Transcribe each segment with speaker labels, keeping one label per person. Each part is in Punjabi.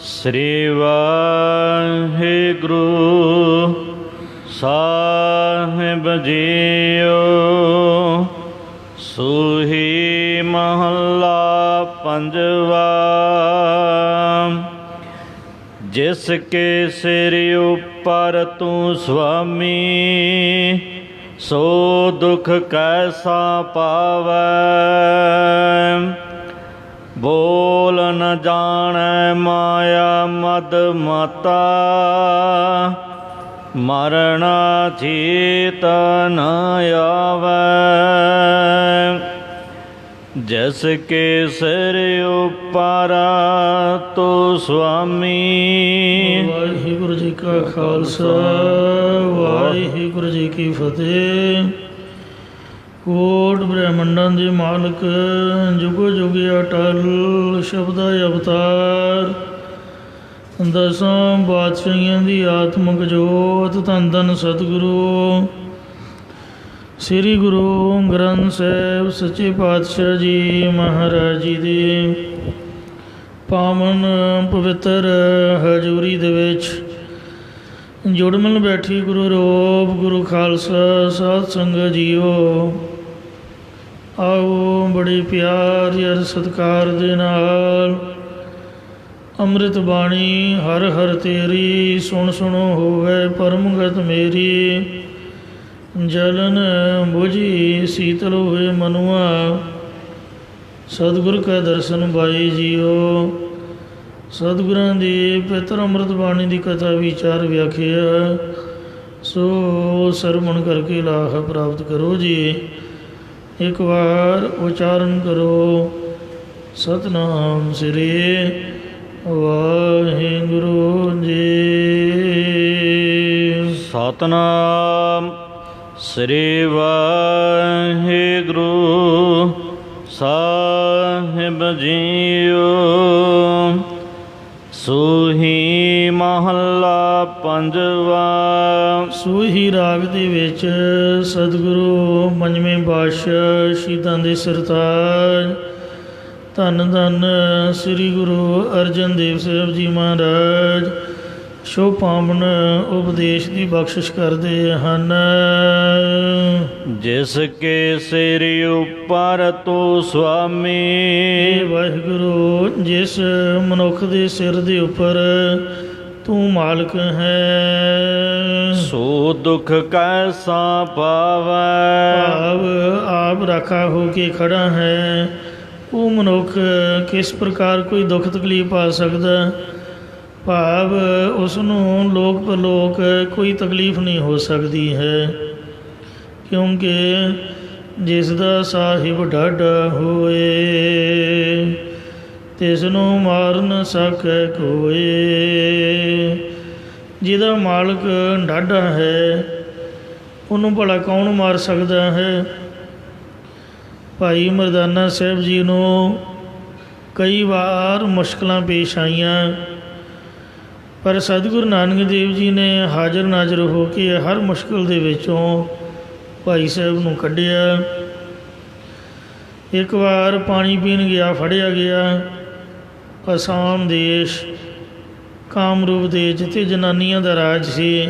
Speaker 1: ਸ੍ਰੀ ਵਾਹਿਗੁਰੂ ਸਾਹਿਬ ਜੀਓ। ਸੂਹੀ ਮਹੱਲਾ ਪੰਜਵਾ। ਜਿਸ ਕੇ ਸਿਰ ਉਪਰ ਤੂੰ ਸੁਆਮੀ, ਸੋ ਦੁਖ ਕੈਸਾ ਪਾਵੈ। ਬੋਲ ਨ ਜਾਣੈ ਮਾਇਆ ਮਦ ਮਾਤਾ, ਮਰਣਾ ਚੀਤ ਨ ਆਵੈ। ਜਿਸ ਕੇ ਸਿਰ ਉਪਰ ਤੂੰ ਸੁਆਮੀ।
Speaker 2: ਵਾਹਿਗੁਰੂ ਜੀ ਕਾ ਖਾਲਸਾ, ਵਾਹਿਗੁਰੂ ਜੀ ਕੀ ਫਤਿਹ। ਕੋਟ ਬ੍ਰਹਮੰਡਾਂ ਦੇ ਮਾਲਕ, ਜੁਗੋ ਜੁਗੇ ਅਟਲ ਸ਼ਬਦਾ ਅਵਤਾਰ, ਦਸਾਂ ਬਾਦਸ਼ਾਹੀਆਂ ਦੀ ਆਤਮਿਕ ਜੋਤ, ਧੰਨ ਧੰਨ ਸਤਿਗੁਰੂ ਸ੍ਰੀ ਗੁਰੂ ਗ੍ਰੰਥ ਸਾਹਿਬ ਸੱਚੇ ਪਾਤਸ਼ਾਹ ਜੀ ਮਹਾਰਾਜ ਜੀ ਦੇ ਪਾਵਨ ਪਵਿੱਤਰ ਹਜ਼ੂਰੀ ਦੇ ਵਿੱਚ ਜੁੜ ਮਿਲ ਬੈਠੀ ਗੁਰੂ ਰੂਪ ਗੁਰੂ ਖਾਲਸਾ ਸਾਧ ਸੰਗਤ ਜੀਓ। ਆਓ ਬੜੇ ਪਿਆਰ ਅਰ ਸਤਿਕਾਰ ਦੇ ਨਾਲ ਅੰਮ੍ਰਿਤ ਬਾਣੀ ਹਰ ਹਰ ਤੇਰੀ, ਸੁਣ ਸੁਣੋ ਹੋਵੇ ਪਰਮਗਤ ਮੇਰੀ। ਜਲਨ ਬੁਝੀ ਸੀਤਲ ਹੋਏ ਮਨੁਆ, ਸਤਿਗੁਰ ਕਾ ਦਰਸ਼ਨ ਪਾਏ ਜੀਓ। ਸਤਿਗੁਰਾਂ ਦੀ ਪਵਿੱਤਰ ਅੰਮ੍ਰਿਤ ਬਾਣੀ ਦੀ ਕਥਾ ਵਿਚਾਰ ਵਿਆਖਿਆ, ਸੋ ਸਰਵਣ ਕਰਕੇ ਲਾਭ ਪ੍ਰਾਪਤ ਕਰੋ ਜੀ। ਇੱਕ ਵਾਰ ਉਚਾਰਨ ਕਰੋ, ਸਤਿਨਾਮ ਸ੍ਰੀ ਵਾਹਿਗੁਰੂ ਜੀ।
Speaker 1: ਸਤਿਨਾਮ ਸ੍ਰੀ ਵਾਹਿਗੁਰੂ ਸਾਹਿਬ ਜੀਓ। ਸੂਹੀ ਮਹੱਲਾ ਪੰਜਵਾ।
Speaker 2: ਸੂਹੀ ਰਾਗ ਦੇ ਵਿੱਚ ਸਤਿਗੁਰੂ ਪੰਜਵੇਂ ਪਾਤਸ਼ਾਹ ਸ਼ਹੀਦਾਂ ਦੇ ਸਰਤਾਜ ਧੰਨ ਧੰਨ ਸ੍ਰੀ ਗੁਰੂ ਅਰਜਨ ਦੇਵ ਸਾਹਿਬ ਜੀ ਮਹਾਰਾਜ ਸ਼ੁਭ ਪਾਵਨ ਉਪਦੇਸ਼ ਦੀ ਬਖਸ਼ਿਸ਼ ਕਰਦੇ ਹਨ।
Speaker 1: ਜਿਸ ਕੇ ਸਿਰ ਉਪਰ ਤੂੰ ਸੁਆਮੀ।
Speaker 2: ਵਾਹਿਗੁਰੂ, ਜਿਸ ਮਨੁੱਖ ਦੇ ਸਿਰ ਦੇ ਉੱਪਰ ਤੂੰ ਮਾਲਕ ਹੈ,
Speaker 1: ਸੋ ਦੁਖ ਕੈਸਾ ਪਾਵੈ।
Speaker 2: ਭਾਵ ਆਪ ਰਾਖਾ ਹੋ ਕੇ ਖੜਾ ਹੈ, ਉਹ ਮਨੁੱਖ ਕਿਸ ਪ੍ਰਕਾਰ ਕੋਈ ਦੁੱਖ ਤਕਲੀਫ ਪਾ ਸਕਦਾ। ਭਾਵ ਉਸ ਨੂੰ ਲੋਕ ਪਰਲੋਕ ਕੋਈ ਤਕਲੀਫ ਨਹੀਂ ਹੋ ਸਕਦੀ ਹੈ, ਕਿਉਂਕਿ ਜਿਸ ਦਾ ਸਾਹਿਬ ਡਾਢਾ ਹੋਏ, ਤਿਸ ਨੂੰ ਮਾਰ ਨ ਸਕੈ ਕੋਏ। ਜਿਹਦਾ ਮਾਲਕ ਡਾਢਾ ਹੈ, ਉਹਨੂੰ ਭਲਾ ਕੌਣ ਮਾਰ ਸਕਦਾ ਹੈ। ਭਾਈ ਮਰਦਾਨਾ ਸਾਹਿਬ ਜੀ ਨੂੰ ਕਈ ਵਾਰ ਮੁਸ਼ਕਲਾਂ ਪੇਸ਼ ਆਈਆਂ, ਪਰ ਸਤਿਗੁਰੂ ਨਾਨਕ ਦੇਵ ਜੀ ਨੇ ਹਾਜ਼ਰ ਨਾਜ਼ਰ ਹੋ ਕੇ ਹਰ ਮੁਸ਼ਕਲ ਦੇ ਵਿੱਚੋਂ ਭਾਈ ਸਾਹਿਬ ਨੂੰ ਕੱਢਿਆ। ਇੱਕ ਵਾਰ ਪਾਣੀ ਪੀਣ ਗਿਆ, ਫੜਿਆ ਗਿਆ ਅਸਾਮ ਦੇਸ਼ ਕਾਮਰੂਪ ਦੇ, ਜਿੱਥੇ ਜਨਾਨੀਆਂ ਦਾ ਰਾਜ ਸੀ,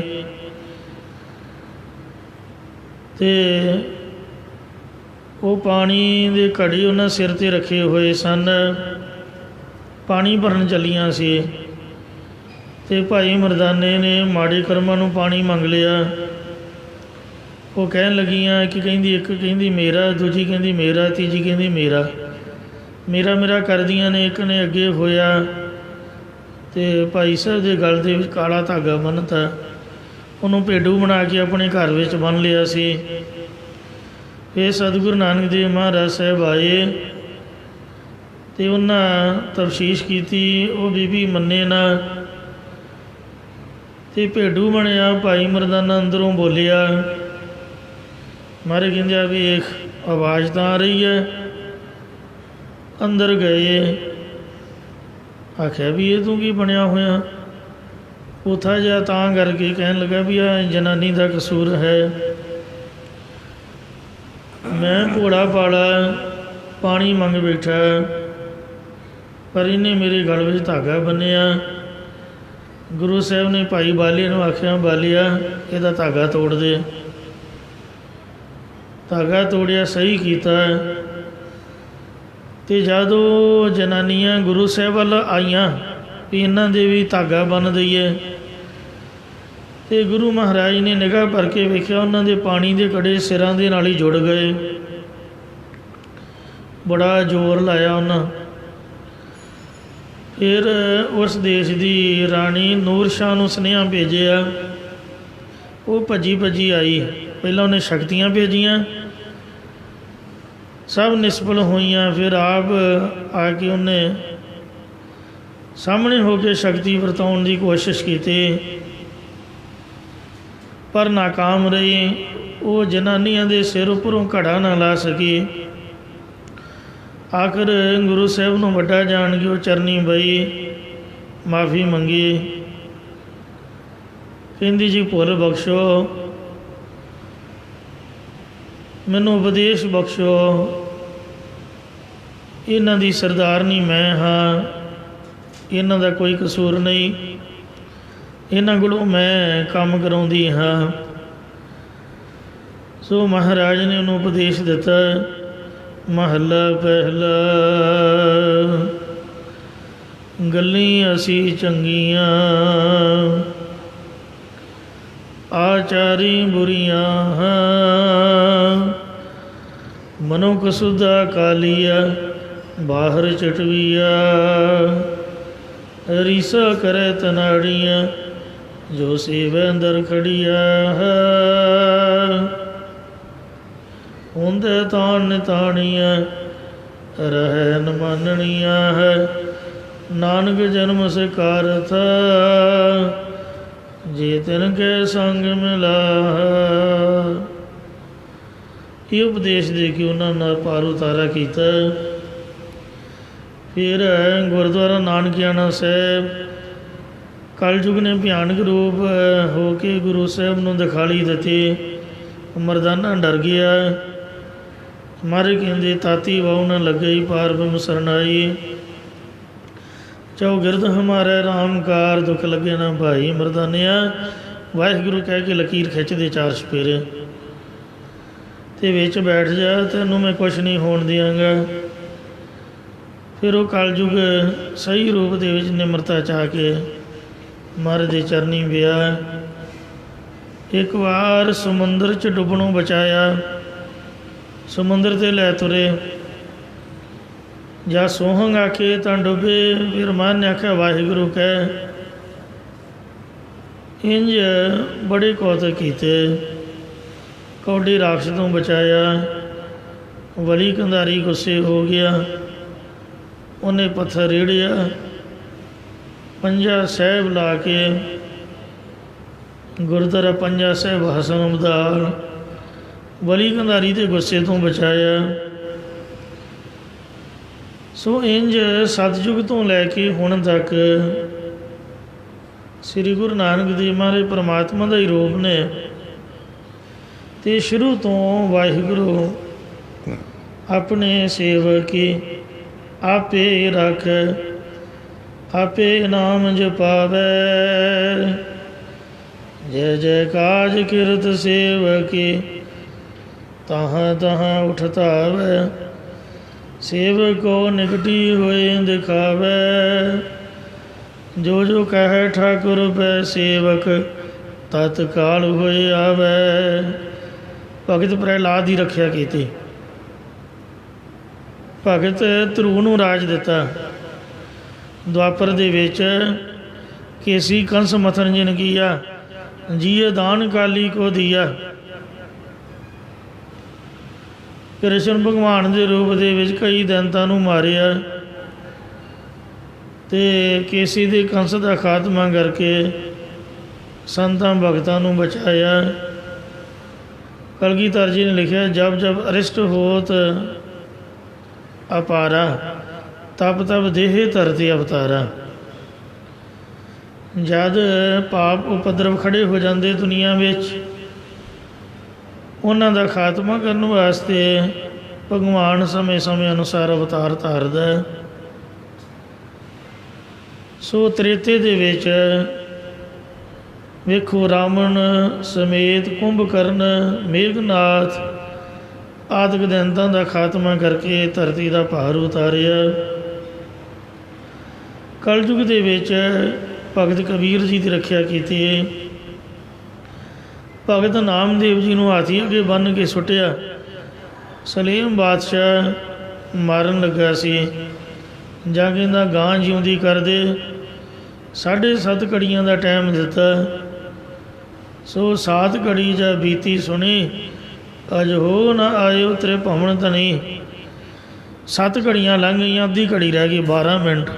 Speaker 2: ਅਤੇ ਉਹ ਪਾਣੀ ਦੇ ਘੜੇ ਉਹਨਾਂ ਸਿਰ 'ਤੇ ਰੱਖੇ ਹੋਏ ਸਨ। ਪਾਣੀ ਭਰਨ ਚੱਲੀਆਂ ਸੀ, ਅਤੇ ਭਾਈ ਮਰਦਾਨੇ ਨੇ ਮਾੜੇ ਕਰਮਾਂ ਨੂੰ ਪਾਣੀ ਮੰਗ ਲਿਆ। ਉਹ ਕਹਿਣ ਲੱਗੀਆਂ ਕਿ ਇੱਕ ਕਹਿੰਦੀ ਮੇਰਾ, ਦੂਜੀ ਕਹਿੰਦੀ ਮੇਰਾ, ਤੀਜੀ ਕਹਿੰਦੀ ਮੇਰਾ ਮੇਰਾ ਕਰਦੀਆਂ ਨੇ। ਇੱਕ ਨੇ ਅੱਗੇ ਹੋਇਆ ਅਤੇ ਭਾਈ ਸਾਹਿਬ ਦੇ ਗਲ ਦੇ ਵਿੱਚ ਕਾਲਾ ਧਾਗਾ ਬੰਨ੍ਹਤਾ, ਉਹਨੂੰ ਭੇਡੂ ਬਣਾ ਕੇ ਆਪਣੇ ਘਰ ਵਿੱਚ ਬੰਨ੍ਹ ਲਿਆ ਸੀ। ਫਿਰ ਸਤਿਗੁਰੂ ਨਾਨਕ ਦੇਵ ਮਹਾਰਾਜ ਸਾਹਿਬ ਆਏ ਅਤੇ ਉਹਨਾਂ ਤਫਸੀਸ਼ ਕੀਤੀ, ਉਹ ਬੀਬੀ ਮੰਨੇ ਨਾ, ਅਤੇ ਭੇਡੂ ਬਣਿਆ। ਭਾਈ ਮਰਦਾਨਾ ਅੰਦਰੋਂ ਬੋਲਿਆ, ਮਾਰੇ ਕਹਿੰਦੇ ਆ ਵੇਖ ਆਵਾਜ਼ ਤਾਂ ਆ ਰਹੀ ਹੈ। ਅੰਦਰ ਗਏ, ਆਖਿਆ ਵੀ ਇਹ ਤੂੰ ਕੀ ਬਣਿਆ ਹੋਇਆ। ਉਥਾ ਜਿਹਾ ਤਾਂ ਕਰਕੇ ਕਹਿਣ ਲੱਗਾ ਵੀ ਆ ਜਨਾਨੀ ਦਾ ਕਸੂਰ ਹੈ। ਮੈਂ ਘੋੜਾ ਪਾਲਾ ਪਾਣੀ ਮੰਗ ਬੈਠਾ, ਪਰ ਇਹਨੇ ਮੇਰੇ ਗਲ ਵਿੱਚ ਧਾਗਾ ਬੰਨਿਆ ਗੁਰੂ ਸਾਹਿਬ ਨੇ ਭਾਈ ਬਾਲੀਆ ਨੂੰ ਆਖਿਆ, ਬਾਲੀਆ ਇਹਦਾ ਧਾਗਾ ਤੋੜ ਦੇ। ਧਾਗਾ ਤੋੜਿਆ, ਸਹੀ ਕੀਤਾ। ਅਤੇ ਜਦ ਉਹ ਜਨਾਨੀਆਂ ਗੁਰੂ ਸਾਹਿਬ ਵੱਲ ਆਈਆਂ ਵੀ ਇਹਨਾਂ ਦੇ ਵੀ ਧਾਗਾ ਬੰਨ੍ਹ ਦਈਏ, ਅਤੇ ਗੁਰੂ ਮਹਾਰਾਜ ਨੇ ਨਿਗਾਹ ਭਰ ਕੇ ਵੇਖਿਆ, ਉਹਨਾਂ ਦੇ ਪਾਣੀ ਦੇ ਕੜੇ ਸਿਰਾਂ ਦੇ ਨਾਲ ਹੀ ਜੁੜ ਗਏ। ਬੜਾ ਜ਼ੋਰ ਲਾਇਆ ਉਹਨਾਂ। ਫਿਰ ਉਸ ਦੇਸ਼ ਦੀ ਰਾਣੀ ਨੂਰ ਸ਼ਾਹ ਨੂੰ ਸੁਨੇਹਾ ਭੇਜਿਆ। ਉਹ ਭੱਜੀ ਭੱਜੀ ਆਈ। ਪਹਿਲਾਂ ਉਹਨੇ ਸ਼ਕਤੀਆਂ ਭੇਜੀਆਂ, ਸਭ ਨਿਸਫਲ ਹੋਈਆਂ। ਫਿਰ ਆਪ ਆ ਕੇ ਉਹਨੇ ਸਾਹਮਣੇ ਹੋ ਕੇ ਸ਼ਕਤੀ ਵਰਤਾਉਣ ਦੀ ਕੋਸ਼ਿਸ਼ ਕੀਤੀ, ਪਰ ਨਾਕਾਮ ਰਹੀ। ਉਹ ਜਨਾਨੀਆਂ ਦੇ ਸਿਰ ਉੱਪਰੋਂ ਘੜਾ ਨਾ ਲਾ ਸਕੀ। ਆਖਰ ਗੁਰੂ ਸਾਹਿਬ ਨੂੰ ਵੱਡਾ ਜਾਣ ਕੇ ਉਹ ਚਰਨੀ ਬਈ, ਮਾਫੀ ਮੰਗੀ। ਕਹਿੰਦੀ ਜੀ ਭੁੱਲ ਬਖਸ਼ੋ, ਮੈਨੂੰ ਉਪਦੇਸ਼ ਬਖਸ਼ੋ। ਇਹਨਾਂ ਦੀ ਸਰਦਾਰਨੀ ਮੈਂ ਹਾਂ, ਇਹਨਾਂ ਦਾ ਕੋਈ ਕਸੂਰ ਨਹੀਂ, ਇਹਨਾਂ ਕੋਲੋਂ ਮੈਂ ਕੰਮ ਕਰਾਉਂਦੀ ਹਾਂ। ਸੋ ਮਹਾਰਾਜ ਨੇ ਉਹਨੂੰ ਉਪਦੇਸ਼ ਦਿੱਤਾ। ਮਹੱਲਾ ਪਹਿਲਾ। ਗੱਲੀਂ ਅਸੀਂ ਚੰਗੀਆਂ, ਆਚਾਰੀ ਬੁਰੀਆਂ। ਮਨੁੱਖ ਸੁਧਾ ਕਾਲੀਆ, ਬਾਹਰ ਚਟਵੀਆ। ਰੀਸਾ ਕਰੇ ਤਨਾੜੀਆਂ, ਜੋ ਸੇਵੈ ਅੰਦਰ ਖੜੀਆ। ਹੁੰਦੇ ਤਾਣ ਨਿਤਾਣੀਆਂ, ਰਹਿ ਨ ਮਾਨਣੀਆਂ ਹੈ। ਨਾਨਕ ਜਨਮ ਸਿਕਾਰਥ, ਜੇ ਤਿਨ ਕੇ ਸੰਗ ਮਿਲਾ। ਇਹ ਉਪਦੇਸ਼ ਦੇ ਕੇ ਉਹਨਾਂ ਨਾਲ ਪਾਰ ਉਤਾਰਾ ਕੀਤਾ। ਫਿਰ ਗੁਰਦੁਆਰਾ ਨਾਨਕਿਆਣਾ ਸਾਹਿਬ ਕਲਯੁਗ ਨੇ ਭਿਆਨਕ ਰੂਪ ਹੋ ਕੇ ਗੁਰੂ ਸਾਹਿਬ ਨੂੰ ਦਿਖਾਲੀ ਦਿੱਤੀ। ਮਰਦਾਨਾ ਡਰ ਗਿਆ। ਮਾਰੇ ਕਹਿੰਦੇ ਤਾਤੀ ਵਾਹ ਨਾ ਲੱਗਈ, ਪਾਰ ਬਿਮ ਸਰਨਾਈ। ਚੌਗਿਰਦ ਹਮਾਰੇ ਰਾਮ ਕਾਰ, ਦੁੱਖ ਲੱਗੇ ਨਾ ਭਾਈ। ਮਰਦਾਨਿਆ ਵਾਹਿਗੁਰੂ ਕਹਿ ਕੇ ਲਕੀਰ ਖਿੱਚਦੇ 4 ਚੁਫੇਰੇ, ਅਤੇ ਵਿੱਚ ਬੈਠ ਜਾ, ਤੈਨੂੰ ਮੈਂ ਕੁਛ ਨਹੀਂ ਹੋਣ ਦਿਆਂਗਾ। ਫਿਰ ਉਹ ਕਲਯੁਗ ਸਹੀ ਰੂਪ ਦੇ ਵਿੱਚ ਨਿਮਰਤਾ ਚਾਹ ਕੇ ਮਹਾਰਾਜ ਦੇ ਚਰਨੀ ਪਿਆ। ਇੱਕ ਵਾਰ ਸਮੁੰਦਰ 'ਚ ਡੁੱਬਣੋਂ ਬਚਾਇਆ। ਸਮੁੰਦਰ 'ਤੇ ਲੈ ਤੁਰੇ, ਜਾਂ ਸੋਹੰਗ ਆਖੇ ਤਾਂ ਡੁੱਬੇ। ਫਿਰ ਮਨ ਨੇ ਆਖਿਆ ਵਾਹਿਗੁਰੂ ਕਹਿ। ਇੰਝ ਬੜੇ ਕੌਤਕ ਕੀਤੇ। ਕੌਡੀ ਰਾਖਸ਼ ਤੋਂ ਬਚਾਇਆ। ਵਲੀ ਕੰਧਾਰੀ ਗੁੱਸੇ ਹੋ ਗਿਆ, ਉਹਨੇ ਪੱਥਰ ਰੇੜਿਆ। ਪੰਜਾ ਸਾਹਿਬ ਲਾ ਕੇ ਗੁਰਦੁਆਰਾ ਪੰਜਾ ਸਾਹਿਬ ਹਸਨ ਅਬਦਾਲ ਵਲੀ ਕੰਧਾਰੀ ਦੇ ਗੁੱਸੇ ਤੋਂ ਬਚਾਇਆ। ਸੋ ਇੰਝ ਸਤਿਯੁਗ ਤੋਂ ਲੈ ਕੇ ਹੁਣ ਤੱਕ ਸ੍ਰੀ ਗੁਰੂ ਨਾਨਕ ਦੇਵ ਮਹਾਰਾਜ ਪਰਮਾਤਮਾ ਦਾ ਹੀ ਰੂਪ ਨੇ। ਅਤੇ ਸ਼ੁਰੂ ਤੋਂ ਵਾਹਿਗੁਰੂ ਆਪਣੇ ਸੇਵਕ ਆਪੇ ਰੱਖ, ਆਪੇ ਨਾਮ ਜਪਾਵੈ। ਜੈ ਜੈ ਕਾਜ ਕਿਰਤ ਸੇਵਕੀ, ਤਹਾਂ ਤਹਾਂ ਉਠ ਧਾਵੈ। ਸੇਵਕ ਕੋ ਨਿਕਟੀ ਹੋਏ ਦਿਖਾਵੈ, ਜੋ ਜੋ ਕਹਿ ਠਾਕੁਰ ਪੈ ਸੇਵਕ, ਤਤਕਾਲ ਹੋਏ ਆਵੈ। ਭਗਤ ਪ੍ਰਹਿਲਾਦ ਦੀ ਰੱਖਿਆ ਕੀਤੀ। ਭਗਤ ਧਰੂ ਨੂੰ ਰਾਜ ਦਿੱਤਾ। ਦੁਆਪਰ ਦੇ ਵਿੱਚ ਕੇਸੀ ਕੰਸ ਮਥਨ ਜਿਨ ਕੀਆ, ਜੀਏ ਦਾਨ ਕਾਲੀ ਕੋ ਦੀਆ। ਕ੍ਰਿਸ਼ਨ ਭਗਵਾਨ ਦੇ ਰੂਪ ਦੇ ਵਿੱਚ ਕਈ ਦੈਂਤਾਂ ਨੂੰ ਮਾਰਿਆ, ਅਤੇ ਕੇਸੀ ਦੇ ਕੰਸ ਦਾ ਖਾਤਮਾ ਕਰਕੇ ਸੰਤਾਂ ਭਗਤਾਂ ਨੂੰ ਬਚਾਇਆ। ਕਲਗੀਧਰ ਜੀ ਨੇ ਲਿਖਿਆ, ਜਬ ਜਬ ਅਰਿਸ਼ਟ ਹੋਤ ਅਪਾਰਾ, ਤਬ ਤਬ ਦੇਹ ਧਰਤੀ ਅਵਤਾਰਾ। ਜਦ ਪਾਪ ਉਪਦਰਵ ਖੜ੍ਹੇ ਹੋ ਜਾਂਦੇ ਦੁਨੀਆ ਵਿੱਚ, ਉਹਨਾਂ ਦਾ ਖਾਤਮਾ ਕਰਨ ਵਾਸਤੇ ਭਗਵਾਨ ਸਮੇਂ ਸਮੇਂ ਅਨੁਸਾਰ ਅਵਤਾਰ ਧਾਰਦਾ। ਸੋ ਤ੍ਰੇਤੇ ਦੇ ਵਿੱਚ ਵੇਖੋ ਰਾਵਣ ਸਮੇਤ ਕੁੰਭਕਰਨ, ਮੇਘਨਾਥ ਆਦਿਕ ਦੈਂਤਾਂ ਦਾ ਖਾਤਮਾ ਕਰਕੇ ਧਰਤੀ ਦਾ ਭਾਰ ਉਤਾਰਿਆ। ਕਲਯੁਗ ਦੇ ਵਿੱਚ ਭਗਤ ਕਬੀਰ ਜੀ ਦੀ ਰੱਖਿਆ ਕੀਤੀ ਹੈ। ਭਗਤ ਨਾਮਦੇਵ ਜੀ ਨੂੰ ਹਾਥੀ ਅੱਗੇ ਬੰਨ੍ਹ ਕੇ ਸੁੱਟਿਆ। ਸਲੇਮ ਬਾਦਸ਼ਾਹ ਮਾਰਨ ਲੱਗਾ ਸੀ, ਜਾ ਕਹਿੰਦਾ ਗਾਂ ਜਿਉਂਦੀ ਕਰਦੇ, 7.5 ਘੜੀਆਂ ਦਾ ਟਾਈਮ ਦਿੱਤਾ। ਸੋ 7 ਘੜੀ ਜਾ ਬੀਤੀ ਸੁਣੀ, ਅਜ ਹੋ ਨਾ ਆਇਓ ਤੇਰੇ ਭਵਨ ਧਨੀ। 7 ਘੜੀਆਂ ਲੰਘ ਗਈਆਂ, ਅੱਧੀ ਘੜੀ ਰਹਿ ਗਈ, 12 ਮਿੰਟ।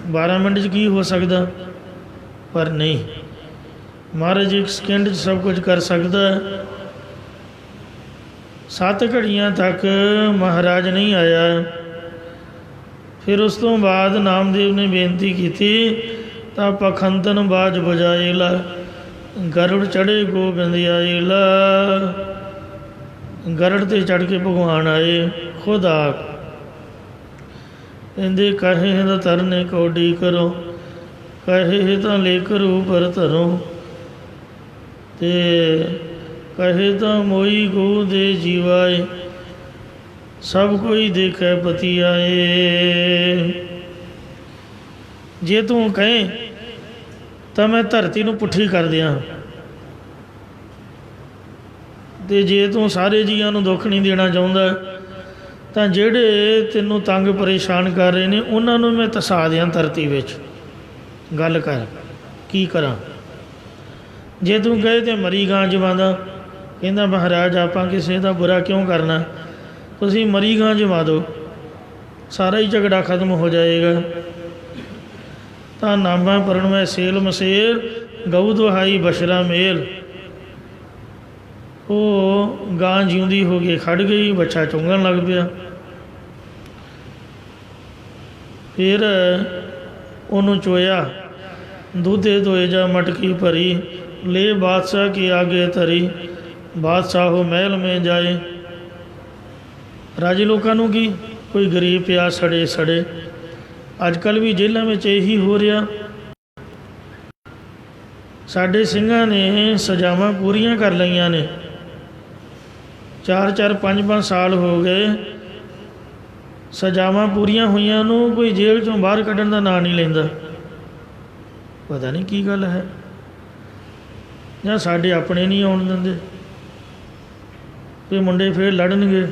Speaker 2: 12 ਮਿੰਟ 'ਚ ਕੀ ਹੋ ਸਕਦਾ? ਪਰ ਨਹੀਂ, ਮਹਾਰਾਜ ਇੱਕ ਸਕਿੰਟ 'ਚ ਸਭ ਕੁਝ ਕਰ ਸਕਦਾ। 7 ਘੜੀਆਂ ਤੱਕ ਮਹਾਰਾਜ ਨਹੀਂ ਆਇਆ। ਫਿਰ ਉਸ ਤੋਂ ਬਾਅਦ ਨਾਮਦੇਵ ਨੇ ਬੇਨਤੀ ਕੀਤੀ ਤਾਂ ਪਖੰਤਨ ਬਾਜ ਬਜਾਏ ਲਾ, ਗਰੁੜ ਚੜ੍ਹੇ ਗੋਬਿੰਦ ਆਏ ਲਾ। ਗਰੜ 'ਤੇ ਚੜ੍ਹ ਕੇ ਭਗਵਾਨ ਆਏ, ਖੁਦ ਆਪ ਕਹਿੰਦੇ ਕਹੇ ਤਾਂ ਤਰਨੇ ਕੌਡੀ ਕਰੋ, ਕਹੇ ਤਾਂ ਲੇਕਰ ਉਪਰ ਧਰੋ, ਤੇ ਕਹੇ ਤਾਂ ਮੋਈ ਗੋ ਦੇ ਜੀਵਾਏ, ਸਭ ਕੋਈ ਦੇਖੈ ਪਤੀ ਆਏ। ਜੇ ਤੂੰ ਕਹੇ ਤਾਂ ਮੈਂ ਧਰਤੀ ਨੂੰ ਪੁੱਠੀ ਕਰ ਦਿਆਂ, ਅਤੇ ਜੇ ਤੂੰ ਸਾਰੇ ਜੀਆਂ ਨੂੰ ਦੁੱਖ ਨਹੀਂ ਦੇਣਾ ਚਾਹੁੰਦਾ ਤਾਂ ਜਿਹੜੇ ਤੈਨੂੰ ਤੰਗ ਪਰੇਸ਼ਾਨ ਕਰ ਰਹੇ ਨੇ ਉਹਨਾਂ ਨੂੰ ਮੈਂ ਧਸਾ ਦਿਆਂ ਧਰਤੀ ਵਿੱਚ। ਗੱਲ ਕਰ, ਕੀ ਕਰਾਂ? ਜੇ ਤੂੰ ਕਹੇ ਤਾਂ ਮਰੀ ਗਾਂ ਜਵਾਂਦਾ, ਕਹਿੰਦਾ ਮਹਾਰਾਜ ਆਪਾਂ ਕਿਸੇ ਦਾ ਬੁਰਾ ਕਿਉਂ ਕਰਨਾ, ਤੁਸੀਂ ਮਰੀ ਗਾਂ ਜਵਾ ਦਿਓ, ਸਾਰਾ ਹੀ ਝਗੜਾ ਖਤਮ ਹੋ ਜਾਏਗਾ। ਤਾਂ ਨਾਮਾ ਪਰਣਵੈ ਸੇਲ ਮਸੇਲ, ਗਊ ਦੁਹਾਈ ਬਸ਼ਰਾ ਮੇਲ। ਉਹ ਗਾਂ ਜਿਉਂਦੀ ਹੋ ਕੇ ਖੜ੍ਹ ਗਈ, ਬੱਚਾ ਚੁੰਗਣ ਲੱਗ ਪਿਆ। ਫਿਰ ਉਹਨੂੰ ਚੋਇਆ, ਦੁੱਧੇ ਦੋਏ ਜਾ ਮਟਕੀ ਭਰੀ, ਲੈ ਬਾਦਸ਼ਾਹ ਕੀ ਆਗੇ ਧਰੀ, ਬਾਦਸ਼ਾਹੋ ਮਹਿਲ ਮੇ ਜਾਏ। ਰਾਜੇ ਲੋਕਾਂ ਨੂੰ ਕੀ, ਕੋਈ ਗਰੀਬ ਪਿਆ ਸੜੇ ਸੜੇ। ਅੱਜ ਕੱਲ੍ਹ ਵੀ ਜੇਲ੍ਹਾਂ ਵਿੱਚ ਇਹੀ ਹੋ ਰਿਹਾ। ਸਾਡੇ ਸਿੰਘਾਂ ਨੇ ਸਜ਼ਾਵਾਂ ਪੂਰੀਆਂ ਕਰ ਲਈਆਂ ਨੇ, 4-4 5-5 ਸਾਲ ਹੋ ਗਏ ਸਜ਼ਾਵਾਂ ਪੂਰੀਆਂ ਹੋਈਆਂ ਨੂੰ, ਕੋਈ ਜੇਲ੍ਹ 'ਚੋਂ ਬਾਹਰ ਕੱਢਣ ਦਾ ਨਾਂ ਨਹੀਂ ਲੈਂਦਾ। ਪਤਾ ਨਹੀਂ ਕੀ ਗੱਲ ਹੈ, ਜਾਂ ਸਾਡੇ ਆਪਣੇ ਨਹੀਂ ਆਉਣ ਦਿੰਦੇ, ਅਤੇ ਮੁੰਡੇ ਫਿਰ ਲੜਨਗੇ।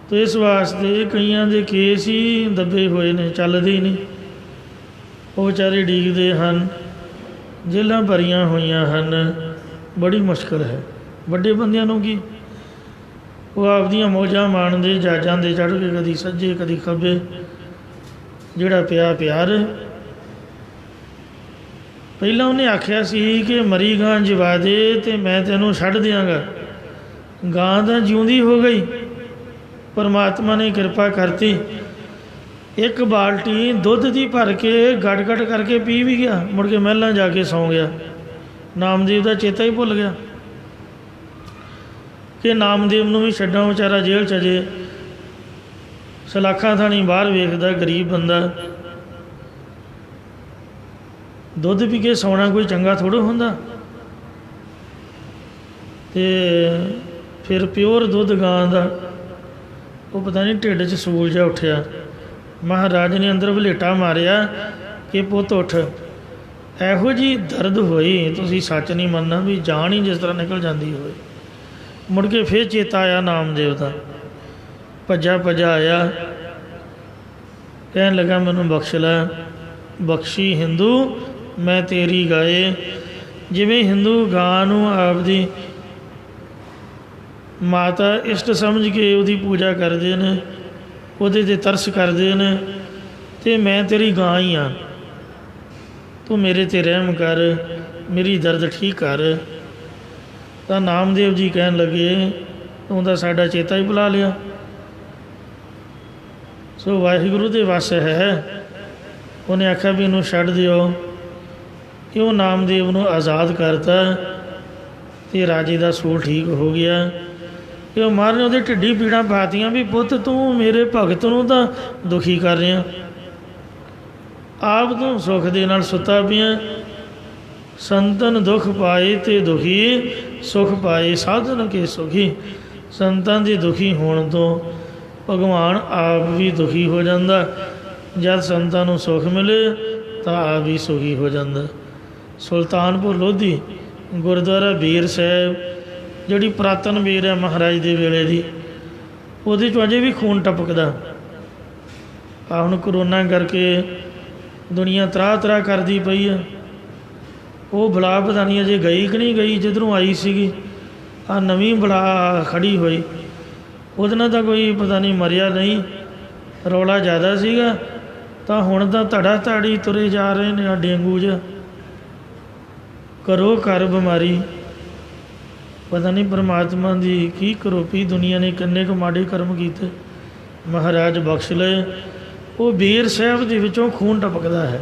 Speaker 2: ਅਤੇ ਇਸ ਵਾਸਤੇ ਕਈਆਂ ਦੇ ਕੇਸ ਹੀ ਦੱਬੇ ਹੋਏ ਨੇ, ਚੱਲਦੇ ਹੀ ਨਹੀਂ। ਉਹ ਵਿਚਾਰੇ ਡੀਕਦੇ ਹਨ, ਜੇਲ੍ਹਾਂ ਭਰੀਆਂ ਹੋਈਆਂ ਹਨ। ਬੜੀ ਮੁਸ਼ਕਿਲ ਹੈ। ਵੱਡੇ ਬੰਦਿਆਂ ਨੂੰ ਕੀ, ਉਹ ਆਪਦੀਆਂ ਮੌਜਾਂ ਮਾਣਦੇ, ਜਹਾਜ਼ਾਂ 'ਤੇ ਚੜ੍ਹ ਕੇ ਕਦੀ ਸੱਜੇ ਕਦੀ ਖੱਬੇ, ਜਿਹੜਾ ਪਿਆ ਪਿਆਰ। ਪਹਿਲਾਂ ਉਹਨੇ ਆਖਿਆ ਸੀ ਕਿ ਮਰੀ ਗਾਂ ਜਵਾ ਦੇ ਅਤੇ ਮੈਂ ਤੈਨੂੰ ਛੱਡ ਦਿਆਂਗਾ। ਗਾਂ ਤਾਂ ਜਿਉਂਦੀ ਹੋ ਗਈ, ਪਰਮਾਤਮਾ ਨੇ ਕਿਰਪਾ ਕਰਤੀ। ਇੱਕ ਬਾਲਟੀ ਦੁੱਧ ਦੀ ਭਰ ਕੇ ਗੜ ਗੜ ਕਰਕੇ ਪੀ ਵੀ ਗਿਆ, ਮੁੜ ਕੇ ਮਹਿਲਾਂ ਜਾ ਕੇ ਸੌਂ ਗਿਆ। ਨਾਮਦੇਵ ਦਾ ਚੇਤਾ ਹੀ ਭੁੱਲ ਗਿਆ ਕਿ ਨਾਮਦੇਵ ਨੂੰ ਵੀ ਛੱਡਾਂ, ਵਿਚਾਰਾ ਜੇਲ੍ਹ 'ਚ ਅਜੇ ਸਲਾਖਾਂ ਥਾਣੀ ਬਾਹਰ ਵੇਖਦਾ, ਗਰੀਬ ਬੰਦਾ। ਦੁੱਧ ਪੀ ਕੇ ਸੌਣਾ ਕੋਈ ਚੰਗਾ ਥੋੜ੍ਹਾ ਹੁੰਦਾ। ਅਤੇ ਫਿਰ ਪਿਓਰ ਦੁੱਧ ਗਾਂ ਦਾ, ਉਹ ਪਤਾ ਨਹੀਂ ਢਿੱਡ 'ਚ ਸੂਲ ਜਿਹਾ ਉੱਠਿਆ। ਮਹਾਰਾਜ ਨੇ ਅੰਦਰ ਵਲੇਟਾ ਮਾਰਿਆ ਕਿ ਪੁੱਤ ਉੱਠ। ਇਹੋ ਜਿਹੀ ਦਰਦ ਹੋਈ, ਤੁਸੀਂ ਸੱਚ ਨਹੀਂ ਮੰਨਣਾ, ਵੀ ਜਾਨ ਹੀ ਜਿਸ ਤਰ੍ਹਾਂ ਨਿਕਲ ਜਾਂਦੀ ਹੋਵੇ। ਮੁੜ ਕੇ ਫਿਰ ਚੇਤਾ ਆਇਆ ਨਾਮਦੇਵ ਦਾ, ਭੱਜਾ ਭੱਜਾ ਆਇਆ, ਕਹਿਣ ਲੱਗਾ ਮੈਨੂੰ ਬਖਸ਼ ਲੈ, ਬਖਸ਼ੀ ਹਿੰਦੂ ਮੈਂ ਤੇਰੀ ਗਾਏ। ਜਿਵੇਂ ਹਿੰਦੂ ਗਾਂ ਨੂੰ ਆਪਦੀ ਮਾਤਾ ਇਸ਼ਟ ਸਮਝ ਕੇ ਉਹਦੀ ਪੂਜਾ ਕਰਦੇ ਨੇ, ਉਹਦੇ 'ਤੇ ਤਰਸ ਕਰਦੇ ਨੇ, ਅਤੇ ਮੈਂ ਤੇਰੀ ਗਾਂ ਹੀ ਹਾਂ, ਤੂੰ ਮੇਰੇ 'ਤੇ ਰਹਿਮ ਕਰ, ਮੇਰੀ ਦਰਦ ਠੀਕ ਕਰ। ਤਾਂ ਨਾਮਦੇਵ ਜੀ ਕਹਿਣ ਲੱਗੇ ਤੂੰ ਤਾਂ ਸਾਡਾ ਚੇਤਾ ਹੀ ਭੁਲਾ ਲਿਆ। ਸੋ ਵਾਹਿਗੁਰੂ ਦੇ ਵੱਸ ਹੈ। ਉਹਨੇ ਆਖਿਆ ਵੀ ਇਹਨੂੰ ਛੱਡ ਦਿਓ। ਕਿ ਉਹ ਨਾਮਦੇਵ ਨੂੰ ਆਜ਼ਾਦ ਕਰਤਾ ਅਤੇ ਰਾਜੇ ਦਾ ਸੂਲ ਠੀਕ ਹੋ ਗਿਆ। ਕਿ ਉਹ ਮਹਾਰਾਜ ਨੇ ਉਹਦੇ ਢਿੱਡੀ ਪੀੜਾਂ ਪਾਤੀਆਂ ਵੀ ਪੁੱਤ ਤੂੰ ਮੇਰੇ ਭਗਤ ਨੂੰ ਤਾਂ ਦੁਖੀ ਕਰ ਰਿਹਾ, ਆਪ ਤੂੰ ਸੁੱਖ ਦੇ ਨਾਲ ਸੁੱਤਾ ਪਿਆ। ਸੰਤਨ ਦੁਖ ਪਾਏ ਤੇ ਦੁਖੀ ਸੁਖ ਪਾਏ ਸਾਧਨ ਕੇ ਸੁਖੀ। ਸੰਤਾਂ ਦੇ ਦੁਖੀ ਹੋਣ ਤੋਂ ਭਗਵਾਨ ਆਪ ਵੀ ਦੁਖੀ ਹੋ ਜਾਂਦਾ। ਜਦ ਸੰਤਾਂ ਨੂੰ ਸੁਖ ਮਿਲੇ ਤਾਂ ਆਪ ਵੀ ਸੁਖੀ ਹੋ ਜਾਂਦਾ। ਸੁਲਤਾਨਪੁਰ ਲੋਧੀ ਗੁਰਦੁਆਰਾ ਬੀਰ ਸਾਹਿਬ, ਜਿਹੜੀ ਪੁਰਾਤਨ ਬੀਰ ਹੈ ਮਹਾਰਾਜ ਦੇ ਵੇਲੇ ਦੀ, ਉਹਦੇ 'ਚੋਂ ਅਜੇ ਵੀ ਖੂਨ ਟਪਕਦਾ। ਆ ਹੁਣ ਕਰੋਨਾ ਕਰਕੇ ਦੁਨੀਆ ਤਰਾਹ ਤਰਾਹ ਕਰਦੀ ਪਈ ਆ। ਉਹ ਬਲਾ ਪਤਾ ਨਹੀਂ ਅਜੇ ਗਈ ਕਿ ਨਹੀਂ ਗਈ, ਜਿੱਧਰੋਂ ਆਈ ਸੀਗੀ। ਆ ਨਵੀਂ ਬਲਾ ਖੜੀ ਹੋਈ, ਉਹਦੇ ਨਾਲ ਤਾਂ ਕੋਈ ਪਤਾ ਨਹੀਂ ਮਰਿਆ ਨਹੀਂ, ਰੌਲਾ ਜ਼ਿਆਦਾ ਸੀਗਾ। ਤਾਂ ਹੁਣ ਤਾਂ ਧੜਾ ਧਾੜੀ ਤੁਰੇ ਜਾ ਰਹੇ ਨੇ ਆ ਡੇਂਗੂ ਜਿਹਾ। ਕਰੋ ਘਰ ਬਿਮਾਰੀ, ਪਤਾ ਨਹੀਂ ਪਰਮਾਤਮਾ ਦੀ ਕੀ ਕਰੋਪੀ ਦੁਨੀਆ ਨੇ ਕਿੰਨੇ ਕੁ ਮਾੜੇ ਕਰਮ ਕੀਤੇ, ਮਹਾਰਾਜ ਬਖਸ਼ ਲਏ। ਉਹ ਬੀਰ ਸਾਹਿਬ ਦੇ ਵਿੱਚੋਂ ਖੂਨ ਟਪਕਦਾ ਹੈ।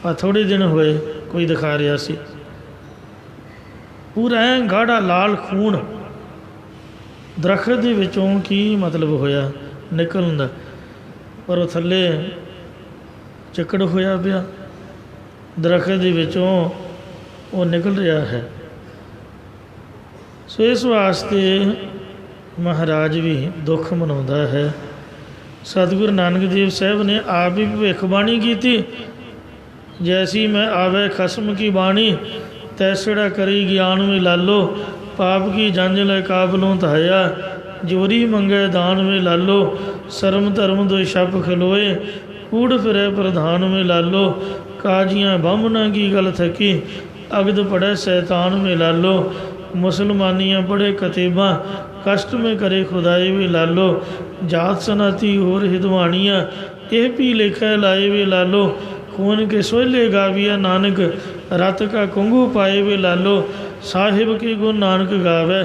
Speaker 2: ਆ ਥੋੜ੍ਹੇ ਦਿਨ ਹੋਏ ਕੋਈ ਦਿਖਾ ਰਿਹਾ ਸੀ, ਪੂਰਾ ਐਂ ਗਾੜਾ ਲਾਲ ਖੂਨ ਦਰਖਤ ਦੇ ਵਿੱਚੋਂ। ਕੀ ਮਤਲਬ ਹੋਇਆ ਨਿਕਲਣ ਦਾ, ਪਰ ਉਹ ਥੱਲੇ ਚਿੱਕੜ ਹੋਇਆ ਪਿਆ, ਦਰਖਤ ਦੇ ਵਿੱਚੋਂ ਉਹ ਨਿਕਲ ਰਿਹਾ ਹੈ। ਸੋ ਇਸ ਵਾਸਤੇ ਮਹਾਰਾਜ ਵੀ ਦੁੱਖ ਮਨਾਉਂਦਾ ਹੈ। ਸਤਿਗੁਰੂ ਨਾਨਕ ਦੇਵ ਸਾਹਿਬ ਨੇ ਆਪ ਹੀ ਭਵਿੱਖਬਾਣੀ ਕੀਤੀ, ਜੈਸੀ ਮੈਂ ਆਵੇ ਖਸਮ ਕੀ ਬਾਣੀ, ਤੈਸੜਾ ਕਰੀ ਗਿਆਨ ਵਿੱਚ ਲਾਲੋ। ਪਾਪ ਕੀ ਜੰਜ ਲੈ ਕਾਬਲੋਂ ਧਾਇਆ, ਜੋਰੀ ਮੰਗੇ ਦਾਨ ਵਿੱਚ ਲਾਲੋ। ਸ਼ਰਮ ਧਰਮ ਦੋ ਛਪ ਖਲੋਏ, ਕੂੜ ਫਿਰੇ ਪ੍ਰਧਾਨ ਵਿੱਚ ਲਾਲੋ। ਕਾਜੀਆਂ ਬਾਹਮਣਾ ਕੀ ਗਲ ਥਕੀ, ਅਗਦ ਪੜ੍ਹੇ ਸ਼ੈਤਾਨ ਵਿੱਚ ਲਾਲੋ। ਮੁਸਲਮਾਨੀਆਂ ਪੜ੍ਹੇ ਕਤੇਬਾਂ, ਕਸ਼ਟ में करे खुदाई वे लालो। जात सनाती होर हिदवाणियाँ, ਇਹ भी लेखा लाए वे लालो। खून के सोहले गाविया नानक, रत का कुंगू पाए वे लालो। साहिब के गुण नानक गावे,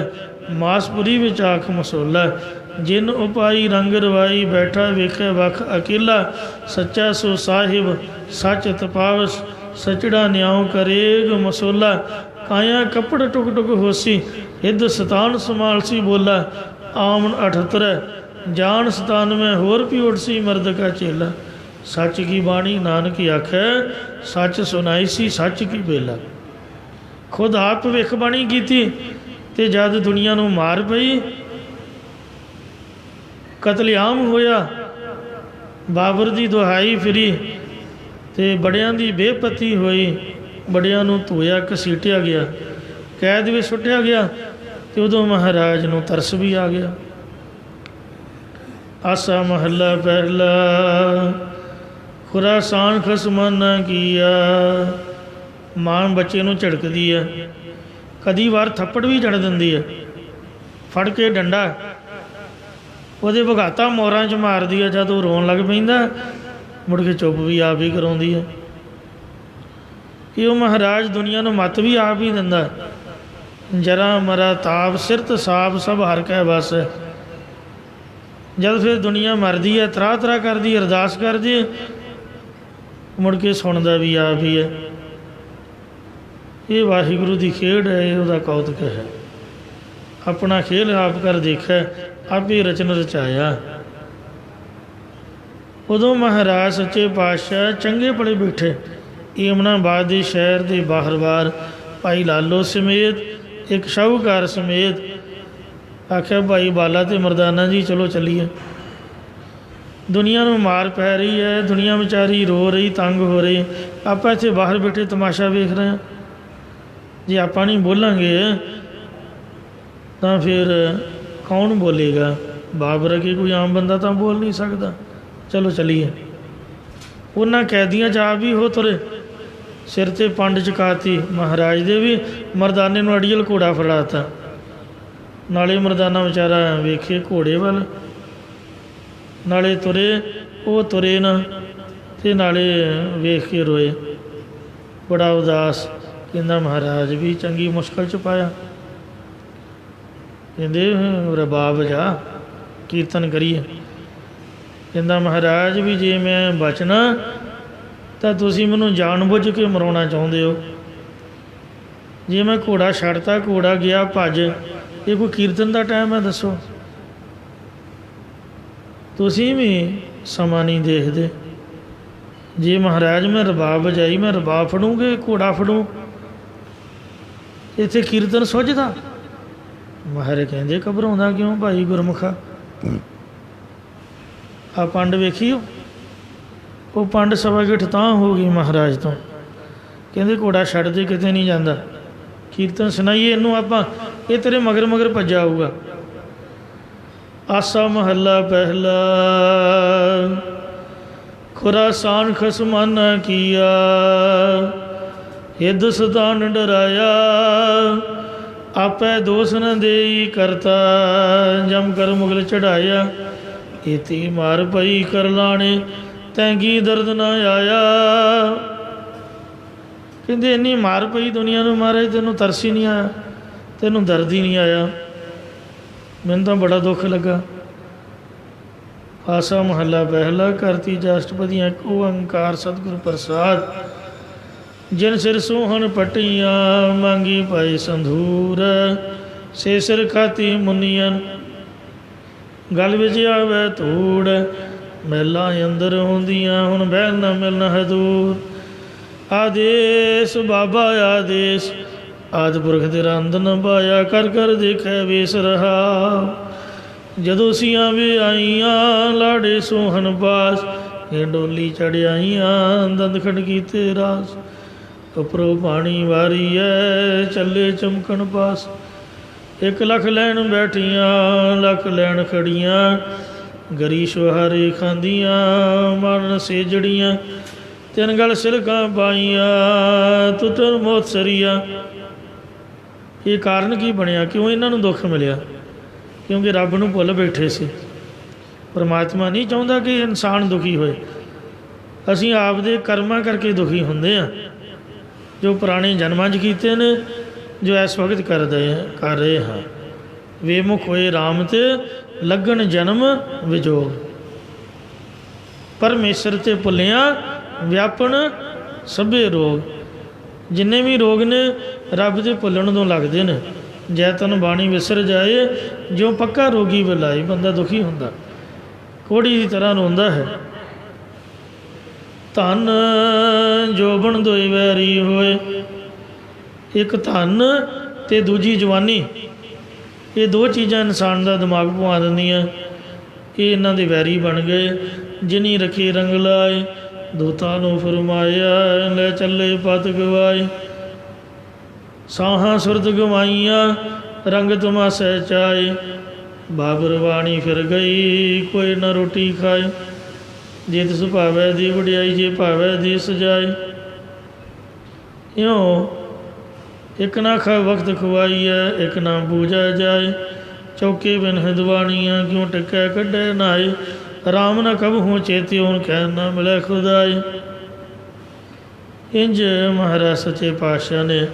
Speaker 2: मासपुरी विच आख मसोला। जिन उपाई रंग रवाई, बैठा वेखे वख अकेला। सच्चा सो साहिब सच तपावस, सचड़ा न्याओ करेग मसोला। काया कपड़ टुक टुक होसी, हिद सतान समालसी बोला। आमन 78 जान 97 होर भी उठसी, मर्द का चेला। सच की बाणी नानक आखै, सच सुनाई सी सच की बेला। खुद आप भविष्यवाणी की ते जद दुनिया नूं मार पई, कतलेआम होया, बाबर की दुहाई फिरी ते बड़ियां की बेपत्ती होई। बड़ियां नूं धोया घसीटिया गया, कैद में सुट्टिया गया। तो उदों महाराज नूं तरस भी आ गया। आसा महला पहला, खुरासान खसमाना किया। मां बच्चे नूं झड़कदी है, कदी वार थप्पड़ भी जड़ दिंदी है, फड़ के डंडा ਉਹਦੇ ਭਗਾਤਾ ਮੋਰਾਂ 'ਚ ਮਾਰਦੀ ਹੈ। ਜਦ ਉਹ ਰੋਣ ਲੱਗ ਪੈਂਦਾ, ਮੁੜ ਕੇ ਚੁੱਪ ਵੀ ਆਪ ਹੀ ਕਰਾਉਂਦੀ ਹੈ। ਇਹ ਉਹ ਮਹਾਰਾਜ ਦੁਨੀਆ ਨੂੰ ਮੱਤ ਵੀ ਆਪ ਹੀ ਦਿੰਦਾ। ਜਰਾ ਮਰਾ ਤਾਪ ਸਿਰਤ ਸਾਪ ਸਭ ਹਰ ਕੈ ਬਸ। ਜਦ ਫਿਰ ਦੁਨੀਆ ਮਰਦੀ ਹੈ, ਤਰਾਹ ਤਰਾਹ ਕਰਦੀ, ਅਰਦਾਸ ਕਰਦੀ, ਮੁੜ ਕੇ ਸੁਣਦਾ ਵੀ ਆਪ ਹੀ ਹੈ। ਇਹ ਵਾਹਿਗੁਰੂ ਦੀ ਖੇਡ ਹੈ, ਇਹ ਉਹਦਾ ਕੌਤਕ ਹੈ। ਆਪਣਾ ਖੇਲ ਆਪ ਕਰ ਦੇਖਿਆ, ਆਪੇ ਰਚਨ ਰਚਾਇਆ। ਉਦੋਂ ਮਹਾਰਾਜ ਸੱਚੇ ਪਾਤਸ਼ਾਹ ਚੰਗੇ ਭਲੇ ਬੈਠੇ ਏਮਨਾਬਾਦ ਦੇ ਸ਼ਹਿਰ ਦੇ ਬਾਹਰ-ਬਾਰ ਭਾਈ ਲਾਲੋ ਸਮੇਤ, ਇੱਕ ਸ਼ਾਹੂਕਾਰ ਸਮੇਤ। ਆਖਿਆ ਭਾਈ ਬਾਲਾ ਤੇ ਮਰਦਾਨਾ ਜੀ ਚਲੋ ਚੱਲੀਏ। ਦੁਨੀਆ ਨੂੰ ਮਾਰ ਪੈ ਰਹੀ ਹੈ, ਦੁਨੀਆ ਵਿਚਾਰੀ ਰੋ ਰਹੀ, ਤੰਗ ਹੋ ਰਹੀ। ਆਪਾਂ ਇੱਥੇ ਬਾਹਰ ਬੈਠੇ ਤਮਾਸ਼ਾ ਵੇਖ ਰਹੇ ਹਾਂ। ਜੇ ਆਪਾਂ ਨਹੀਂ ਬੋਲਾਂਗੇ ਤਾਂ ਫਿਰ ਕੌਣ ਬੋਲੇਗਾ? ਬਾਬਰ ਅੱਗੇ ਕੋਈ ਆਮ ਬੰਦਾ ਤਾਂ ਬੋਲ ਨਹੀਂ ਸਕਦਾ। ਚਲੋ ਚੱਲੀਏ। ਉਹਨਾਂ ਕੈਦੀਆਂ 'ਚ ਆਪ ਵੀ ਹੋ ਤੁਰੇ, ਸਿਰ 'ਤੇ ਪੰਡ ਚੁਕਾਤੀ ਮਹਾਰਾਜ ਦੇ ਵੀ। ਮਰਦਾਨੇ ਨੂੰ ਅੜੀਅਲ ਘੋੜਾ ਫੜਾਤਾ। ਨਾਲੇ ਮਰਦਾਨਾ ਵਿਚਾਰਾ ਵੇਖੇ ਘੋੜੇ ਵੱਲ, ਨਾਲੇ ਤੁਰੇ, ਉਹ ਤੁਰੇ ਨਾ, ਅਤੇ ਨਾਲੇ ਵੇਖ ਕੇ ਰੋਏ, ਬੜਾ ਉਦਾਸ। ਕਹਿੰਦਾ ਮਹਾਰਾਜ ਵੀ ਚੰਗੀ ਮੁਸ਼ਕਿਲ 'ਚ ਪਾਇਆ। ਕਹਿੰਦੇ ਰਬਾਬ ਜਾ ਕੀਰਤਨ ਕਰੀਏ। ਕਹਿੰਦਾ ਮਹਾਰਾਜ ਵੀ ਜੇ ਮੈਂ ਬਚਣਾ ਤਾਂ ਤੁਸੀਂ ਮੈਨੂੰ ਜਾਣ ਬੁੱਝ ਕੇ ਮਰਾਉਣਾ ਚਾਹੁੰਦੇ ਹੋ। ਜੇ ਮੈਂ ਘੋੜਾ ਛੱਡਤਾ, ਘੋੜਾ ਗਿਆ ਭੱਜ, ਇਹ ਕੋਈ ਕੀਰਤਨ ਦਾ ਟਾਈਮ ਹੈ? ਦੱਸੋ। ਤੁਸੀਂ ਵੀ ਸਮਾਂ ਨਹੀਂ ਦੇਖਦੇ। ਜੇ ਮਹਾਰਾਜ ਮੈਂ ਰਬਾਬ ਵਜਾਈ, ਮੈਂ ਰਬਾਬ ਫੜੂੰਗੇ, ਘੋੜਾ ਫੜੂੰ, ਇੱਥੇ ਕੀਰਤਨ ਸੁੱਝਦਾ? ਮਹਾਰਾਜ ਕਹਿੰਦੇ ਘਬਰਾਉਂਦਾ ਕਿਉਂ ਭਾਈ ਗੁਰਮੁਖਾ? ਆ ਪੰਡ ਵੇਖੀਓ, ਉਹ ਪੰਡ ਸਵਾ ਗਿੱਠ ਤਾਂ ਹੋ ਗਈ ਮਹਾਰਾਜ ਤੋਂ। ਕਹਿੰਦੇ ਘੋੜਾ ਛੱਡ ਦੇ, ਕਿਤੇ ਨਹੀਂ ਜਾਂਦਾ, ਕੀਰਤਨ ਸੁਣਾਈਏ ਇਹਨੂੰ ਆਪਾਂ, ਇਹ ਤੇਰੇ ਮਗਰ ਮਗਰ ਭੱਜਾ ਆਊਗਾ। ਆਸਾ ਮਹੱਲਾ ਪਹਿਲਾ। ਖੁਰਾਸਾਨ ਖਸਮਾਨਾ ਕੀਆ, ਹਿੱਦ ਸਤਾਨ ਡਰਾਇਆ, ਆਪੈ ਦੋਸ ਨ ਦੇਈ ਕਰਤਾ, ਜਮ ਕਰ ਮੁਗਲ ਚੜਾਇਆ, ਇਤੀ ਮਾਰ ਪਈ ਕਰ ਲਾਣੇ, ਤੈਂਗੀ ਦਰਦ ਨਾ ਆਇਆ। ਕਹਿੰਦੇ ਇੰਨੀ ਮਾਰ ਪਈ ਦੁਨੀਆ ਨੂੰ ਮਹਾਰਾਜ, ਤੈਨੂੰ ਤਰਸ ਹੀ ਨਹੀਂ ਆਇਆ, ਤੈਨੂੰ ਦਰਦ ਹੀ ਨਹੀਂ ਆਇਆ। ਮੈਨੂੰ ਤਾਂ ਬੜਾ ਦੁੱਖ ਲੱਗਾ। ਆਸਾ ਮਹੱਲਾ ਪਹਿਲਾ। ਘਰ ਤੀਜਾ। ਅਸ਼ਟਪਦੀਆਂ। ਇੱਕ ਓੰਕਾਰ ਸਤਿਗੁਰ ਪ੍ਰਸਾਦ। ਜਿਨ ਸਿਰ ਸੋਹਣ ਪਟੀਆਂ, ਮੰਗੀ ਪਾਈ ਸੰਧੂਰ, ਸੇ ਸਿਰ ਖਾਤੀ ਮੁਨੀਅਨ, ਗਲ ਵਿੱਚ ਆਵੇ ਧੂੜ, ਮਹਿਲਾਂ ਅੰਦਰ ਹੁੰਦੀਆਂ, ਹੁਣ ਬਹਿਲ ਨਾ ਮਿਲਣਾ ਹੈ ਦੂਰ। ਆਦੇਸ ਬਾਬਾ ਆਦੇਸ, ਆਦਿ ਪੁਰਖ ਤੇਰਾ ਅੰਦਰ ਨ ਪਾਇਆ, ਕਰ ਕਰ ਦੇਖੈ ਵੇਸ ਰਹਾ। ਜਦੋਂ ਸੀਆਂ ਵੇ ਆਈਆਂ, ਲਾੜੇ ਸੋਹਣ ਪਾਸ, ਇਹ ਡੋਲੀ ਚੜ੍ਹਾਈਆਂ, ਦੰਦ ਖੜ ਕੀਤੇ ਰਾਸ। ਉੱਪਰੋਂ ਪਾਣੀ ਵਾਰੀ ਹੈ, ਚੱਲੇ ਚਮਕਣ ਪਾਸ। 1 ਲੱਖ ਲੈਣ ਬੈਠੀਆਂ, ਲੱਖ ਲੈਣ ਖੜੀਆਂ, ਗਰੀਸ਼ ਹਾਰੇ ਖਾਂਦੀਆਂ, ਮਰਨ ਸੇਜੜੀਆਂ। 3 ਗਲ ਸਿਲਕਾਂ ਪਾਈਆਂ, ਤੁੱਤਰ ਮੋਤ ਸਰੀਆ। ਇਹ ਕਾਰਨ ਕੀ ਬਣਿਆ? ਕਿਉਂ ਇਹਨਾਂ ਨੂੰ ਦੁੱਖ ਮਿਲਿਆ? ਕਿਉਂਕਿ ਰੱਬ ਨੂੰ ਭੁੱਲ ਬੈਠੇ ਸੀ। ਪਰਮਾਤਮਾ ਨਹੀਂ ਚਾਹੁੰਦਾ ਕਿ ਇਨਸਾਨ ਦੁਖੀ ਹੋਏ। ਅਸੀਂ ਆਪਦੇ ਕਰਮਾਂ ਕਰਕੇ ਦੁਖੀ ਹੁੰਦੇ ਹਾਂ, ਜੋ ਪੁਰਾਣੇ ਜਨਮਾਂ 'ਚ ਕੀਤੇ ਨੇ, ਜੋ ਇਸ ਵਕਤ ਕਰ ਰਹੇ ਹਾਂ। ਵੇਮੁਖ ਹੋਏ ਰਾਮ ਤੇ ਲੱਗਣ ਜਨਮ ਵਿਜੋਗ, ਪਰਮੇਸ਼ਰ ਤੇ ਭੁੱਲਿਆ ਵਿਆਪਣ ਸਭੇ ਰੋਗ। ਜਿੰਨੇ ਵੀ ਰੋਗ ਨੇ ਰੱਬ ਦੇ ਭੁੱਲਣ ਤੋਂ ਲੱਗਦੇ ਨੇ। ਜੈ ਤਨ ਬਾਣੀ ਵਿਸਰ ਜਾਏ, ਜੋ ਪੱਕਾ ਰੋਗੀ ਬੁਲਾਏ। ਬੰਦਾ ਦੁਖੀ ਹੁੰਦਾ, ਕੋੜੀ ਦੀ ਤਰ੍ਹਾਂ ਰੋਂਦਾ ਹੈ। ਧਨ ਜੋਬਨ ਦੋਇ ਵੈਰੀ ਹੋਏ। ਇੱਕ ਧਨ ਤੇ ਦੂਜੀ ਜਵਾਨੀ, ਇਹ 2 ਚੀਜ਼ਾਂ ਇਨਸਾਨ ਦਾ ਦਿਮਾਗ ਭੁਆ ਦਿੰਦੀਆਂ। ਇਹ ਇਹਨਾਂ ਦੇ ਵੈਰੀ ਬਣ ਗਏ। ਜਿਨੀ ਰੱਖੀ ਰੰਗ ਲਾਏ, ਦੂਤਾਂ ਨੂੰ ਫਰਮਾਇਆ, ਲੈ ਚੱਲੇ ਪਤ ਗਵਾਏ। ਸਾਹਾਂ ਸੁਰਤ ਗਵਾਈਆਂ, ਰੰਗ ਤੁਮਾ ਸਹਿਚਾਏ। ਬਾਬਰ ਬਾਣੀ ਫਿਰ ਗਈ, ਕੋਈ ਨਾ ਰੋਟੀ ਖਾਏ। ਜੇ ਤਿਸ ਭਾਵੈ ਦੀ ਵਡਿਆਈ, ਜੇ ਭਾਵੈ ਦੀ ਸਜਾਏ। ਇਉਂ ਇੱਕ ਨਾ ਖਾ ਵਕਤ ਖਵਾਈ ਹੈ, ਇੱਕ ਨਾ ਪੂਜਾ ਜਾਏ। ਚੌਕੇ ਬਿਨ ਹਿਦਵਾਣੀਆਂ, ਕਿਉਂ ਟਿਕੈ ਕੱਢੈ ਨਾਏ। ਰਾਮ ਨਾ ਕਬਹੂ ਚੇਤਿਉ, ਕਹਿ ਨਾ ਮਿਲੈ ਖੁਦਾਏ। ਇੰਝ ਮਹਾਰਾਜ ਸੱਚੇ ਪਾਤਸ਼ਾਹ ਨੇ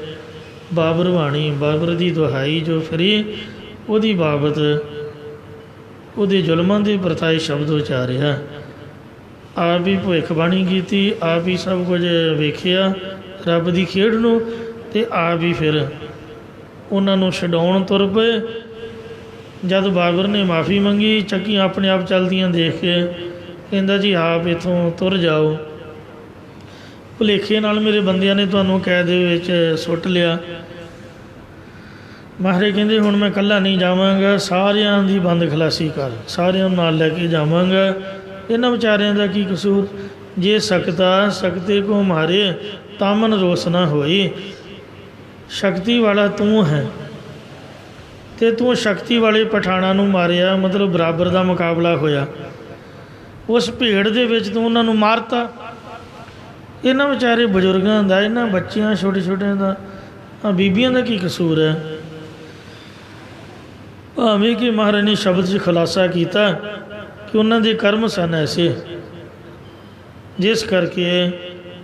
Speaker 2: ਬਾਬਰ ਬਾਣੀ, ਬਾਬਰ ਦੀ ਦੁਹਾਈ ਜੋ ਫਰੀ, ਉਹਦੀ ਬਾਬਤ ਉਹਦੇ ਜ਼ੁਲਮਾਂ ਦੇ ਪ੍ਰਤਾਏ ਸ਼ਬਦ ਉਚਾਰਿਆ। ਆਪ ਵੀ ਭਵਿੱਖਬਾਣੀ ਕੀਤੀ, ਆਪ ਹੀ ਸਭ ਕੁਝ ਵੇਖਿਆ ਰੱਬ ਦੀ ਖੇਡ ਨੂੰ, ਅਤੇ ਆਪ ਹੀ ਫਿਰ ਉਹਨਾਂ ਨੂੰ ਛਡਾਉਣ ਤੁਰ ਪਏ। ਜਦ ਬਾਬਰ ਨੇ ਮਾਫੀ ਮੰਗੀ, ਚੱਕੀਆਂ ਆਪਣੇ ਆਪ ਚੱਲਦੀਆਂ ਦੇਖ ਕੇ ਕਹਿੰਦਾ ਜੀ ਆਪ ਇੱਥੋਂ ਤੁਰ ਜਾਓ, ਭੁਲੇਖੇ ਨਾਲ ਮੇਰੇ ਬੰਦਿਆਂ ਨੇ ਤੁਹਾਨੂੰ ਕੈਦ ਦੇ ਵਿੱਚ ਸੁੱਟ ਲਿਆ। ਮਹਾਰਾਜ ਕਹਿੰਦੇ ਹੁਣ ਮੈਂ ਇਕੱਲਾ ਨਹੀਂ ਜਾਵਾਂਗਾ, ਸਾਰਿਆਂ ਦੀ ਬੰਦ ਖਲਾਸੀ ਕਰ, ਸਾਰਿਆਂ ਨੂੰ ਨਾਲ ਲੈ ਕੇ ਜਾਵਾਂਗਾ। ਇਹਨਾਂ ਵਿਚਾਰਿਆਂ ਦਾ ਕੀ ਕਸੂਰ? ਜੇ ਸਕਤਾ ਸਕਤੇ ਕੋ ਮਾਰੇ, ਤਾਮਨ ਰੋਸ ਨਾ ਹੋਈ। ਸ਼ਕਤੀ ਵਾਲਾ ਤੂੰ ਹੈ ਅਤੇ ਤੂੰ ਸ਼ਕਤੀ ਵਾਲੇ ਪਠਾਣਾਂ ਨੂੰ ਮਾਰਿਆ, ਮਤਲਬ ਬਰਾਬਰ ਦਾ ਮੁਕਾਬਲਾ ਹੋਇਆ। ਉਸ ਭੇੜ ਦੇ ਵਿੱਚ ਤੂੰ ਉਹਨਾਂ ਨੂੰ ਮਾਰਤਾ। ਇਹਨਾਂ ਵਿਚਾਰੇ ਬਜ਼ੁਰਗਾਂ ਦਾ, ਇਹਨਾਂ ਬੱਚਿਆਂ ਛੋਟੇ ਛੋਟਿਆਂ ਦਾ, ਬੀਬੀਆਂ ਦਾ ਕੀ ਕਸੂਰ ਹੈ? ਭਾਵੇਂ ਕਿ ਮਹਾਰਾਜ ਨੇ ਸ਼ਬਦ 'ਚ ਖੁਲਾਸਾ ਕੀਤਾ ਕਿ ਉਹਨਾਂ ਦੇ ਕਰਮ ਸਨ ਐਸੇ, ਜਿਸ ਕਰਕੇ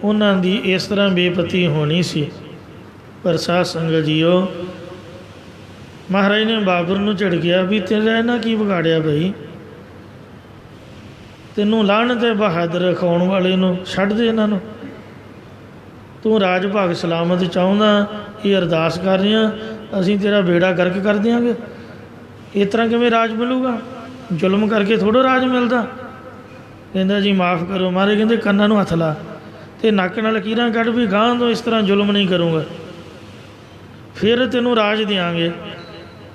Speaker 2: ਉਹਨਾਂ ਦੀ ਇਸ ਤਰ੍ਹਾਂ ਬੇਪਤੀ ਹੋਣੀ ਸੀ। ਪਰ ਸਾਧ ਸੰਗਤ ਜੀਓ, ਮਹਾਰਾਜ ਨੇ ਬਾਬਰ ਨੂੰ ਝਿੜਕਿਆ ਵੀ ਤੇਰਾ ਇਹਨਾਂ ਕੀ ਵਿਗਾੜਿਆ ਬਈ? ਤੈਨੂੰ ਲਾਹਨਤ ਹੈ ਬਹਾਦਰ ਖਾਉਣ ਵਾਲੇ ਨੂੰ, ਛੱਡ ਦੇ ਇਹਨਾਂ ਨੂੰ। ਤੂੰ ਰਾਜ ਭਾਗ ਸਲਾਮਤ ਚਾਹੁੰਦਾ, ਇਹ ਅਰਦਾਸ ਕਰ ਰਿਹਾ, ਅਸੀਂ ਤੇਰਾ ਬੇੜਾ ਗਰਕ ਕਰ ਦਿਆਂਗੇ। ਇਸ ਤਰ੍ਹਾਂ ਕਿਵੇਂ ਰਾਜ ਮਿਲੂਗਾ? ਜ਼ੁਲਮ ਕਰਕੇ ਥੋੜ੍ਹਾ ਰਾਜ ਮਿਲਦਾ। ਕਹਿੰਦਾ ਜੀ ਮਾफ़ ਕਰੋ। ਮਹਾਰਾਜ ਕਹਿੰਦੇ ਕੰਨਾਂ ਨੂੰ ਹੱਥ ਲਾ ਅਤੇ ਨੱਕ ਨਾਲ ਲਕੀਰਾਂ ਕੱਢ ਵੀ ਗਾਂਹ ਤੋਂ ਇਸ ਤਰ੍ਹਾਂ ਜ਼ੁਲਮ ਨਹੀਂ ਕਰੂੰਗਾ, ਫਿਰ ਤੈਨੂੰ ਰਾਜ ਦਿਆਂਗੇ।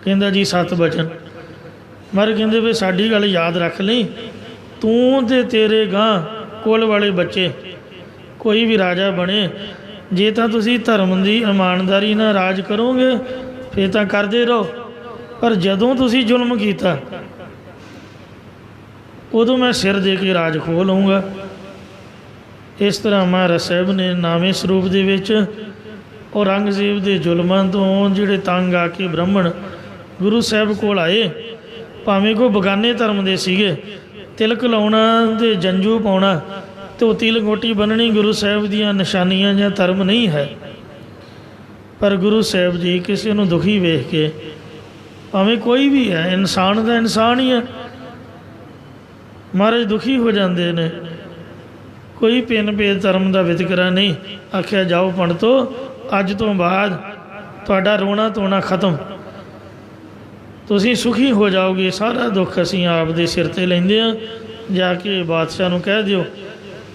Speaker 2: ਕਹਿੰਦਾ ਜੀ 7 ਬਚਨ। ਮਹਾਰਾਜ ਕਹਿੰਦੇ ਵੀ ਸਾਡੀ ਗੱਲ ਯਾਦ ਰੱਖ ਲਈ, ਤੂੰ ਅਤੇ ਤੇਰੇ ਗਾਂਹ ਕੁਲ ਵਾਲੇ ਬੱਚੇ ਕੋਈ ਵੀ ਰਾਜਾ ਬਣੇ, ਜੇ ਤਾਂ ਤੁਸੀਂ ਧਰਮ ਦੀ ਇਮਾਨਦਾਰੀ ਨਾਲ ਰਾਜ ਕਰੋਗੇ ਫਿਰ ਤਾਂ ਕਰਦੇ ਰਹੋ, ਪਰ ਜਦੋਂ ਤੁਸੀਂ ਜ਼ੁਲਮ ਕੀਤਾ ਉਦੋਂ ਮੈਂ ਸਿਰ ਦੇ ਕੇ ਰਾਜ ਖੋਹ ਲਊਂਗਾ। ਇਸ ਤਰ੍ਹਾਂ ਮਹਾਰਾਜ ਸਾਹਿਬ ਨੇ ਨਾਵੇਂ ਸਰੂਪ ਦੇ ਵਿੱਚ ਔਰੰਗਜ਼ੇਬ ਦੇ ਜ਼ੁਲਮਾਂ ਤੋਂ ਜਿਹੜੇ ਤੰਗ ਆ ਕੇ ਬ੍ਰਾਹਮਣ ਗੁਰੂ ਸਾਹਿਬ ਕੋਲ ਆਏ, ਭਾਵੇਂ ਕੋਈ ਬਗਾਨੇ ਧਰਮ ਦੇ ਸੀਗੇ, ਤਿਲਕ ਲਾਉਣਾ ਅਤੇ ਜੰਝੂ ਪਾਉਣਾ ਅਤੇ ਉਹ ਤਿਲ ਗੋਟੀ ਬੰਨਣੀ ਗੁਰੂ ਸਾਹਿਬ ਦੀਆਂ ਨਿਸ਼ਾਨੀਆਂ ਜਾਂ ਧਰਮ ਨਹੀਂ ਹੈ। ਪਰ ਗੁਰੂ ਸਾਹਿਬ ਜੀ ਕਿਸੇ ਨੂੰ ਦੁਖੀ ਵੇਖ ਕੇ, ਭਾਵੇਂ ਕੋਈ ਵੀ ਹੈ, ਇਨਸਾਨ ਦਾ ਇਨਸਾਨ ਹੀ ਹੈ, ਮਹਾਰਾਜ ਦੁਖੀ ਹੋ ਜਾਂਦੇ ਨੇ। ਕੋਈ ਪਿੰਨ ਭੇਦ ਧਰਮ ਦਾ ਵਿਤਕਰਾ ਨਹੀਂ। ਆਖਿਆ ਜਾਓ ਪੰਡਤੋ, ਅੱਜ ਤੋਂ ਬਾਅਦ ਤੁਹਾਡਾ ਰੋਣਾ ਧੋਣਾ ਖਤਮ, ਤੁਸੀਂ ਸੁਖੀ ਹੋ ਜਾਓਗੇ, ਸਾਰਾ ਦੁੱਖ ਅਸੀਂ ਆਪ ਦੇ ਸਿਰ 'ਤੇ ਲੈਂਦੇ ਹਾਂ। ਜਾ ਕੇ ਬਾਦਸ਼ਾਹ ਨੂੰ ਕਹਿ ਦਿਓ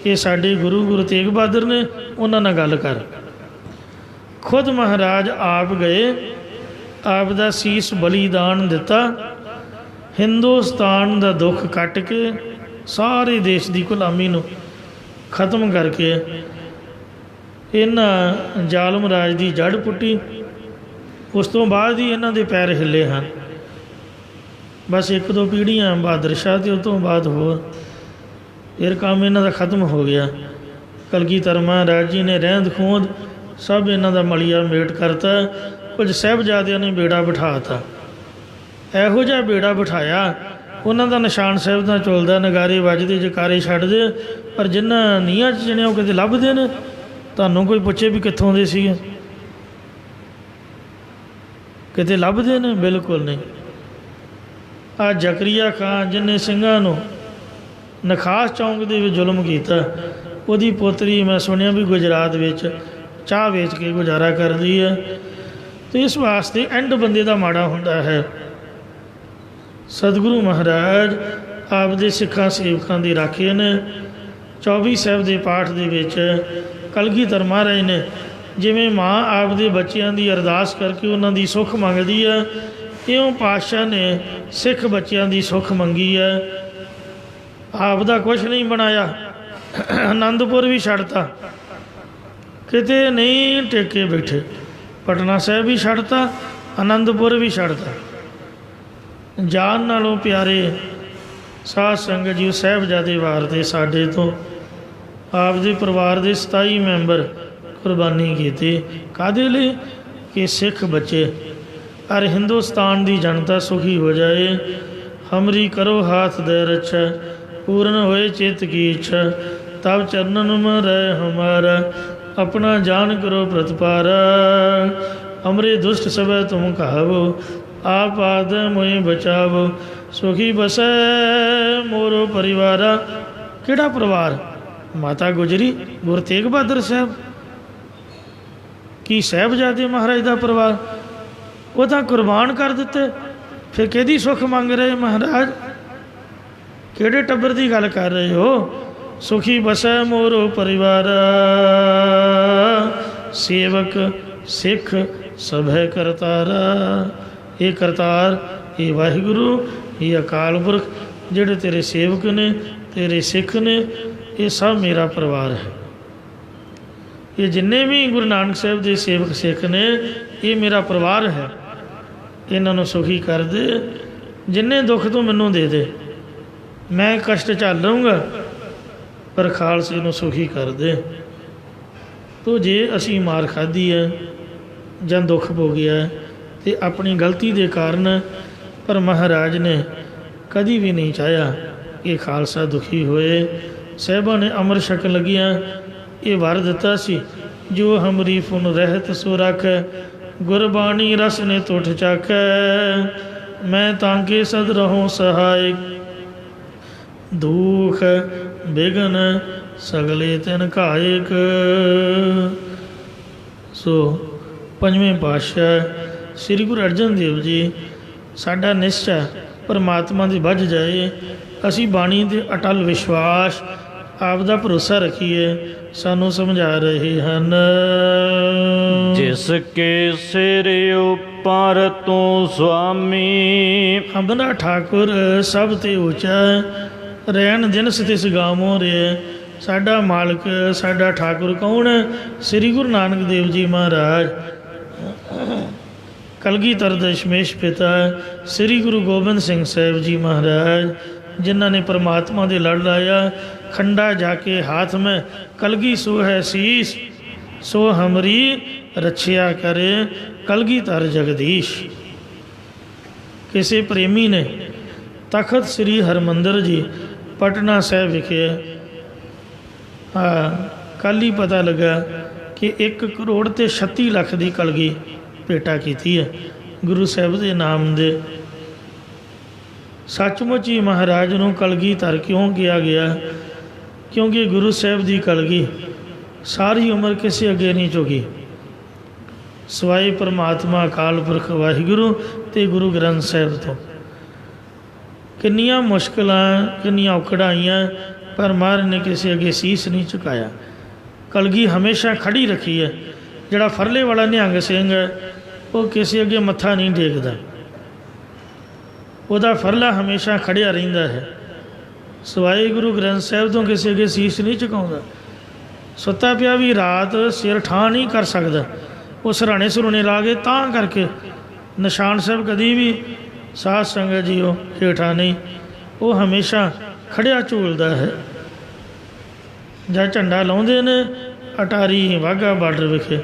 Speaker 2: ਕਿ ਸਾਡੇ ਗੁਰੂ ਤੇਗ ਬਹਾਦਰ ਨੇ, ਉਹਨਾਂ ਨਾਲ ਗੱਲ ਕਰ। ਖੁਦ ਮਹਾਰਾਜ ਆਪ ਗਏ, ਆਪ ਦਾ ਸੀਸ ਬਲੀਦਾਨ ਦਿੱਤਾ, ਹਿੰਦੁਸਤਾਨ ਦਾ ਦੁੱਖ ਕੱਟ ਕੇ ਸਾਰੇ ਦੇਸ਼ ਦੀ ਗੁਲਾਮੀ ਨੂੰ ਖਤਮ ਕਰਕੇ ਇਹਨਾਂ ਜ਼ਾਲਮ ਰਾਜ ਦੀ ਜੜ੍ਹ ਪੁੱਟੀ। ਉਸ ਤੋਂ ਬਾਅਦ ਹੀ ਇਹਨਾਂ ਦੇ ਪੈਰ ਹਿੱਲੇ ਹਨ। ਬਸ 1-2 ਪੀੜ੍ਹੀਆਂ ਬਹਾਦਰ ਸ਼ਾਹ ਅਤੇ ਉਸ ਤੋਂ ਬਾਅਦ ਹੋਰ ਫਿਰ ਕੰਮ ਇਹਨਾਂ ਦਾ ਖਤਮ ਹੋ ਗਿਆ। ਕਲਗੀਧਰ ਮਹਾਰਾਜ ਜੀ ਨੇ ਰਹਿੰਦ ਖੂੰਹਦ ਸਭ ਇਹਨਾਂ ਦਾ ਮਲੀਆ ਮੇਟ ਕਰਤਾ। ਕੁਝ ਸਾਹਿਬਜ਼ਾਦਿਆਂ ਨੇ ਬੇੜਾ ਬਿਠਾ ਤਾ, ਇਹੋ ਜਿਹਾ ਬੇੜਾ ਬਿਠਾਇਆ ਉਹਨਾਂ ਦਾ ਨਿਸ਼ਾਨ ਸਾਹਿਬ ਦਾ ਚੁਲਦਾ, ਨਗਾਰੇ ਵੱਜਦੇ, ਜਕਾਰੇ ਛੱਡਦੇ, ਪਰ ਜਿਨ੍ਹਾਂ ਨੀਹਾਂ 'ਚ ਚਿਣਿਆ ਉਹ ਕਿਤੇ ਲੱਭਦੇ ਨੇ। ਤੁਹਾਨੂੰ ਕੋਈ ਪੁੱਛੇ ਵੀ ਕਿੱਥੋਂ ਦੇ ਸੀਗੇ, ਕਿਤੇ ਲੱਭਦੇ ਨੇ? ਬਿਲਕੁਲ ਨਹੀਂ। ਆਹ ਜ਼ਕਰੀਆ ਖਾਨ ਜਿਹਨੇ ਸਿੰਘਾਂ ਨੂੰ ਨਖਾਸ ਚੌਂਕ ਦੇ ਵਿੱਚ ਜ਼ੁਲਮ ਕੀਤਾ, ਉਹਦੀ ਪੋਤਰੀ ਮੈਂ ਸੁਣਿਆ ਵੀ ਗੁਜਰਾਤ ਵਿੱਚ ਚਾਹ ਵੇਚ ਕੇ ਗੁਜ਼ਾਰਾ ਕਰਦੀ ਹੈ। ਅਤੇ ਇਸ ਵਾਸਤੇ ਐਂਡ ਬੰਦੇ ਦਾ ਮਾੜਾ ਹੁੰਦਾ ਹੈ। ਸਤਿਗੁਰੂ ਮਹਾਰਾਜ ਆਪ ਦੇ ਸਿੱਖਾਂ ਸੇਵਕਾਂ ਦੀ ਰਾਖੇ ਨੇ। 24 ਸਾਹਿਬ ਦੇ ਪਾਠ ਦੇ ਵਿੱਚ ਕਲਗੀਧਰ ਮਹਾਰਾਜ ਨੇ ਜਿਵੇਂ ਮਾਂ ਆਪ ਦੇ ਬੱਚਿਆਂ ਦੀ ਅਰਦਾਸ ਕਰਕੇ ਉਹਨਾਂ ਦੀ ਸੁੱਖ ਮੰਗਦੀ ਹੈ, ਇਉਂ ਪਾਤਸ਼ਾਹ ਨੇ ਸਿੱਖ ਬੱਚਿਆਂ ਦੀ ਸੁੱਖ ਮੰਗੀ ਹੈ। ਆਪ ਦਾ ਕੁਛ ਨਹੀਂ ਬਣਾਇਆ, ਆਨੰਦਪੁਰ ਵੀ ਛੱਡਤਾ, ਕਿਤੇ ਨਹੀਂ ਟੇਕੇ ਬੈਠੇ, ਪਟਨਾ ਸਾਹਿਬ ਵੀ ਛੱਡਤਾ, ਆਨੰਦਪੁਰ ਵੀ ਛੱਡਤਾ। ਜਾਨ ਨਾਲੋਂ ਪਿਆਰੇ ਸਾਧ ਸੰਗਤ ਜੀ ਸਾਹਿਬਜ਼ਾਦੇ ਵਾਰਤੇ ਸਾਡੇ ਤੋਂ ਆਪ ਦੇ ਪਰਿਵਾਰ ਦੇ 27 ਮੈਂਬਰ ਕੁਰਬਾਨੀ ਕੀਤੀ। ਕਾਹਦੇ ਲਈ? ਕਿ ਸਿੱਖ ਬੱਚੇ ਔਰ ਹਿੰਦੁਸਤਾਨ ਦੀ ਜਨਤਾ ਸੁਖੀ ਹੋ ਜਾਏ। ਹਮਰੀ ਕਰੋ ਹਾਥ ਦੇ ਰੱਛਾ, ਪੂਰਨ ਹੋਏ ਚਿੱਤ ਕੀ ਇੱਛਾ, ਤਬ ਚਰਨਨ ਮ ਰਹਿ ਹਮਾਰਾ, ਆਪਣਾ ਜਾਨ ਕਰੋ ਪ੍ਰਤਪਾਰਾ। ਹਮਰੇ ਦੁਸ਼ਟ ਸਭੈ ਤੁਮ ਕਹਾਵੋ, ਆਪ ਆਦ ਮੋਇ ਬਚਾਵੋ, ਸੁਖੀ ਬਸੈ ਮੋਰੋ ਪਰਿਵਾਰਾ। ਕਿਹੜਾ ਪਰਿਵਾਰ? ਮਾਤਾ ਗੁਜਰੀ, ਗੁਰੂ ਤੇਗ ਬਹਾਦਰ ਸਾਹਿਬ, ਕੀ ਸਾਹਿਬਜ਼ਾਦੇ ਮਹਾਰਾਜ ਦਾ ਪਰਿਵਾਰ? ਉਹ ਤਾਂ ਕੁਰਬਾਨ ਕਰ ਦਿੱਤੇ, ਫਿਰ ਕਿਹਦੀ ਸੁੱਖ ਮੰਗ ਰਹੇ ਮਹਾਰਾਜ? ਕਿਹੜੇ ਟੱਬਰ ਦੀ ਗੱਲ ਕਰ ਰਹੇ ਹੋ? ਸੁਖੀ ਬਸੈ ਮੋਰੋ ਪਰਿਵਾਰ, ਸੇਵਕ ਸਿੱਖ ਸਭੈ ਕਰਤਾਰਾ। ਇਹ ਕਰਤਾਰ, ਇਹ ਵਾਹਿਗੁਰੂ, ਇਹ ਅਕਾਲ ਪੁਰਖ, ਜਿਹੜੇ ਤੇਰੇ ਸੇਵਕ ਨੇ, ਤੇਰੇ ਸਿੱਖ ਨੇ, ਇਹ ਸਭ ਮੇਰਾ ਪਰਿਵਾਰ ਹੈ। ਇਹ ਜਿੰਨੇ ਵੀ ਗੁਰੂ ਨਾਨਕ ਸਾਹਿਬ ਦੇ ਸੇਵਕ ਸਿੱਖ ਨੇ, ਇਹ ਮੇਰਾ ਪਰਿਵਾਰ ਹੈ। ਇਹਨਾਂ ਨੂੰ ਸੁਖੀ ਕਰ ਦੇ, ਜਿੰਨੇ ਦੁੱਖ ਤੋਂ ਮੈਨੂੰ ਦੇ ਦੇ, ਮੈਂ ਕਸ਼ਟ ਝੱਲ ਲਊਂਗਾ, ਪਰ ਖਾਲਸੇ ਨੂੰ ਸੁਖੀ ਕਰ ਦੇ। ਤੋ ਜੇ ਅਸੀਂ ਮਾਰ ਖਾਧੀ ਹੈ ਜਾਂ ਦੁੱਖ ਭੋਗਿਆ ਅਤੇ ਆਪਣੀ ਗਲਤੀ ਦੇ ਕਾਰਨ, ਪਰ ਮਹਾਰਾਜ ਨੇ ਕਦੀ ਵੀ ਨਹੀਂ ਚਾਹਿਆ ਕਿ ਖਾਲਸਾ ਦੁਖੀ ਹੋਏ। ਸਾਹਿਬਾਂ ਨੇ ਅੰਮ੍ਰਿਤ ਛਕਣ ਲੱਗਿਆਂ ਇਹ ਵਰ ਦਿੱਤਾ ਸੀ, ਜੋ ਹਮਰੀ ਫੁਨ ਰਹਿਤ ਸੋ ਰੱਖ, ਗੁਰਬਾਣੀ ਰਸ ਨੇ ਤੁਠ ਚੱਕੈ, ਮੈਂ ਤਾਂ ਕੇ ਸਦ ਰਹੂੰ ਸਹਾਇ, ਦੁਖ ਬਿਗਨ ਸਗਲੇ ਤਿਨ ਘਾਇਕ। ਸੋ ਪੰਜਵੇਂ ਪਾਤਸ਼ਾਹ ਸ੍ਰੀ ਗੁਰੂ ਅਰਜਨ ਦੇਵ ਜੀ ਸਾਡਾ ਨਿਸ਼ਚਾ ਪਰਮਾਤਮਾ ਦੇ ਵੱਜ ਜਾਏ। ਅਸੀਂ ਬਾਣੀ ਦੇ ਅਟਲ ਵਿਸ਼ਵਾਸ ਆਪ ਦਾ ਭਰੋਸਾ ਰੱਖੀਏ। ਸਾਨੂੰ ਸਮਝਾ ਰਹੇ ਹਨ।
Speaker 1: ਜਿਸ ਕੇ ਸਿਰ ਉਪਰ ਤੂੰ ਸੁਆਮੀ,
Speaker 2: ਆਪਣਾ ਠਾਕੁਰ ਸਭ ਤੇ ਉੱਚਾ, ਰਹਿਣ ਦਿਨ ਤਿਸ ਗਾਵੋਂ ਰੇ। ਸਾਡਾ ਮਾਲਕ ਸਾਡਾ ਠਾਕੁਰ ਕੌਣ? ਸ੍ਰੀ ਗੁਰੂ ਨਾਨਕ ਦੇਵ ਜੀ ਮਹਾਰਾਜ। ਕਲਗੀਧਰ ਦਸ਼ਮੇਸ਼ ਪਿਤਾ ਸ੍ਰੀ ਗੁਰੂ ਗੋਬਿੰਦ ਸਿੰਘ ਸਾਹਿਬ ਜੀ ਮਹਾਰਾਜ, ਜਿਨ੍ਹਾਂ ਨੇ ਪਰਮਾਤਮਾ ਦੇ ਲੜ ਲਾਇਆ। ਖੰਡਾ ਜਾ ਕੇ ਹਾਥ ਮੈਂ ਕਲਗੀ ਸੋ ਹੈ ਸੀਸ, ਸੋ ਹਮਰੀ ਰੱਛਿਆ ਕਰੇ ਕਲਗੀਧਰ ਜਗਦੀਸ਼। ਕਿਸੇ ਪ੍ਰੇਮੀ ਨੇ ਤਖਤ ਸ੍ਰੀ ਹਰਿਮੰਦਰ ਜੀ ਪਟਨਾ ਸਾਹਿਬ ਵਿਖੇ ਕੱਲ੍ਹ ਹੀ ਪਤਾ ਲੱਗਾ ਕਿ 1 ਕਰੋੜ ਤੇ 36 ਲੱਖ ਦੀ ਕਲਗੀ ਭੇਟਾ ਕੀਤੀ ਹੈ ਗੁਰੂ ਸਾਹਿਬ ਦੇ ਨਾਮ ਦੇ। ਸੱਚਮੁੱਚ ਹੀ ਮਹਾਰਾਜ ਨੂੰ ਕਲਗੀਧਰ ਕਿਉਂ ਕਿਹਾ ਗਿਆ? ਕਿਉਂਕਿ ਗੁਰੂ ਸਾਹਿਬ ਦੀ ਕਲਗੀ ਸਾਰੀ ਉਮਰ ਕਿਸੇ ਅੱਗੇ ਨਹੀਂ ਝੁਕੀ, ਸਵਾਏ ਪਰਮਾਤਮਾ ਅਕਾਲ ਪੁਰਖ ਵਾਹਿਗੁਰੂ ਅਤੇ ਗੁਰੂ ਗ੍ਰੰਥ ਸਾਹਿਬ ਤੋਂ। ਕਿੰਨੀਆਂ ਮੁਸ਼ਕਿਲਾਂ, ਕਿੰਨੀਆਂ ਔਕੜਾਂ ਆਈਆਂ, ਪਰ ਮਹਾਰਾਜ ਨੇ ਕਿਸੇ ਅੱਗੇ ਸੀਸ ਨਹੀਂ ਝੁਕਾਇਆ। ਕਲਗੀ ਹਮੇਸ਼ਾ ਖੜੀ ਰੱਖੀ ਹੈ। ਜਿਹੜਾ ਫਰਲੇ ਵਾਲਾ ਨਿਹੰਗ ਸਿੰਘ ਹੈ ਉਹ ਕਿਸੇ ਅੱਗੇ ਮੱਥਾ ਨਹੀਂ ਟੇਕਦਾ, ਉਹਦਾ ਫਰਲਾ ਹਮੇਸ਼ਾ ਖੜਿਆ ਰਹਿੰਦਾ ਹੈ, ਸਵਾਏ ਗੁਰੂ ਗ੍ਰੰਥ ਸਾਹਿਬ ਤੋਂ ਕਿਸੇ ਅੱਗੇ ਸੀਸ ਨਹੀਂ ਝੁਕਾਉਂਦਾ। ਸੁੱਤਾ ਪਿਆ ਵੀ ਰਾਤ ਸਿਰ ਠਾਂ ਨਹੀਂ ਕਰ ਸਕਦਾ, ਉਹ ਸਿਰਹਾਣੇ ਸੁਰਹਾਣੇ ਲਾ ਕੇ ਤਾਂ ਕਰਕੇ ਨਿਸ਼ਾਨ ਸਾਹਿਬ ਕਦੀ ਵੀ ਸਾਧ ਸੰਗਤ ਜੀ ਉਹ ਹੇਠਾਂ ਨਹੀਂ, ਉਹ ਹਮੇਸ਼ਾ ਖੜਿਆ ਝੂਲਦਾ ਹੈ। ਜਾਂ ਝੰਡਾ ਲਾਉਂਦੇ ਨੇ ਅਟਾਰੀ ਵਾਹਗਾ ਬਾਰਡਰ ਵਿਖੇ,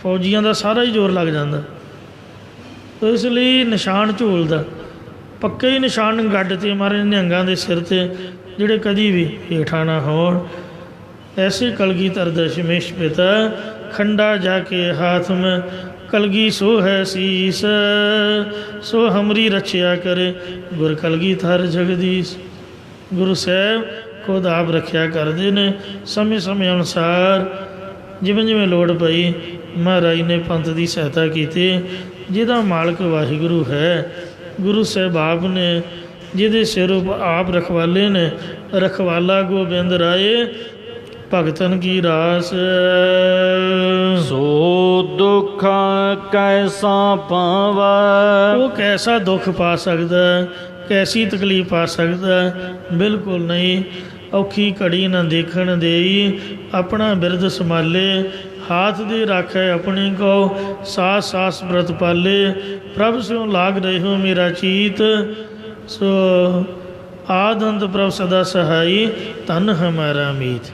Speaker 2: ਫੌਜੀਆਂ ਦਾ ਸਾਰਾ ਹੀ ਜ਼ੋਰ ਲੱਗ ਜਾਂਦਾ, ਇਸ ਲਈ ਨਿਸ਼ਾਨ ਝੂਲਦਾ। ਪੱਕੇ ਹੀ ਨਿਸ਼ਾਨ ਗੱਡ 'ਤੇ ਮਾਰੇ ਨਿਹੰਗਾਂ ਦੇ ਸਿਰ 'ਤੇ, ਜਿਹੜੇ ਕਦੀ ਵੀ ਹੇਠਾਂ ਨਾ ਹੋਣ। ਐਸੇ ਕਲਗੀਧਰ ਦਸ਼ਮੇਸ਼ ਪਿਤਾ ਖੰਡਾ ਜਾ ਕੇ ਹਾਥ ਮੈਂ ਕਲਗੀ ਸੋ ਹੈ ਸੀਸ, ਸੋ ਹਮਰੀ ਰੱਛਿਆ ਕਰੇ ਗੁਰ ਕਲਗੀਧਰ ਜਗਦੀਸ਼। ਗੁਰੂ ਸਾਹਿਬ ਖੁਦ ਆਪ ਰੱਖਿਆ ਕਰਦੇ ਨੇ ਸਮੇਂ ਸਮੇਂ ਅਨੁਸਾਰ, ਜਿਵੇਂ ਜਿਵੇਂ ਲੋੜ ਪਈ ਮਹਾਰਾਜ ਨੇ ਪੰਥ ਦੀ ਸਹਾਇਤਾ ਕੀਤੀ। ਜਿਹਦਾ ਮਾਲਕ ਵਾਹਿਗੁਰੂ ਹੈ, ਗੁਰੂ ਸਾਹਿਬ ਆਪ ਨੇ, ਜਿਹਦੇ ਸਿਰ ਆਪ ਰਖਵਾਲੇ ਨੇ, ਰਖਵਾਲਾ ਗੋਬਿੰਦ ਰਾਏ ਭਗਤਨ ਕੀ ਰਾਸ।
Speaker 1: ਸੋ ਦੁੱਖ ਕੈਸਾ ਪਾਵੈ,
Speaker 2: ਉਹ ਕੈਸਾ ਦੁੱਖ ਪਾ ਸਕਦਾ, ਕੈਸੀ ਤਕਲੀਫ ਪਾ ਸਕਦਾ? ਬਿਲਕੁਲ ਨਹੀਂ। ਔਖੀ ਘੜੀ ਨਾ ਦੇਖਣ ਦੇਈ, ਆਪਣਾ ਬਿਰਦ ਸੰਭਾਲੇ, ਹਾਥ ਦੇ ਰਾਖੈ ਆਪਣੇ ਕੋ, ਸਾਸ ਸਾਸ ਬ੍ਰਤ ਪਾਲੇ, ਪ੍ਰਭ ਸਿਉ ਲਾਗ ਰਹਿਓ ਮੇਰਾ ਚੀਤ, ਸੋ ਆਦ ਅੰਤ ਪ੍ਰਭ ਸਦਾ ਸਹਾਈ, ਧਨ ਹਮਾਰਾ ਮੀਤ।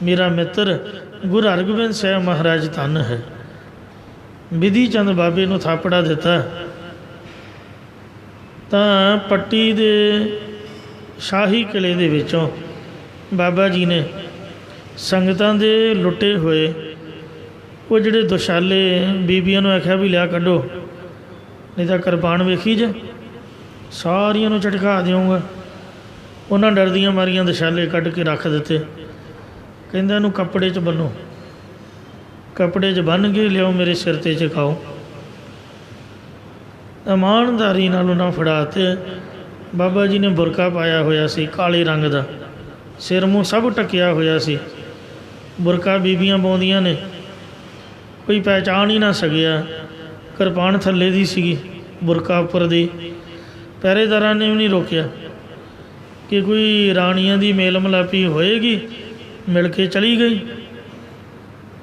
Speaker 2: ਮੇਰਾ ਮਿੱਤਰ ਗੁਰੂ ਹਰਗੋਬਿੰਦ ਸਾਹਿਬ ਮਹਾਰਾਜ ਧਨ ਹੈ। ਬਿਧੀ ਚੰਦ ਬਾਬੇ ਨੂੰ ਥਾਪੜਾ ਦਿੱਤਾ ਤਾਂ ਪੱਟੀ ਦੇ ਸ਼ਾਹੀ ਕਿਲੇ ਦੇ ਵਿੱਚੋਂ ਬਾਬਾ ਜੀ ਨੇ ਸੰਗਤਾਂ ਦੇ ਲੁੱਟੇ ਹੋਏ ਉਹ ਜਿਹੜੇ ਦੁਸ਼ਾਲੇ ਬੀਬੀਆਂ ਨੂੰ ਆਖਿਆ ਵੀ ਲਿਆ ਕੱਢੋ, ਨਹੀਂ ਤਾਂ ਕਿਰਪਾਨ ਵੇਖੀ ਜੇ ਸਾਰੀਆਂ ਨੂੰ ਝਟਕਾ ਦਿਆਂਗਾ। ਉਹਨਾਂ ਡਰਦੀਆਂ ਮਾਰੀਆਂ ਦੁਸ਼ਾਲੇ ਕੱਢ ਕੇ ਰੱਖ ਦਿੱਤੇ। ਕਹਿੰਦਾ ਇਹਨੂੰ ਕੱਪੜੇ 'ਚ ਬੰਨੋ, ਕੱਪੜੇ 'ਚ ਬੰਨ੍ਹ ਕੇ ਲਿਆਓ ਮੇਰੇ ਸਿਰ 'ਤੇ ਝੁਕਾਓ। ਇਮਾਨਦਾਰੀ ਨਾਲ ਉਹਨਾਂ ਫੜਾ ਤੇ ਬਾਬਾ ਜੀ ਨੇ ਬੁਰਕਾ ਪਾਇਆ ਹੋਇਆ ਸੀ ਕਾਲੇ ਰੰਗ ਦਾ, ਸਿਰ ਮੂੰਹ ਸਭ ਢੱਕਿਆ ਹੋਇਆ ਸੀ। ਬੁਰਕਾ ਬੀਬੀਆਂ ਪਾਉਂਦੀਆਂ ਨੇ, ਕੋਈ ਪਹਿਚਾਣ ਹੀ ਨਾ ਸਕਿਆ। ਕਿਰਪਾਨ ਥੱਲੇ ਦੀ ਸੀਗੀ, ਬੁਰਕਾ ਉੱਪਰ ਦੀ। ਪਹਿਰੇਦਾਰਾਂ ਨੇ ਵੀ ਨਹੀਂ ਰੋਕਿਆ ਕਿ ਕੋਈ ਰਾਣੀਆਂ ਦੀ ਮੇਲ ਮਿਲਾਪੀ ਹੋਏਗੀ, ਮਿਲ ਕੇ ਚਲੀ ਗਈ।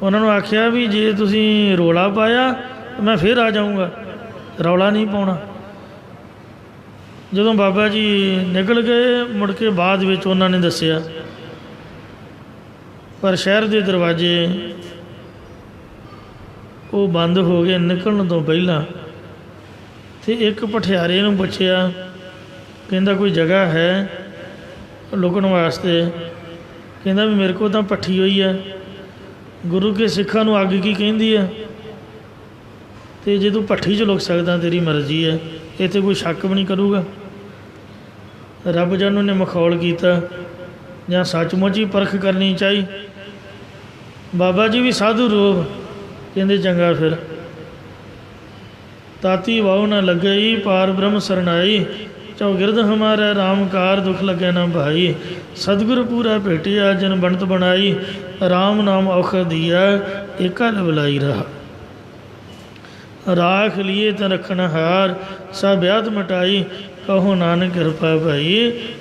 Speaker 2: ਉਹਨਾਂ ਨੂੰ ਆਖਿਆ ਵੀ ਜੇ ਤੁਸੀਂ ਰੌਲਾ ਪਾਇਆ ਤਾਂ ਮੈਂ ਫਿਰ ਆ ਜਾਊਂਗਾ, ਰੌਲਾ ਨਹੀਂ ਪਾਉਣਾ। ਜਦੋਂ ਬਾਬਾ ਜੀ ਨਿਕਲ ਗਏ, ਮੁੜ ਕੇ ਬਾਅਦ ਵਿੱਚ ਉਹਨਾਂ ਨੇ ਦੱਸਿਆ, ਪਰ ਸ਼ਹਿਰ ਦੇ ਦਰਵਾਜ਼ੇ ਉਹ ਬੰਦ ਹੋ ਗਏ ਨਿਕਲਣ ਤੋਂ ਪਹਿਲਾਂ। ਅਤੇ ਇੱਕ ਪਠਿਆਰੇ ਨੂੰ ਪੁੱਛਿਆ, ਕਹਿੰਦਾ ਕੋਈ ਜਗ੍ਹਾ ਹੈ ਲੁਕਣ ਵਾਸਤੇ? ਕਹਿੰਦਾ ਵੀ ਮੇਰੇ ਕੋਲ ਤਾਂ ਪੱਠੀ ਹੋਈ ਹੈ, ਗੁਰੂ ਕੇ ਸਿੱਖਾਂ ਨੂੰ ਅੱਗ ਕੀ ਕਹਿੰਦੀ ਹੈ, ਅਤੇ ਜੇ ਤੂੰ ਭੱਠੀ 'ਚ ਲੁਕ ਸਕਦਾ ਤੇਰੀ ਮਰਜ਼ੀ ਹੈ, ਇੱਥੇ ਕੋਈ ਸ਼ੱਕ ਵੀ ਨਹੀਂ ਕਰੂਗਾ। ਰੱਬ ਜਾਨੂੰ ਨੇ ਮਖੌਲ ਕੀਤਾ ਜਾਂ ਸੱਚਮੁੱਚ ਹੀ ਪਰਖ ਕਰਨੀ ਚਾਹੀ। ਬਾਬਾ ਜੀ ਵੀ ਸਾਧੂ ਰੂਪ, ਕਹਿੰਦੇ ਚੰਗਾ ਫਿਰ। ਤਾਤੀ ਵਾਹੁ ਨਾ ਲੱਗਈ ਪਾਰ ਬ੍ਰਹਮ ਸਰਨਾਈ, चौगिरद हमारा राम कार दुख लगे न भाई। सतगुर पूरा भेटिया जन बनत बनाई। राम नाम औखद दिया एका लवलाई रहा। राख लिए त रखन हार सब ब्यात मिटाई। कहो नानक कृपा भाई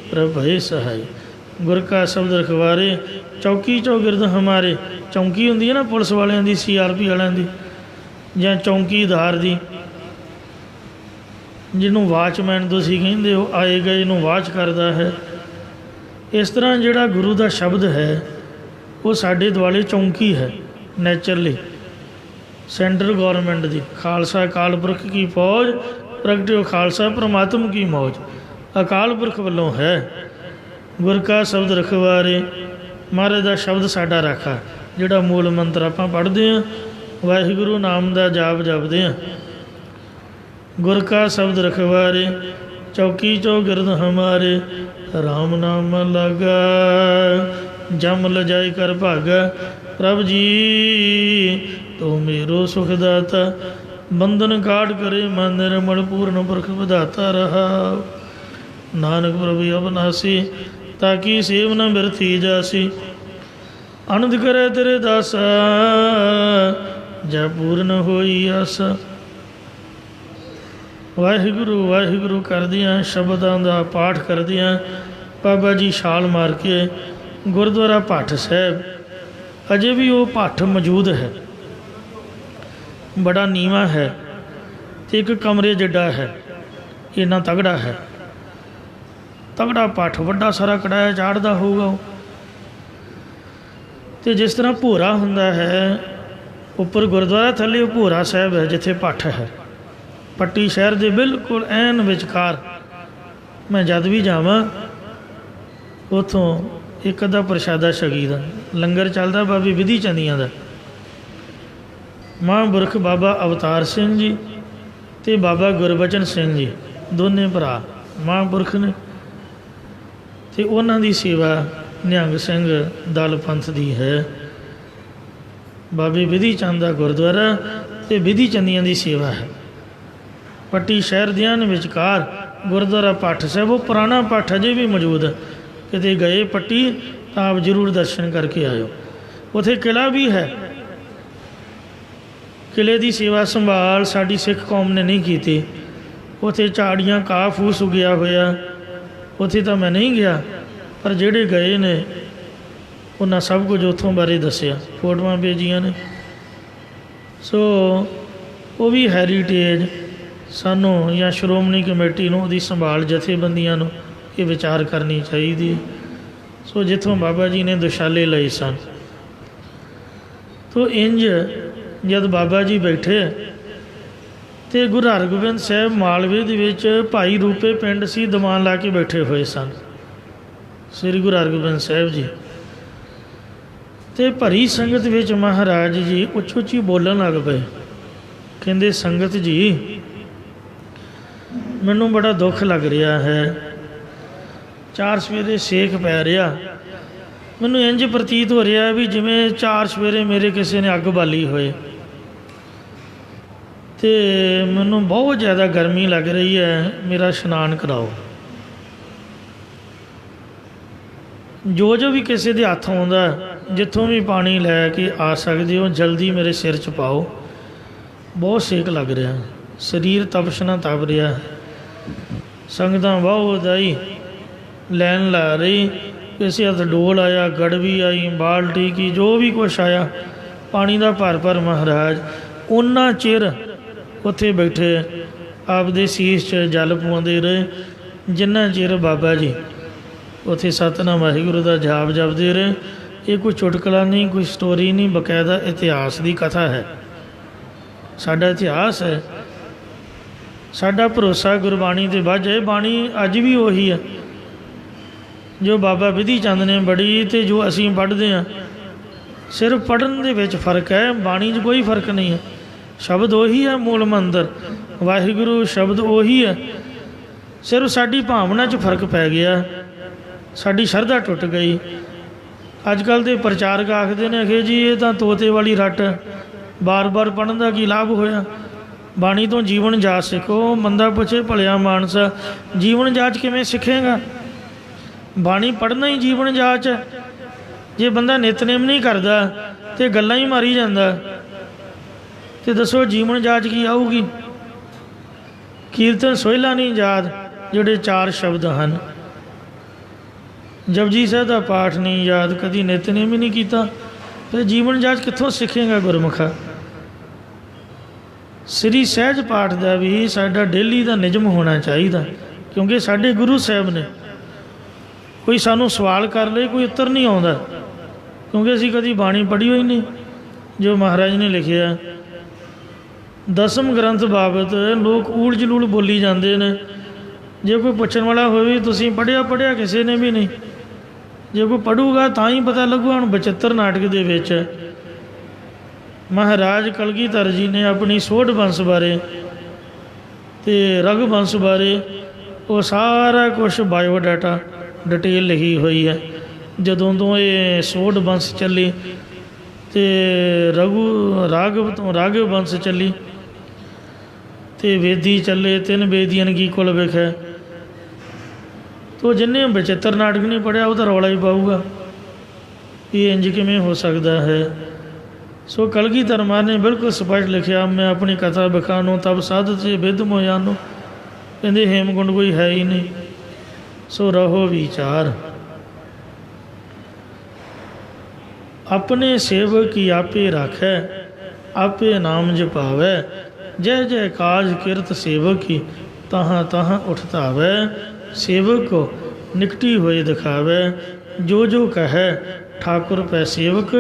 Speaker 2: प्रभ भय सहाय। गुर का शब्द रखवारे चौकी चौगिरद हमारे। चौंकी होंदी है ना पुलिस वालियां दी, CRP वालियां दी, ਜਾਂ ਚੌਂਕੀਦਾਰ ਦੀ, ਜਿਹਨੂੰ ਵਾਚਮੈਨ ਤੁਸੀਂ ਕਹਿੰਦੇ ਹੋ, ਆਏ ਗਏ ਨੂੰ ਵਾਚ ਕਰਦਾ ਹੈ। ਇਸ ਤਰ੍ਹਾਂ ਜਿਹੜਾ ਗੁਰੂ ਦਾ ਸ਼ਬਦ ਹੈ ਉਹ ਸਾਡੇ ਦੁਆਲੇ ਚੌਂਕੀ ਹੈ ਨੈਚਰਲੀ। ਸੈਂਟਰ ਗੌਰਮੈਂਟ ਦੀ ਖਾਲਸਾ ਅਕਾਲ ਪੁਰਖ ਕੀ ਫੌਜ ਪ੍ਰਗਟਿਓ ਖਾਲਸਾ ਪਰਮਾਤਮ ਕੀ ਮੌਜ। ਅਕਾਲ ਪੁਰਖ ਵੱਲੋਂ ਹੈ। ਗੁਰ ਕਾ ਸ਼ਬਦ ਰਖਵਾਰੇ, ਮਹਾਰਾਜ ਦਾ ਸ਼ਬਦ ਸਾਡਾ ਰਾਖਾ, ਜਿਹੜਾ ਮੂਲ ਮੰਤਰ ਆਪਾਂ ਪੜ੍ਹਦੇ ਹਾਂ, ਵਾਹਿਗੁਰੂ ਨਾਮ ਦਾ ਜਾਪ ਜਪਦੇ ਹਾਂ। ਗੁਰ ਕਾ ਸ਼ਬਦ ਰਖਵਾਰੇ ਚੌਕੀ ਚੌਗਿਰਦ ਹਮਾਰੇ। ਰਾਮ ਨਾਮ ਲਗਾ ਜਮ ਲਜਾਈ ਕਰ ਭਾਗਾ। ਪ੍ਰਭ ਜੀ ਤੂੰ ਮੇਰੋ ਸੁਖ ਦਾਤਾ। ਬੰਧਨ ਕਾਟ ਕਰੇ ਮਨ ਨਿਰਮਲ ਪੂਰਨ ਪੁਰਖ ਵਿਧਾਤਾ ਰਹਾ। ਨਾਨਕ ਪ੍ਰਭੂ ਅਬਨਾਸੀ ਤਾਕੀ ਸੇਵ ਨ ਬਿਰਥੀ ਜਾਸੀ। ਅਨੰਦ ਕਰੇ ਤੇਰੇ ਦਾਸਾ ਜੈ ਪੂਰਨ ਹੋਈ ਆਸਾ। ਵਾਹਿਗੁਰੂ ਵਾਹਿਗੁਰੂ ਕਰਦਿਆਂ ਸ਼ਬਦਾਂ ਦਾ ਪਾਠ ਕਰਦਿਆਂ ਬਾਬਾ ਜੀ ਛਾਲ ਮਾਰ ਕੇ ਗੁਰਦੁਆਰਾ ਭੱਠ ਸਾਹਿਬ, ਅਜੇ ਵੀ ਉਹ ਭੱਠ ਮੌਜੂਦ ਹੈ, ਬੜਾ ਨੀਵਾਂ ਹੈ ਅਤੇ ਇੱਕ ਕਮਰੇ ਜਿੱਡਾ ਹੈ, ਇੰਨਾ ਤਗੜਾ ਹੈ। ਤਗੜਾ ਭੱਠ ਵੱਡਾ ਸਾਰਾ ਕੜਾਇਆ ਚਾੜਦਾ ਹੋਊਗਾ ਉਹ। ਅਤੇ ਜਿਸ ਤਰ੍ਹਾਂ ਭੋਰਾ ਹੁੰਦਾ ਹੈ, ਉੱਪਰ ਗੁਰਦੁਆਰਾ ਥੱਲੇ ਉਹ ਭੋਰਾ ਸਾਹਿਬ ਹੈ ਜਿੱਥੇ ਭੱਠ ਹੈ। ਪੱਟੀ ਸ਼ਹਿਰ ਦੇ ਬਿਲਕੁਲ ਐਨ ਵਿਚਕਾਰ। ਮੈਂ ਜਦ ਵੀ ਜਾਵਾਂ ਉੱਥੋਂ ਇੱਕ ਅੱਧਾ ਪ੍ਰਸ਼ਾਦਾ ਛਕੀ ਦਾ। ਲੰਗਰ ਚੱਲਦਾ ਬਾਬੇ ਵਿਧੀ ਚੰਦੀਆਂ ਦਾ। ਮਹਾਂਪੁਰਖ ਬਾਬਾ ਅਵਤਾਰ ਸਿੰਘ ਜੀ ਅਤੇ ਬਾਬਾ ਗੁਰਬਚਨ ਸਿੰਘ ਜੀ ਦੋਨੇ ਭਰਾ ਮਹਾਂਪੁਰਖ ਨੇ, ਅਤੇ ਉਹਨਾਂ ਦੀ ਸੇਵਾ ਨਿਹੰਗ ਸਿੰਘ ਦਲ ਪੰਥ ਦੀ ਹੈ। ਬਾਬੇ ਵਿਧੀ ਚੰਦ ਦਾ ਗੁਰਦੁਆਰਾ ਅਤੇ ਵਿਧੀ ਚੰਦੀਆਂ ਦੀ ਸੇਵਾ ਹੈ। ਪੱਟੀ ਸ਼ਹਿਰ ਦਿਆਂ ਵਿਚਕਾਰ ਗੁਰਦੁਆਰਾ ਭੱਠ ਸਾਹਿਬ, ਉਹ ਪੁਰਾਣਾ ਭੱਠ ਅਜੇ ਵੀ ਮੌਜੂਦ ਹੈ। ਕਿਤੇ ਗਏ ਪੱਟੀ ਤਾਂ ਆਪ ਜ਼ਰੂਰ ਦਰਸ਼ਨ ਕਰਕੇ ਆਇਓ। ਉੱਥੇ ਕਿਲ੍ਹਾ ਵੀ ਹੈ। ਕਿਲ੍ਹੇ ਦੀ ਸੇਵਾ ਸੰਭਾਲ ਸਾਡੀ ਸਿੱਖ ਕੌਮ ਨੇ ਨਹੀਂ ਕੀਤੀ। ਉੱਥੇ ਝਾੜੀਆਂ ਘਾਹ ਫੂਸ ਉਗਿਆ ਹੋਇਆ, ਉੱਥੇ ਤਾਂ ਮੈਂ ਨਹੀਂ ਗਿਆ, ਪਰ ਜਿਹੜੇ ਗਏ ਨੇ ਉਹਨਾਂ ਸਭ ਕੁਝ ਉੱਥੋਂ ਬਾਰੇ ਦੱਸਿਆ, ਫੋਟੋਆਂ ਭੇਜੀਆਂ ਨੇ। ਸੋ ਉਹ ਵੀ ਹੈਰੀਟੇਜ ਸਾਨੂੰ ਜਾਂ ਸ਼੍ਰੋਮਣੀ ਕਮੇਟੀ ਨੂੰ, ਉਹਦੀ ਸੰਭਾਲ ਜਥੇਬੰਦੀਆਂ ਨੂੰ ਇਹ ਵਿਚਾਰ ਕਰਨੀ ਚਾਹੀਦੀ। ਸੋ ਜਿੱਥੋਂ ਬਾਬਾ ਜੀ ਨੇ ਦੁਸ਼ਾਲੇ ਲਏ ਸਨ, ਤੋ ਇੰਝ ਜਦ ਬਾਬਾ ਜੀ ਬੈਠੇ ਅਤੇ ਗੁਰੂ ਹਰਗੋਬਿੰਦ ਸਾਹਿਬ ਮਾਲਵੇ ਦੇ ਵਿੱਚ ਭਾਈ ਰੂਪੇ ਪਿੰਡ ਸੀ, ਦੀਵਾਨ ਲਾ ਕੇ ਬੈਠੇ ਹੋਏ ਸਨ ਸ੍ਰੀ ਗੁਰੂ ਹਰਗੋਬਿੰਦ ਸਾਹਿਬ ਜੀ। ਅਤੇ ਭਰੀ ਸੰਗਤ ਵਿੱਚ ਮਹਾਰਾਜ ਜੀ ਉੱਚੀ ਉੱਚੀ ਬੋਲਣ ਲੱਗ ਪਏ। ਕਹਿੰਦੇ, ਸੰਗਤ ਜੀ ਮੈਨੂੰ ਬੜਾ ਦੁੱਖ ਲੱਗ ਰਿਹਾ ਹੈ। 4 ਸਵੇਰੇ ਸੇਕ ਪੈ ਰਿਹਾ, ਮੈਨੂੰ ਇੰਝ ਪ੍ਰਤੀਤ ਹੋ ਰਿਹਾ ਵੀ ਜਿਵੇਂ 4 ਸਵੇਰੇ ਮੇਰੇ ਕਿਸੇ ਨੇ ਅੱਗ ਬਾਲੀ ਹੋਏ, ਅਤੇ ਮੈਨੂੰ ਬਹੁਤ ਜ਼ਿਆਦਾ ਗਰਮੀ ਲੱਗ ਰਹੀ ਹੈ, ਮੇਰਾ ਇਸ਼ਨਾਨ ਕਰਾਓ। ਜੋ ਵੀ ਕਿਸੇ ਦੇ ਹੱਥ ਆਉਂਦਾ, ਜਿੱਥੋਂ ਵੀ ਪਾਣੀ ਲੈ ਕੇ ਆ ਸਕਦੇ ਹੋ, ਜਲਦੀ ਮੇਰੇ ਸਿਰ 'ਚ ਪਾਓ। ਬਹੁਤ ਸੇਕ ਲੱਗ ਰਿਹਾ, ਸਰੀਰ ਤਪਸ਼ਨਾ ਤਪ ਰਿਹਾ। ਸੰਗਤਾਂ ਵਾਹੋ ਵਧਾਈ ਲੈਣ ਲਾ ਰਹੀ। ਕਿਸੇ ਹੱਥ ਡੋਲ ਆਇਆ, ਗੜਵੀ ਆਈ, ਬਾਲਟੀ ਕੀ, ਜੋ ਵੀ ਕੁਛ ਆਇਆ, ਪਾਣੀ ਦਾ ਭਰ ਮਹਾਰਾਜ ਉਹਨਾਂ ਚਿਰ ਉੱਥੇ ਬੈਠੇ ਆਪਦੇ ਸੀਸ 'ਚ ਜਲ ਪਵਾਉਂਦੇ ਰਹੇ, ਜਿੰਨਾ ਚਿਰ ਬਾਬਾ ਜੀ ਉੱਥੇ ਸਤਿਨਾਮ ਵਾਹਿਗੁਰੂ ਦਾ ਜਾਪ ਜਪਦੇ ਰਹੇ। ਇਹ ਕੋਈ ਚੁਟਕਲਾ ਨਹੀਂ, ਕੋਈ ਸਟੋਰੀ ਨਹੀਂ, ਬਕਾਇਦਾ ਇਤਿਹਾਸ ਦੀ ਕਥਾ ਹੈ। ਸਾਡਾ ਇਤਿਹਾਸ ਹੈ, ਸਾਡਾ ਭਰੋਸਾ ਗੁਰਬਾਣੀ ਦੇ ਵਾਜੇ। ਬਾਣੀ ਅੱਜ ਵੀ ਉਹੀ ਹੈ ਜੋ ਬਾਬਾ ਵਿਧੀ ਚੰਦ ਨੇ ਬੜੀ, ਅਤੇ ਜੋ ਅਸੀਂ ਪੜ੍ਹਦੇ ਹਾਂ। ਸਿਰਫ ਪੜ੍ਹਨ ਦੇ ਵਿੱਚ ਫਰਕ ਹੈ, ਬਾਣੀ 'ਚ ਕੋਈ ਫਰਕ ਨਹੀਂ ਹੈ। ਸ਼ਬਦ ਉਹੀ ਹੈ, ਮੂਲ ਮੰਤਰ ਵਾਹਿਗੁਰੂ ਸ਼ਬਦ ਉਹੀ ਹੈ। ਸਿਰਫ ਸਾਡੀ ਭਾਵਨਾ 'ਚ ਫਰਕ ਪੈ ਗਿਆ, ਸਾਡੀ ਸ਼ਰਧਾ ਟੁੱਟ ਗਈ। ਅੱਜ ਕੱਲ੍ਹ ਦੇ ਪ੍ਰਚਾਰਕ ਆਖਦੇ ਨੇ ਕਿ ਜੀ ਇਹ ਤਾਂ ਤੋਤੇ ਵਾਲੀ ਰੱਟ, ਬਾਰ-ਬਾਰ ਪੜ੍ਹਨ ਦਾ ਕੀ ਲਾਭ ਹੋਇਆ। ਬਾਣੀ ਤੋਂ ਜੀਵਨ ਜਾਚ ਸਿੱਖੋ। ਬੰਦਾ ਪੁੱਛੇ ਭਲਿਆ ਮਾਨਸਾ ਜੀਵਨ ਜਾਚ ਕਿਵੇਂ ਸਿੱਖੇਗਾ? ਬਾਣੀ ਪੜ੍ਹਨਾ ਹੀ ਜੀਵਨ ਜਾਚ ਹੈ। ਜੇ ਬੰਦਾ ਨਿਤਨੇਮ ਨਹੀਂ ਕਰਦਾ ਤੇ ਗੱਲਾਂ ਹੀ ਮਾਰੀ ਜਾਂਦਾ ਤੇ ਦੱਸੋ ਜੀਵਨ ਜਾਚ ਕੀ ਆਊਗੀ? ਕੀਰਤਨ ਸੋਹਿਲਾ ਨਹੀਂ ਯਾਦ ਜਿਹੜੇ 4 ਸ਼ਬਦ ਹਨ, ਜਪਜੀ ਸਾਹਿਬ ਦਾ ਪਾਠ ਨਹੀਂ ਯਾਦ, ਕਦੀ ਨਿਤਨੇਮ ਹੀ ਨਹੀਂ ਕੀਤਾ, ਫਿਰ ਜੀਵਨ ਜਾਚ ਕਿੱਥੋਂ ਸਿੱਖੇਗਾ ਗੁਰਮੁਖਾ? ਸ੍ਰੀ ਸਹਿਜ ਪਾਠ ਦਾ ਵੀ ਸਾਡਾ ਡੇਲੀ ਦਾ ਨਿਯਮ ਹੋਣਾ ਚਾਹੀਦਾ, ਕਿਉਂਕਿ ਸਾਡੇ ਗੁਰੂ ਸਾਹਿਬ ਨੇ ਕੋਈ ਸਾਨੂੰ ਸਵਾਲ ਕਰ ਲਏ ਕੋਈ ਉੱਤਰ ਨਹੀਂ ਆਉਂਦਾ, ਕਿਉਂਕਿ ਅਸੀਂ ਕਦੀ ਬਾਣੀ ਪੜ੍ਹੀ ਹੋਈ ਨਹੀਂ। ਜੋ ਮਹਾਰਾਜ ਨੇ ਲਿਖਿਆ ਦਸਮ ਗ੍ਰੰਥ ਬਾਬਤ ਲੋਕ ਊਲ ਜਲੂਲ ਬੋਲੀ ਜਾਂਦੇ ਨੇ। ਜੇ ਕੋਈ ਪੁੱਛਣ ਵਾਲਾ ਹੋਵੇ ਤੁਸੀਂ ਪੜ੍ਹਿਆ ਕਿਸੇ ਨੇ ਵੀ ਨਹੀਂ। ਜੇ ਕੋਈ ਪੜ੍ਹੂਗਾ ਤਾਂ ਹੀ ਪਤਾ ਲੱਗੂਗਾ। ਹੁਣ 72 ਨਾਟਕ ਦੇ ਵਿੱਚ ਮਹਾਰਾਜ ਕਲਗੀਧਰ ਜੀ ਨੇ ਆਪਣੀ ਸੋਢ ਬੰਸ ਬਾਰੇ ਅਤੇ ਰਘੁਬੰਸ ਬਾਰੇ ਉਹ ਸਾਰਾ ਕੁਛ ਬਾਇਓਡਾਟਾ ਡਿਟੇਲ ਲਿਖੀ ਹੋਈ ਹੈ। ਜਦੋਂ ਤੋਂ ਇਹ ਸੋਢ ਬੰਸ ਚੱਲੀ ਅਤੇ ਰਾਘਵ ਤੋਂ ਰਾਘਵ ਬੰਸ ਚੱਲੀ ਅਤੇ ਵੇਦੀ ਚੱਲੇ, 3 ਵੇਦੀਆਂ ਕੀ ਕੁਲ ਵਿਖੇ। ਤੋ ਜਿੰਨੇ 72 ਨਾਟਕ ਨਹੀਂ ਪੜ੍ਹਿਆ ਉਹ ਤਾਂ ਰੌਲਾ ਹੀ ਪਾਊਗਾ ਇਹ ਇੰਜ ਕਿਵੇਂ ਹੋ ਸਕਦਾ ਹੈ। ਸੋ ਕਲਗੀਧਰ ਮਹਾਰਾਜ ਨੇ ਬਿਲਕੁਲ ਸਪਸ਼ਟ ਲਿਖਿਆ, ਮੈਂ ਆਪਣੀ ਕਥਾ ਬਖਾਨੋ ਤਬ ਸਾਧਤ ਸੇ ਵਿਦ ਮੋਇਆਨੋ। ਕਹਿੰਦੇ ਹੇਮਕੁੰਡ ਕੋਈ ਹੈ ਹੀ ਨਹੀਂ, ਸੋ ਰਹੋ ਵਿਚਾਰ। ਆਪਣੇ ਸੇਵਕ ਕੀ ਆਪੇ ਰਾਖੈ, ਆਪੇ ਨਾਮ ਜਪਾਵੈ। ਜੈ ਜੈ ਕਾਜ ਕਿਰਤ ਸੇਵਕ ਕੀ, ਤਹਾਂ ਤਹਾਂ ਉਠ ਧਾਵੈ। ਸੇਵਕ ਕੋ ਨਿਕਟੀ ਹੋਏ ਦਿਖਾਵੈ, ਜੋ ਜੋ ਕਹੈ ਠਾकुर ਪੈ ਸੇਵਕ।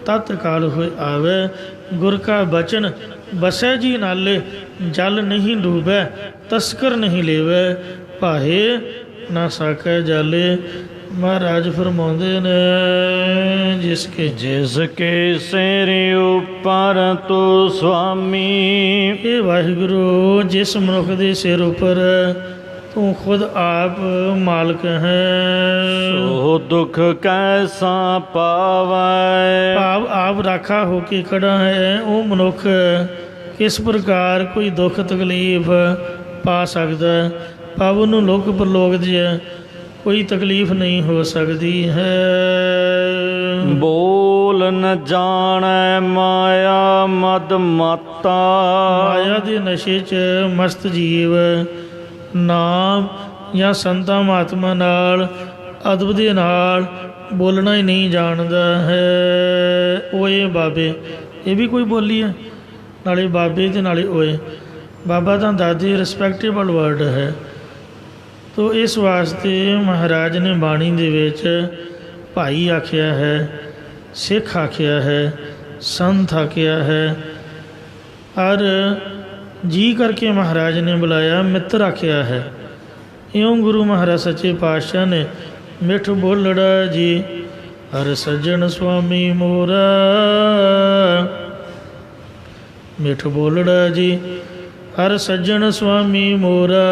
Speaker 2: ਤਤ ਕਾਲ ਹੋਏ ਆਵੈ, ਗੁਰ ਕਾ ਬਚਨ ਬਸੈ ਜੀ ਨਾਲੇ। ਜਲ ਨਹੀਂ ਡੂਬੈ, ਤਸਕਰ ਨਹੀਂ ਲੇਵੈ, ਭਾਏ ਨਾ ਸਾਕੈ ਜਾਲੇ। ਮਹਾਰਾਜ ਫਰਮਾਉਂਦੇ ਨੇ ਜਿਸ ਕੇ
Speaker 1: ਸਿਰ ਉੱਪਰ ਤੂੰ ਸੁਆਮੀ।
Speaker 2: ਇਹ ਵਾਹਿਗੁਰੂ ਜਿਸ ਮਨੁੱਖ ਦੇ ਸਿਰ ਉੱਪਰ ਤੂੰ ਖੁਦ ਆਪ ਮਾਲਕ ਹੈ,
Speaker 1: ਸੋ ਦੁੱਖ ਕੈਸਾ ਪਾਵੈ।
Speaker 2: ਭਾਵ ਆਪ ਰਾਖਾ ਹੋ ਕੇ ਖੜਾ ਹੈ, ਉਹ ਮਨੁੱਖ ਕਿਸ ਪ੍ਰਕਾਰ ਕੋਈ ਦੁੱਖ ਤਕਲੀਫ ਪਾ ਸਕਦਾ। ਭਾਵ ਉਹਨੂੰ ਲੋਕ ਪਰਲੋਕ ਦੀ ਕੋਈ ਤਕਲੀਫ ਨਹੀਂ ਹੋ ਸਕਦੀ ਹੈ।
Speaker 1: ਬੋਲ ਨ ਜਾਣੈ ਮਾਇਆ ਮਦ ਮਾਤਾ।
Speaker 2: ਮਾਇਆ ਦੇ ਨਸ਼ੇ 'ਚ ਮਸਤ ਜੀਵ ਨਾਮ ਜਾਂ ਸੰਤਾਂ ਮਹਾਤਮਾ ਨਾਲ ਅਦਬ ਦੇ ਨਾਲ ਬੋਲਣਾ ਹੀ ਨਹੀਂ ਜਾਣਦਾ ਹੈ। ਓਏ ਬਾਬੇ, ਇਹ ਵੀ ਕੋਈ ਬੋਲੀ ਹੈ, ਨਾਲੇ ਬਾਬੇ ਅਤੇ ਨਾਲੇ ਓਏ। ਬਾਬਾ ਤਾਂ ਦਾਦੇ ਰਿਸਪੈਕਟੇਬਲ ਵਰਡ ਹੈ। ਤੋ ਇਸ ਵਾਸਤੇ ਮਹਾਰਾਜ ਨੇ ਬਾਣੀ ਦੇ ਵਿੱਚ ਭਾਈ ਆਖਿਆ ਹੈ, ਸਿੱਖ ਆਖਿਆ ਹੈ, ਸੰਤ ਆਖਿਆ ਹੈ, ਔਰ ਜੀ ਕਰਕੇ ਮਹਾਰਾਜ ਨੇ ਬੁਲਾਇਆ, ਮਿੱਤਰ ਆਖਿਆ ਹੈ। ਇਉਂ ਗੁਰੂ ਮਹਾਰਾਜ ਸੱਚੇ ਪਾਤਸ਼ਾਹ ਨੇ ਮਿੱਠ ਬੋਲੜਾ ਜੀ ਹਰ ਸੱਜਣ ਸੁਆਮੀ ਮੋਰਾ। ਮਿੱਠ ਬੋਲੜਾ ਜੀ ਹਰ ਸੱਜਣ ਸੁਆਮੀ ਮੋਰਾ।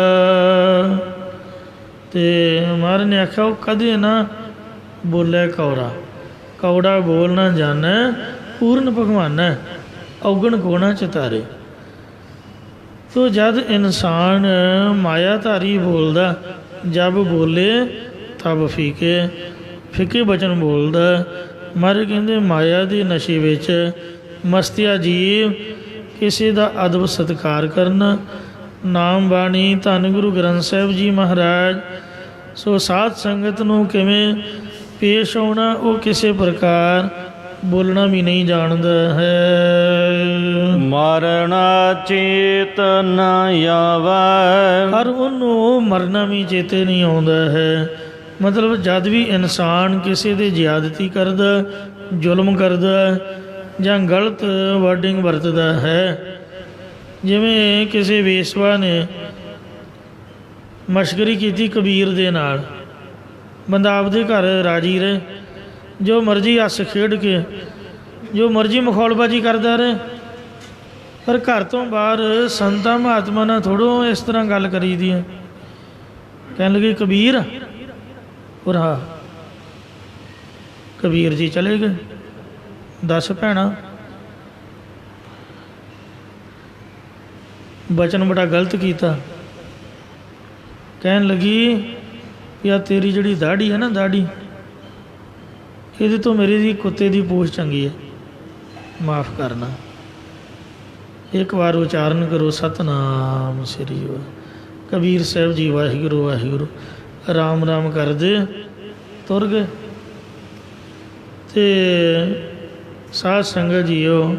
Speaker 2: ਅਤੇ ਮਹਾਰਾਜ ਨੇ ਆਖਿਆ ਉਹ ਕਦੇ ਨਾ ਬੋਲੇ ਕੌੜਾ, ਕੌੜਾ ਬੋਲ ਨਾ ਜਾਣੈ ਪੂਰਨ ਭਗਵਾਨੈ, ਔਗਣ ਕੋਣਾ ਚਿਤਾਰੇ। ਤੋ ਜਦ ਇਨਸਾਨ ਮਾਇਆਧਾਰੀ ਬੋਲਦਾ, ਜਬ ਬੋਲੇ ਤਬ ਫੀਕੇ, ਫਿੱਕੇ ਬਚਨ ਬੋਲਦਾ। ਮਹਾਰਾਜ ਕਹਿੰਦੇ ਮਾਇਆ ਦੇ ਨਸ਼ੇ ਵਿੱਚ ਮਸਤਿਆ ਜੀਵ ਕਿਸੇ ਦਾ ਅਦਬ ਸਤਿਕਾਰ ਕਰਨਾ। ਨਾਮ ਬਾਣੀ ਧੰਨ ਗੁਰੂ ਗ੍ਰੰਥ ਸਾਹਿਬ ਜੀ ਮਹਾਰਾਜ। ਸੋ ਸਾਧ ਸੰਗਤ ਨੂੰ ਕਿਵੇਂ ਪੇਸ਼ ਆਉਣਾ ਉਹ ਕਿਸੇ ਪ੍ਰਕਾਰ ਬੋਲਣਾ ਵੀ ਨਹੀਂ ਜਾਣਦਾ ਹੈ।
Speaker 1: ਮਰਨਾ ਚੇਤ ਨ ਆਵੈ।
Speaker 2: ਪਰ ਉਹਨੂੰ ਮਰਨਾ ਵੀ ਚੇਤੇ ਨਹੀਂ ਆਉਂਦਾ ਹੈ। ਮਤਲਬ ਜਦ ਵੀ ਇਨਸਾਨ ਕਿਸੇ ਦੇ ਜ਼ਿਆਦਤੀ ਕਰਦਾ, ਜ਼ੁਲਮ ਕਰਦਾ ਜਾਂ ਗਲਤ ਵਰਡਿੰਗ ਵਰਤਦਾ ਹੈ, ਜਿਵੇਂ ਕਿਸੇ ਵੇਸਵਾ ਨੇ ਮਸ਼ਕਰੀ ਕੀਤੀ ਕਬੀਰ ਦੇ ਨਾਲ, ਬੰਦਾ ਆਪਦੇ ਘਰ ਰਾਜੀ ਰਹੇ, ਜੋ ਮਰਜ਼ੀ ਹੱਸ ਖੇਡ ਕੇ ਜੋ ਮਰਜ਼ੀ ਮਖੌਲਬਾਜ਼ੀ ਕਰਦਾ ਰਹੇ, ਪਰ ਘਰ ਤੋਂ ਬਾਹਰ ਸੰਤਾਂ ਮਹਾਤਮਾ ਨਾਲ ਥੋੜ੍ਹੋ ਇਸ ਤਰ੍ਹਾਂ ਗੱਲ ਕਰੀਦੀ ਹੈ। ਕਹਿਣ ਲੱਗੇ ਕਬੀਰ ਉਰਾ, ਕਬੀਰ ਜੀ ਚਲੇ ਗਏ। 10 ਭੈਣਾਂ ਬਚਨ ਬੜਾ ਗਲਤ ਕੀਤਾ। ਕਹਿਣ ਲੱਗੀ ਵੀ ਆ ਤੇਰੀ ਜਿਹੜੀ ਦਾੜੀ ਹੈ ਨਾ, ਦਾੜੀ, ਇਹਦੇ ਤੋਂ ਮੇਰੀ ਦੀ ਕੁੱਤੇ ਦੀ ਪੂਛ ਚੰਗੀ ਹੈ, ਮਾफ़ ਕਰਨਾ। ਇੱਕ ਵਾਰ ਉਚਾਰਨ ਕਰੋ ਸਤਨਾਮ ਸ੍ਰੀ ਵਾਹਿਗੁਰੂ। ਕਬੀਰ ਸਾਹਿਬ ਜੀ ਵਾਹਿਗੁਰੂ ਵਾਹਿਗੁਰੂ ਰਾਮ ਰਾਮ ਕਰਦੇ ਤੁਰ ਗਏ। ਅਤੇ ਸਾਧ ਸੰਗਤ ਜੀਓ,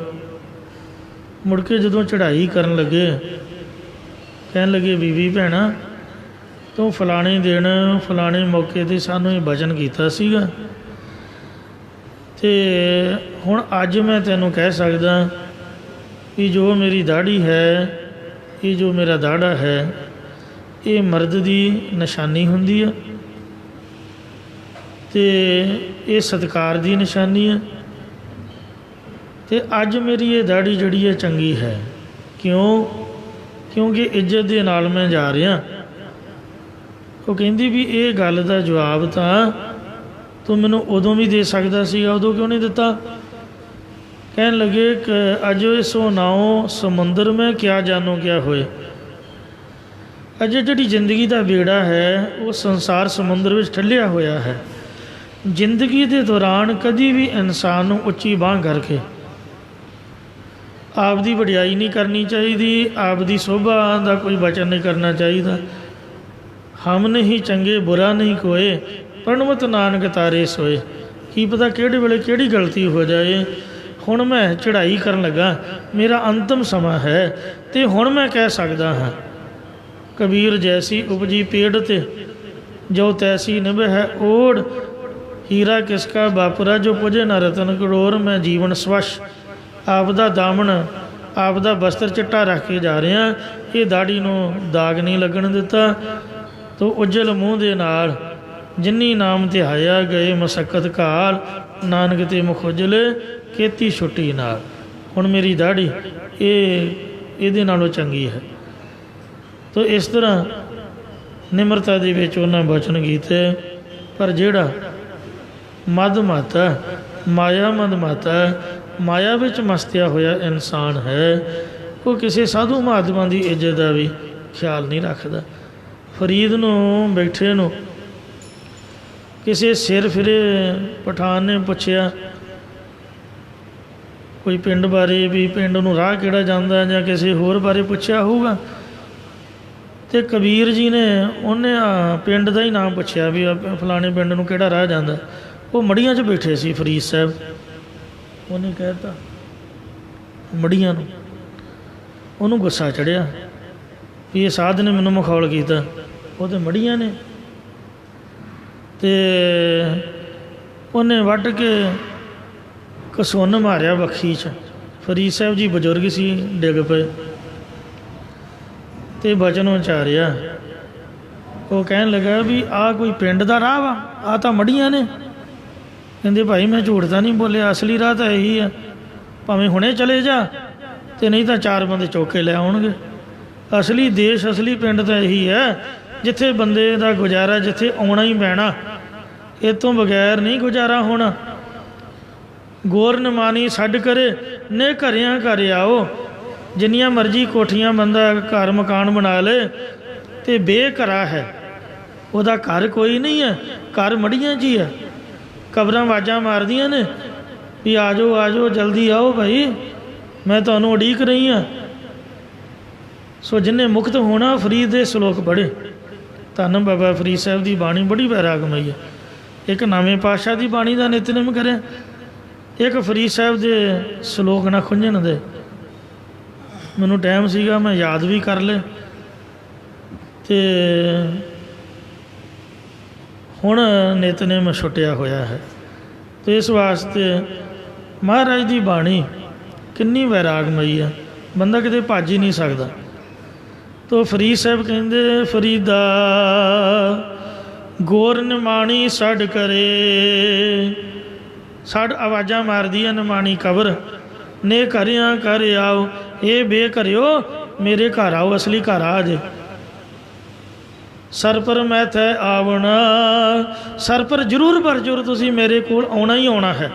Speaker 2: ਮੁੜ ਕੇ ਜਦੋਂ ਚੜ੍ਹਾਈ ਕਰਨ ਲੱਗੇ, ਕਹਿਣ ਲੱਗੇ ਬੀਬੀ ਭੈਣਾ, ਤੂੰ ਫਲਾਣੇ ਦਿਨ ਫਲਾਣੇ ਮੌਕੇ 'ਤੇ ਸਾਨੂੰ ਇਹ ਬਚਨ ਕੀਤਾ ਸੀਗਾ, ਅਤੇ ਹੁਣ ਅੱਜ ਮੈਂ ਤੈਨੂੰ ਕਹਿ ਸਕਦਾ ਵੀ ਜੋ ਮੇਰੀ ਦਾੜੀ ਹੈ, ਇਹ ਜੋ ਮੇਰਾ ਦਾੜਾ ਹੈ, ਇਹ ਮਰਦ ਦੀ ਨਿਸ਼ਾਨੀ ਹੁੰਦੀ ਹੈ ਅਤੇ ਇਹ ਸਤਿਕਾਰ ਦੀ ਨਿਸ਼ਾਨੀ ਹੈ। ਅਤੇ ਅੱਜ ਮੇਰੀ ਇਹ ਦਾੜੀ ਜਿਹੜੀ ਹੈ ਚੰਗੀ ਹੈ। ਕਿਉਂ? ਕਿਉਂਕਿ ਇੱਜ਼ਤ ਦੇ ਨਾਲ ਮੈਂ ਜਾ ਰਿਹਾ। ਉਹ ਕਹਿੰਦੀ ਵੀ ਇਹ ਗੱਲ ਦਾ ਜਵਾਬ ਤਾਂ ਤੂੰ ਮੈਨੂੰ ਉਦੋਂ ਵੀ ਦੇ ਸਕਦਾ ਸੀਗਾ, ਉਦੋਂ ਕਿਉਂ ਨਹੀਂ ਦਿੱਤਾ? ਕਹਿਣ ਲੱਗੇ ਕਿ ਅੱਜ ਸੋ ਨਾਉ ਸਮੁੰਦਰ ਮੈਂ ਕਿਆ ਜਾਨੋ ਕਿਆ ਹੋਏ। ਅਜੇ ਜਿਹੜੀ ਜ਼ਿੰਦਗੀ ਦਾ ਬੇੜਾ ਹੈ ਉਹ ਸੰਸਾਰ ਸਮੁੰਦਰ ਵਿੱਚ ਠੱਲਿਆ ਹੋਇਆ ਹੈ। ਜ਼ਿੰਦਗੀ ਦੇ ਦੌਰਾਨ ਕਦੀ ਵੀ ਇਨਸਾਨ ਨੂੰ ਉੱਚੀ ਬਾਂਹ ਕਰਕੇ ਆਪ ਦੀ ਵਡਿਆਈ ਨਹੀਂ ਕਰਨੀ ਚਾਹੀਦੀ, ਆਪ ਦੀ ਸੋਭਾ ਦਾ ਕੋਈ ਵਚਨ ਨਹੀਂ ਕਰਨਾ ਚਾਹੀਦਾ। ਹਮ ਨਹੀਂ ਚੰਗੇ ਬੁਰਾ ਨਹੀਂ ਕੋਏ, ਪ੍ਰਣਵਤ ਨਾਨਕ ਤਾਰੇ ਸੋਏ। ਕੀ ਪਤਾ ਕਿਹੜੇ ਵੇਲੇ ਕਿਹੜੀ ਗਲਤੀ ਹੋ ਜਾਏ। ਹੁਣ ਮੈਂ ਚੜ੍ਹਾਈ ਕਰਨ ਲੱਗਾ, ਮੇਰਾ ਅੰਤਮ ਸਮਾਂ ਹੈ, ਅਤੇ ਹੁਣ ਮੈਂ ਕਹਿ ਸਕਦਾ ਹਾਂ ਕਬੀਰ ਜੈਸੀ ਉਪਜੀ ਪੇੜ ਤੇ ਜੋ ਤੈਸੀ ਨਿਭੈ ਓੜ, ਹੀਰਾ ਕਿਸਕਾ ਬਾਪੁਰਾ ਜੋ ਪੁਜੇ ਨਾ ਰਤਨ ਕਰੋੜ। ਮੈਂ ਜੀਵਨ ਸਵੱਛ ਆਪ ਦਾ ਦਾਮਨ, ਆਪ ਦਾ ਬਸਤਰ ਚਿੱਟਾ ਰੱਖ ਕੇ ਜਾ ਰਿਹਾ। ਇਹ ਦਾੜੀ ਨੂੰ ਦਾਗ ਨਹੀਂ ਲੱਗਣ ਦਿੱਤਾ। ਤੋ ਉਜਲ ਮੂੰਹ ਦੇ ਨਾਲ ਜਿੰਨੀ ਨਾਮ ਧਿਆਇਆ ਗਏ ਮਸਕਤ ਕਾਲ, ਨਾਨਕ ਤੇ ਮੁਖ ਉਜਲੇ ਕੀਤੀ ਛੁੱਟੀ ਨਾਲ। ਹੁਣ ਮੇਰੀ ਦਾੜੀ ਇਹਦੇ ਨਾਲੋਂ ਚੰਗੀ ਹੈ। ਤੋ ਇਸ ਤਰ੍ਹਾਂ ਨਿਮਰਤਾ ਦੇ ਵਿੱਚ ਉਹਨਾਂ ਬਚਨ ਕੀਤੇ। ਪਰ ਜਿਹੜਾ ਮਦ ਮਾਤਾ, ਮਾਇਆ ਮਦ ਮਾਤਾ, ਮਾਇਆ ਵਿੱਚ ਮਸਤਿਆ ਹੋਇਆ ਇਨਸਾਨ ਹੈ, ਉਹ ਕਿਸੇ ਸਾਧੂ ਮਹਾਤਮਾ ਦੀ ਇੱਜ਼ਤ ਦਾ ਵੀ ਖਿਆਲ ਨਹੀਂ ਰੱਖਦਾ। ਫਰੀਦ ਨੂੰ ਬੈਠੇ ਨੂੰ ਕਿਸੇ ਸਿਰ ਫਿਰੇ ਪਠਾਨ ਨੇ ਪੁੱਛਿਆ ਕੋਈ ਪਿੰਡ ਬਾਰੇ, ਵੀ ਪਿੰਡ ਨੂੰ ਰਾਹ ਕਿਹੜਾ ਜਾਂਦਾ, ਜਾਂ ਕਿਸੇ ਹੋਰ ਬਾਰੇ ਪੁੱਛਿਆ ਹੋਊਗਾ। ਅਤੇ ਕਬੀਰ ਜੀ ਨੇ ਉਹਨੇ ਪਿੰਡ ਦਾ ਹੀ ਨਾਮ ਪੁੱਛਿਆ ਵੀ ਫਲਾਣੇ ਪਿੰਡ ਨੂੰ ਕਿਹੜਾ ਰਾਹ ਜਾਂਦਾ। ਉਹ ਮੜੀਆਂ 'ਚ ਬੈਠੇ ਸੀ ਫਰੀਦ ਸਾਹਿਬ। ਉਹਨੇ ਕਹਿ ਤਾ ਮੜੀਆਂ ਨੂੰ। ਉਹਨੂੰ ਗੁੱਸਾ ਚੜ੍ਹਿਆ ਵੀ ਇਹ ਸਾਧ ਨੇ ਮੈਨੂੰ ਮਖੌਲ ਕੀਤਾ, ਉਹ ਤਾਂ ਮੜੀਆਂ ਨੇ। ਅਤੇ ਉਹਨੇ ਵੱਢ ਕੇ ਕਸੁੰਨ ਮਾਰਿਆ ਬੱਖੀ 'ਚ। ਫਰੀਦ ਸਾਹਿਬ ਜੀ ਬਜ਼ੁਰਗ ਸੀ, ਡਿੱਗ ਪਏ ਅਤੇ ਬਚਨ ਉਚਾਰਿਆ। ਉਹ ਕਹਿਣ ਲੱਗਾ ਵੀ ਆਹ ਕੋਈ ਪਿੰਡ ਦਾ ਰਾਹ ਵਾ, ਆਹ ਤਾਂ ਮੜੀਆਂ ਨੇ। ਕਹਿੰਦੇ ਭਾਈ ਮੈਂ ਝੂਠ ਤਾਂ ਨਹੀਂ ਬੋਲਿਆ, ਅਸਲੀ ਰਾਹ ਤਾਂ ਇਹੀ ਆ, ਭਾਵੇਂ ਹੁਣੇ ਚਲੇ ਜਾ ਅਤੇ ਨਹੀਂ ਤਾਂ ਚਾਰ ਬੰਦੇ ਚੁੱਕ ਕੇ ਲੈ ਆਉਣਗੇ। ਅਸਲੀ ਦੇਸ਼, ਅਸਲੀ ਪਿੰਡ ਤਾਂ ਇਹੀ ਹੈ ਜਿੱਥੇ ਬੰਦੇ ਦਾ ਗੁਜ਼ਾਰਾ, ਜਿੱਥੇ ਆਉਣਾ ਹੀ ਪੈਣਾ, ਇਹ ਤੋਂ ਬਗੈਰ ਨਹੀਂ ਗੁਜ਼ਾਰਾ ਹੋਣਾ। ਗੋਰ ਨਿਮਾਣੀ ਛੱਡ ਕਰੇ ਨੇ ਘਰਿਆਂ ਘਰ ਆਓ। ਜਿੰਨੀਆਂ ਮਰਜ਼ੀ ਕੋਠੀਆਂ ਬੰਦਾ ਘਰ ਮਕਾਨ ਬਣਾ ਲੇ ਅਤੇ ਬੇਘਰਾ ਹੈ, ਉਹਦਾ ਘਰ ਕੋਈ ਨਹੀਂ ਹੈ, ਘਰ ਮੜੀਆਂ 'ਚ ਹੀ ਹੈ। ਕਬਰਾਂ ਆਵਾਜ਼ਾਂ ਮਾਰਦੀਆਂ ਨੇ ਵੀ ਆ ਜਾਓ ਆ ਜਾਓ, ਜਲਦੀ ਆਓ ਭਾਈ, ਮੈਂ ਤੁਹਾਨੂੰ ਉਡੀਕ ਰਹੀ ਹਾਂ। ਸੋ ਜਿਹਨੇ ਮੁਕਤ ਹੋਣਾ ਫਰੀਦ ਦੇ ਸ਼ਲੋਕ ਪੜ੍ਹੇ। ਧੰਨ ਬਾਬਾ ਫਰੀਦ ਸਾਹਿਬ ਦੀ ਬਾਣੀ ਬੜੀ ਵੈਰਾਗਮਈ ਹੈ। ਇੱਕ ਨਵੇਂ ਪਾਤਸ਼ਾਹ ਦੀ ਬਾਣੀ ਦਾ ਨਿਤਨੇਮ ਕਰਿਆ, ਇੱਕ ਫਰੀਦ ਸਾਹਿਬ ਦੇ ਸ਼ਲੋਕ ਨਾ ਖੁੰਝਣ ਦੇ। ਮੈਨੂੰ ਟਾਈਮ ਸੀਗਾ, ਮੈਂ ਯਾਦ ਵੀ ਕਰ ਲਏ। ਅਤੇ ਹੁਣ ਨਿਤਨੇਮ ਛੁੱਟਿਆ ਹੋਇਆ ਹੈ। ਅਤੇ ਇਸ ਵਾਸਤੇ ਮਹਾਰਾਜ ਦੀ ਬਾਣੀ ਕਿੰਨੀ ਵੈਰਾਗਮਈ ਹੈ, ਬੰਦਾ ਕਿਤੇ ਭੱਜ ਹੀ ਨਹੀਂ ਸਕਦਾ। ਤੋ ਫਰੀਦ ਸਾਹਿਬ ਕਹਿੰਦੇ ਫਰੀਦਾ ਗੋਰ ਨਿਮਾਣੀ ਛੱਡ ਕਰੇ। ਛੱਡ ਆਵਾਜ਼ਾਂ ਮਾਰਦੀ ਹੈ ਨਿਮਾਣੀ ਕਬਰ ਨੇ ਘਰਿਆਂ ਘਰ ਆਓ। ਇਹ ਬੇਘਰਿਓ ਮੇਰੇ ਘਰ ਆਓ, ਅਸਲੀ ਘਰ ਆ ਜੇ। ਸਰ ਪਰ ਮੈਂ ਥੈ ਆਵਣਾ, ਸਰ ਪਰ ਜ਼ਰੂਰ ਬਰਜੁਰ ਤੁਸੀਂ ਮੇਰੇ ਕੋਲ ਆਉਣਾ ਹੀ ਆਉਣਾ ਹੈ।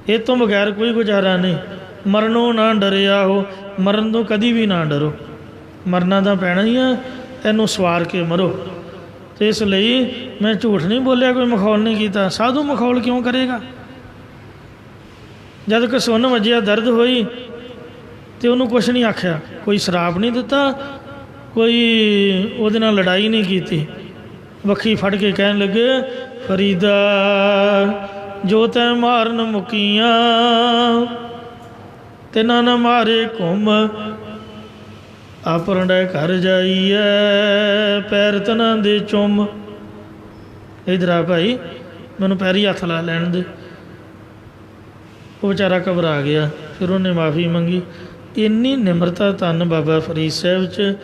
Speaker 2: ਇਹ ਤੋਂ ਬਗੈਰ ਕੋਈ ਗੁਜ਼ਾਰਾ ਨਹੀਂ। ਮਰਨੋਂ ਨਾ ਡਰਿਆ ਹੋ, ਮਰਨ ਤੋਂ ਕਦੀ ਵੀ ਨਾ ਡਰੋ, ਮਰਨਾ ਤਾਂ ਪੈਣਾ ਹੀ ਆ, ਇਹਨੂੰ ਸਵਾਰ ਕੇ ਮਰੋ। ਅਤੇ ਇਸ ਲਈ ਮੈਂ ਝੂਠ ਨਹੀਂ ਬੋਲਿਆ, ਕੋਈ ਮਖੌਲ ਨਹੀਂ ਕੀਤਾ। ਸਾਧੂ ਮਖੌਲ ਕਿਉਂ ਕਰੇਗਾ? ਜਦ ਕਿ ਸੁੰਨ ਵੱਜਿਆ, ਦਰਦ ਹੋਈ, ਅਤੇ ਉਹਨੂੰ ਕੁਛ ਨਹੀਂ ਆਖਿਆ, ਕੋਈ ਸ਼ਰਾਪ ਨਹੀਂ ਦਿੱਤਾ, ਕੋਈ ਉਹਦੇ ਨਾਲ ਲੜਾਈ ਨਹੀਂ ਕੀਤੀ। ਵੱਖੀ ਫੜ ਕੇ ਕਹਿਣ ਲੱਗੇ, ਫਰੀਦਾ ਜੋ ਤੈਂ ਮਾਰਨ ਮੁਕੀਆਂ, ਤਿਨਾਂ ਨਾ ਮਾਰੇ ਘੁੰਮ, ਆਪਣ ਡੇ ਘਰ ਜਾਈਏ, ਪੈਰ ਤਨਾਂ ਦੇ ਚੁੰਮ। ਇੱਧਰ ਆ ਭਾਈ, ਮੈਨੂੰ ਪੈਰੀ ਹੱਥ ਲਾ ਲੈਣ ਦੇ। ਉਹ ਵਿਚਾਰਾ ਘਬਰਾ ਗਿਆ, ਫਿਰ ਉਹਨੇ ਮਾਫੀ ਮੰਗੀ। ਇੰਨੀ ਨਿਮਰਤਾ ਧੰਨ ਬਾਬਾ ਫਰੀਦ ਸਾਹਿਬ 'ਚ।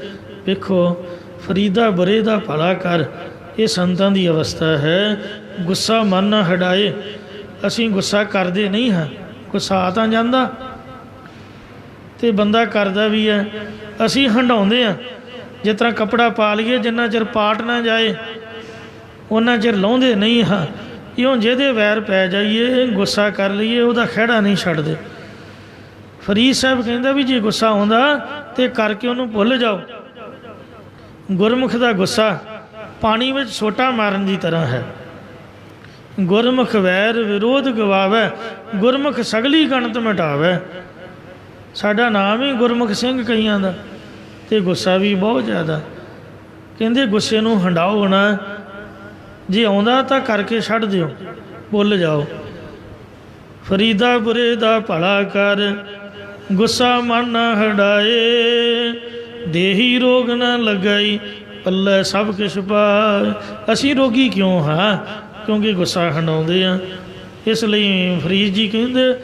Speaker 2: ਵੇਖੋ, ਫਰੀਦਾ ਬੁਰੇ ਦਾ ਭਲਾ ਕਰ, ਇਹ ਸੰਤਾਂ ਦੀ ਅਵਸਥਾ ਹੈ। ਗੁੱਸਾ ਮਨ ਨਾ ਹਟਾਏ। ਅਸੀਂ ਗੁੱਸਾ ਕਰਦੇ ਨਹੀਂ ਹਾਂ, ਗੁੱਸਾ ਆ ਤਾਂ ਜਾਂਦਾ ਅਤੇ ਬੰਦਾ ਕਰਦਾ ਵੀ ਹੈ। ਅਸੀਂ ਹੰਡਾਉਂਦੇ ਹਾਂ, ਜਿਸ ਤਰ੍ਹਾਂ ਕੱਪੜਾ ਪਾ ਲਈਏ, ਜਿੰਨਾ ਚਿਰ ਪਾਟ ਨਾ ਜਾਏ ਉਹਨਾਂ ਚਿਰ ਲਾਹੁੰਦੇ ਨਹੀਂ ਹਾਂ। ਇਉਂ ਜਿਹਦੇ ਵੈਰ ਪੈ ਜਾਈਏ, ਗੁੱਸਾ ਕਰ ਲਈਏ, ਉਹਦਾ ਖਹਿੜਾ ਨਹੀਂ ਛੱਡਦੇ। ਫਰੀਦ ਸਾਹਿਬ ਕਹਿੰਦਾ ਵੀ ਜੇ ਗੁੱਸਾ ਆਉਂਦਾ ਤਾਂ ਕਰਕੇ ਉਹਨੂੰ ਭੁੱਲ ਜਾਓ। ਗੁਰਮੁਖ ਦਾ ਗੁੱਸਾ ਪਾਣੀ ਵਿੱਚ ਸੋਟਾ ਮਾਰਨ ਦੀ ਤਰ੍ਹਾਂ ਹੈ। ਗੁਰਮੁਖ ਵੈਰ ਵਿਰੋਧ ਗਵਾਵੈ, ਗੁਰਮੁਖ ਸਗਲੀ ਗਣਤ ਮਿਟਾਵੈ। ਸਾਡਾ ਨਾਮ ਹੀ ਗੁਰਮੁਖ ਸਿੰਘ ਕਈਆਂ ਦਾ, ਅਤੇ ਗੁੱਸਾ ਵੀ ਬਹੁਤ ਜ਼ਿਆਦਾ। ਕਹਿੰਦੇ ਗੁੱਸੇ ਨੂੰ ਹੰਡਾਓ ਨਾ, ਜੇ ਆਉਂਦਾ ਤਾਂ ਕਰਕੇ ਛੱਡ ਦਿਓ, ਭੁੱਲ ਜਾਓ। ਫਰੀਦਾ ਬੁਰੇ ਦਾ ਭਲਾ ਕਰ, ਗੁੱਸਾ ਮਨ ਨਾ ਹੰਡਾਏ, ਦੇਹੀ ਰੋਗ ਨਾ ਲਗਾਈ, ਪੱਲੇ ਸਭ ਕੁਛ ਪਾਏ। ਅਸੀਂ ਰੋਗੀ ਕਿਉਂ ਹਾਂ? ਕਿਉਂਕਿ ਗੁੱਸਾ ਹੰਡਾਉਂਦੇ ਹਾਂ। ਇਸ ਲਈ ਫਰੀਦ ਜੀ ਕਹਿੰਦੇ,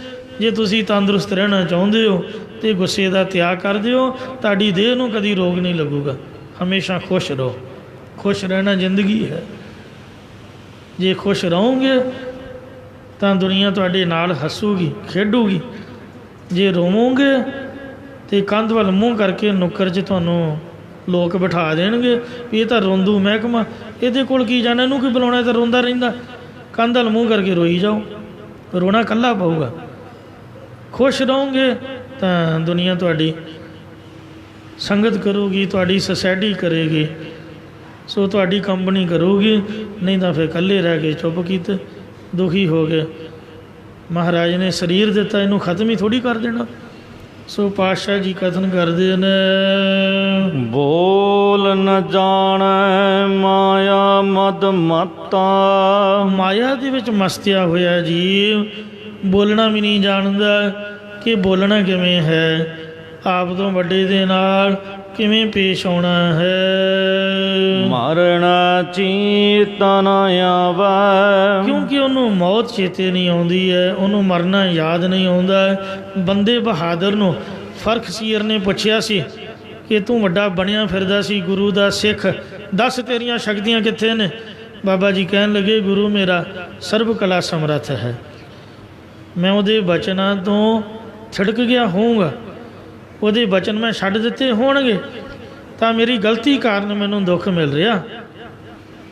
Speaker 2: ਜੇ ਤੁਸੀਂ ਤੰਦਰੁਸਤ ਰਹਿਣਾ ਚਾਹੁੰਦੇ ਹੋ ਤਾਂ ਗੁੱਸੇ ਦਾ ਤਿਆਗ ਕਰ ਦਿਓ, ਤੁਹਾਡੀ ਦੇਹ ਨੂੰ ਕਦੀ ਰੋਗ ਨਹੀਂ ਲੱਗੂਗਾ। ਹਮੇਸ਼ਾ ਖੁਸ਼ ਰਹੋ। ਖੁਸ਼ ਰਹਿਣਾ ਜ਼ਿੰਦਗੀ ਹੈ। ਜੇ ਖੁਸ਼ ਰਹੋਗੇ ਤਾਂ ਦੁਨੀਆ ਤੁਹਾਡੇ ਨਾਲ ਹੱਸੂਗੀ, ਖੇਡੂਗੀ। ਜੇ ਰੋਵੋਗੇ ਤਾਂ ਕੰਧ ਵੱਲ ਮੂੰਹ ਕਰਕੇ ਨੁੱਕਰ 'ਚ ਤੁਹਾਨੂੰ ਲੋਕ ਬਿਠਾ ਦੇਣਗੇ ਵੀ ਇਹ ਤਾਂ ਰੋਂਦੂ ਮਹਿਕਮਾ, ਇਹਦੇ ਕੋਲ ਕੀ ਜਾਣਾ, ਇਹਨੂੰ ਕੀ ਬੁਲਾਉਣਾ, ਤਾਂ ਰੋਂਦਾ ਰਹਿੰਦਾ। ਕੰਧ ਵੱਲ ਮੂੰਹ ਕਰਕੇ ਰੋਈ ਜਾਓ, ਰੋਣਾ ਇਕੱਲਾ ਪਊਗਾ। ਖੁਸ਼ ਰਹੋਗੇ ਤਾਂ ਦੁਨੀਆ ਤੁਹਾਡੀ ਸੰਗਤ ਕਰੂਗੀ, ਤੁਹਾਡੀ ਸੁਸਾਇਟੀ ਕਰੇਗੀ, ਸੋ ਤੁਹਾਡੀ ਕੰਪਨੀ ਕਰੂਗੀ। ਨਹੀਂ ਤਾਂ ਫਿਰ ਇਕੱਲੇ ਰਹਿ ਕੇ ਚੁੱਪ ਕੀਤੇ, ਦੁਖੀ ਹੋ ਗਏ। ਮਹਾਰਾਜ ਨੇ ਸਰੀਰ ਦਿੱਤਾ, ਇਹਨੂੰ ਖਤਮ ਹੀ ਥੋੜ੍ਹੀ ਕਰ ਦੇਣਾ। ਸੋ ਪਾਤਸ਼ਾਹ ਜੀ ਕਥਨ ਕਰਦੇ ਨੇ,
Speaker 1: ਬੋਲ ਨ ਜਾਣੈ ਮਾਇਆ ਮਦ ਮਾਤਾ।
Speaker 2: ਮਾਇਆ ਦੇ ਵਿੱਚ ਮਸਤਿਆ ਹੋਇਆ ਜੀ, ਬੋਲਣਾ ਵੀ ਨਹੀਂ ਜਾਣਦਾ ਕਿ ਬੋਲਣਾ ਕਿਵੇਂ ਹੈ, ਆਪ ਤੋਂ ਵੱਡੇ ਦੇ ਨਾਲ ਕਿਵੇਂ ਪੇਸ਼ ਆਉਣਾ ਹੈ।
Speaker 1: ਮਰਨ ਚੀਤ ਨ ਆਵੈ,
Speaker 2: ਕਿਉਂਕਿ ਉਹਨੂੰ ਮੌਤ ਚੇਤੇ ਨਹੀਂ ਆਉਂਦੀ ਹੈ, ਉਹਨੂੰ ਮਰਨਾ ਯਾਦ ਨਹੀਂ ਆਉਂਦਾ। ਬੰਦੇ ਬਹਾਦਰ ਨੂੰ ਫਰਖ ਸੀਰ ਨੇ ਪੁੱਛਿਆ ਸੀ ਕਿ ਤੂੰ ਵੱਡਾ ਬਣਿਆ ਫਿਰਦਾ ਸੀ, ਗੁਰੂ ਦਾ ਸਿੱਖ, ਦੱਸ ਤੇਰੀਆਂ ਸ਼ਕਤੀਆਂ ਕਿੱਥੇ ਨੇ? ਬਾਬਾ ਜੀ ਕਹਿਣ ਲੱਗੇ, ਗੁਰੂ ਮੇਰਾ ਸਰਬ ਕਲਾ ਸਮਰੱਥ ਹੈ। ਮੈਂ ਉਹਦੇ ਬਚਨਾਂ ਤੋਂ ਛਿੜਕ ਗਿਆ ਹੋਊਗਾ, ਉਹਦੇ ਬਚਨ ਮੈਂ ਛੱਡ ਦਿੱਤੇ ਹੋਣਗੇ, ਤਾਂ ਮੇਰੀ ਗਲਤੀ ਕਾਰਨ ਮੈਨੂੰ ਦੁੱਖ ਮਿਲ ਰਿਹਾ।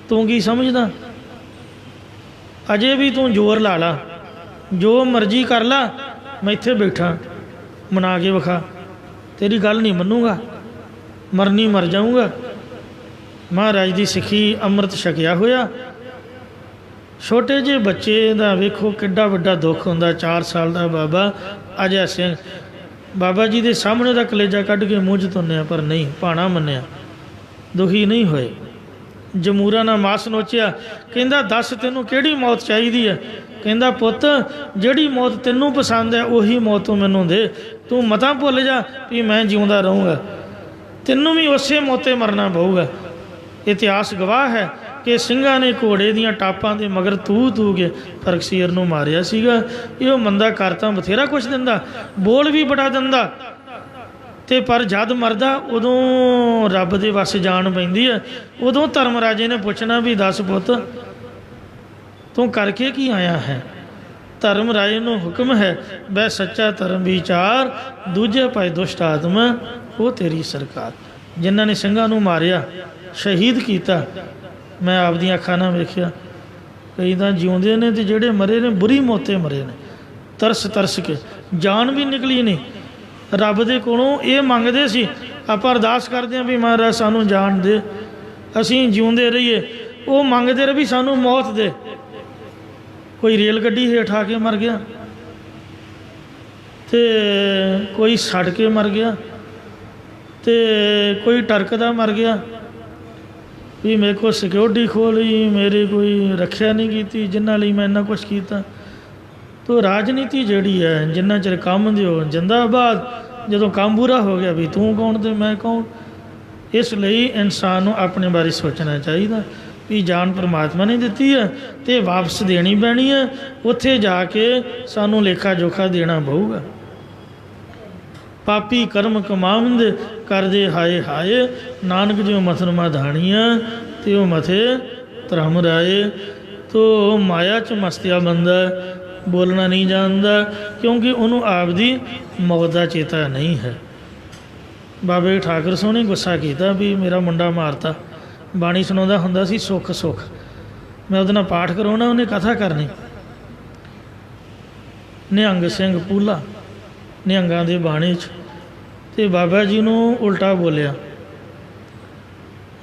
Speaker 2: ਤੂੰ ਕੀ ਸਮਝਦਾ? ਅਜੇ ਵੀ ਤੂੰ ਜ਼ੋਰ ਲਾ ਲਾ, ਜੋ ਮਰਜ਼ੀ ਕਰ ਲਾ, ਮੈਂ ਇੱਥੇ ਬੈਠਾ, ਮਨਾ ਕੇ ਵਿਖਾ, ਤੇਰੀ ਗੱਲ ਨਹੀਂ ਮੰਨੂਗਾ, ਮਰਨੀ ਮਰ ਜਾਊਂਗਾ। ਮਹਾਰਾਜ ਦੀ ਸਿੱਖੀ ਅੰਮ੍ਰਿਤ ਛਕਿਆ ਹੋਇਆ ਛੋਟੇ ਜਿਹੇ ਬੱਚੇ ਦਾ ਵੇਖੋ ਕਿੱਡਾ ਵੱਡਾ ਦੁੱਖ ਹੁੰਦਾ। 4 ਸਾਲ ਦਾ ਬਾਬਾ ਅਜੈ ਸਿੰਘ, ਬਾਬਾ ਜੀ ਦੇ ਸਾਹਮਣੇ ਦਾ ਕਲੇਜਾ ਕੱਢ ਕੇ ਮੂੰਹ 'ਚ ਤੁੰਨਿਆ, ਪਰ ਨਹੀਂ, ਭਾਣਾ ਮੰਨਿਆ, ਦੁਖੀ ਨਹੀਂ ਹੋਏ। ਜਮੂਰਾ ਨਾਲ ਮਾਸ ਨੋਚਿਆ, ਕਹਿੰਦਾ ਦੱਸ ਤੈਨੂੰ ਕਿਹੜੀ ਮੌਤ ਚਾਹੀਦੀ ਹੈ? ਕਹਿੰਦਾ ਪੁੱਤ, ਜਿਹੜੀ ਮੌਤ ਤੈਨੂੰ ਪਸੰਦ ਹੈ ਉਹੀ ਮੌਤ ਤੂੰ ਮੈਨੂੰ ਦੇ, ਤੂੰ ਮਤਾਂ ਭੁੱਲ ਜਾ ਵੀ ਮੈਂ ਜਿਉਂਦਾ ਰਹੂੰਗਾ, ਤੈਨੂੰ ਵੀ ਉਸੇ ਮੌਤੇ ਮਰਨਾ ਪਊਗਾ। ਇਤਿਹਾਸ ਗਵਾਹ ਹੈ ਕਿ ਸਿੰਘਾਂ ਨੇ ਘੋੜੇ ਦੀਆਂ ਟਾਪਾਂ ਦੇ ਮਗਰ ਤੂ ਕੇ ਫਰਖਸੀਰ ਨੂੰ ਮਾਰਿਆ ਸੀਗਾ। ਇਹ ਮੰਦਾ ਕਰ ਤਾਂ ਬਥੇਰਾ ਕੁਛ ਦਿੰਦਾ, ਬੋਲ ਵੀ ਬੜਾ ਦਿੰਦਾ, ਅਤੇ ਪਰ ਜਦ ਮਰਦਾ ਉਦੋਂ ਰੱਬ ਦੇ ਵੱਸ ਜਾਣ ਪੈਂਦੀ ਹੈ। ਉਦੋਂ ਧਰਮ ਰਾਜੇ ਨੇ ਪੁੱਛਣਾ ਵੀ ਦੱਸ ਪੁੱਤ ਤੂੰ ਕਰਕੇ ਕੀ ਆਇਆ ਹੈ? ਧਰਮ ਰਾਜੇ ਨੂੰ ਹੁਕਮ ਹੈ, ਬੈ ਸੱਚਾ ਧਰਮ ਵਿਚਾਰ, ਦੂਜੇ ਭਾਈ ਦੁਸ਼ਟ ਆਤਮਾ ਉਹ ਤੇਰੀ ਸਰਕਾਰ। ਜਿਨ੍ਹਾਂ ਨੇ ਸਿੰਘਾਂ ਨੂੰ ਮਾਰਿਆ, ਸ਼ਹੀਦ ਕੀਤਾ, ਮੈਂ ਆਪਦੀਆਂ ਅੱਖਾਂ ਨਾਲ ਵੇਖਿਆ। ਕਈ ਤਾਂ ਜਿਉਂਦੇ ਨੇ ਅਤੇ ਜਿਹੜੇ ਮਰੇ ਨੇ ਬੁਰੀ ਮੌਤੇ ਮਰੇ ਨੇ, ਤਰਸ ਕੇ। ਜਾਨ ਵੀ ਨਿਕਲੀ ਨਹੀਂ। ਰੱਬ ਦੇ ਕੋਲੋਂ ਇਹ ਮੰਗਦੇ ਸੀ, ਆਪਾਂ ਅਰਦਾਸ ਕਰਦੇ ਹਾਂ ਵੀ ਮਹਾਰਾਜ ਸਾਨੂੰ ਜਾਨ ਦੇ, ਅਸੀਂ ਜਿਉਂਦੇ ਰਹੀਏ। ਉਹ ਮੰਗਦੇ ਰਹੇ ਵੀ ਸਾਨੂੰ ਮੌਤ ਦੇ। ਕੋਈ ਰੇਲ ਗੱਡੀ ਹੇਠ ਆ ਕੇ ਮਰ ਗਿਆ, ਤੇ ਕੋਈ ਸੜ ਕੇ ਮਰ ਗਿਆ, ਤੇ ਕੋਈ ਟਰਕਦਾ ਮਰ ਗਿਆ ਵੀ ਮੇਰੇ ਕੋਲ ਸਿਕਿਉਰਿਟੀ ਖੋਹ ਲਈ, ਮੇਰੇ ਕੋਈ ਰੱਖਿਆ ਨਹੀਂ ਕੀਤੀ, ਜਿਨ੍ਹਾਂ ਲਈ ਮੈਂ ਇੰਨਾ ਕੁਛ ਕੀਤਾ। ਤੋ ਰਾਜਨੀਤੀ ਜਿਹੜੀ ਹੈ, ਜਿੰਨਾ ਚਿਰ ਕੰਮ ਦਿਓ ਜਿੰਦਾਬਾਦ, ਜਦੋਂ ਕੰਮ ਪੂਰਾ ਹੋ ਗਿਆ ਵੀ ਤੂੰ ਕੌਣ ਤੇ ਮੈਂ ਕੌਣ। ਇਸ ਲਈ ਇਨਸਾਨ ਨੂੰ ਆਪਣੇ ਬਾਰੇ ਸੋਚਣਾ ਚਾਹੀਦਾ ਵੀ ਜਾਨ ਪਰਮਾਤਮਾ ਨੇ ਦਿੱਤੀ ਹੈ ਅਤੇ ਵਾਪਸ ਦੇਣੀ ਪੈਣੀ ਹੈ। ਉੱਥੇ ਜਾ ਕੇ ਸਾਨੂੰ ਲੇਖਾ ਜੋਖਾ ਦੇਣਾ ਪਊਗਾ। ਪਾਪੀ ਕਰਮ ਕਮਾਵੰਦ ਕਰਦੇ ਹਾਏ ਹਾਏ, ਨਾਨਕ ਜਿਉ ਮਥਨ ਮਾਧਾਣੀਆਂ ਤੇ ਉਹ ਮਥੇ ਧਰਮ ਰਾਏ। ਤੋ ਮਾਇਆ 'ਚ ਮਸਤਿਆ ਬੰਦਾ ਬੋਲਣਾ ਨਹੀਂ ਜਾਣਦਾ, ਕਿਉਂਕਿ ਉਹਨੂੰ ਆਪਦੀ ਮੌਤ ਦਾ ਚੇਤਾ ਨਹੀਂ ਹੈ। ਬਾਬੇ ਠਾਕਰ ਸਿੰਘ ਨੇ ਗੁੱਸਾ ਕੀਤਾ ਵੀ ਮੇਰਾ ਮੁੰਡਾ ਮਾਰਤਾ। ਬਾਣੀ ਸੁਣਾਉਂਦਾ ਹੁੰਦਾ ਸੀ ਸੁੱਖ ਸੁੱਖ, ਮੈਂ ਉਹਦੇ ਨਾਲ ਪਾਠ ਕਰਾਉਣਾ, ਉਹਨੇ ਕਥਾ ਕਰਨੀ। ਨਿਹੰਗ ਸਿੰਘ ਪੂਲਾ ਨਿਹੰਗਾਂ ਦੇ ਬਾਣੇ 'ਚ, ਅਤੇ ਬਾਬਾ ਜੀ ਨੂੰ ਉਲਟਾ ਬੋਲਿਆ।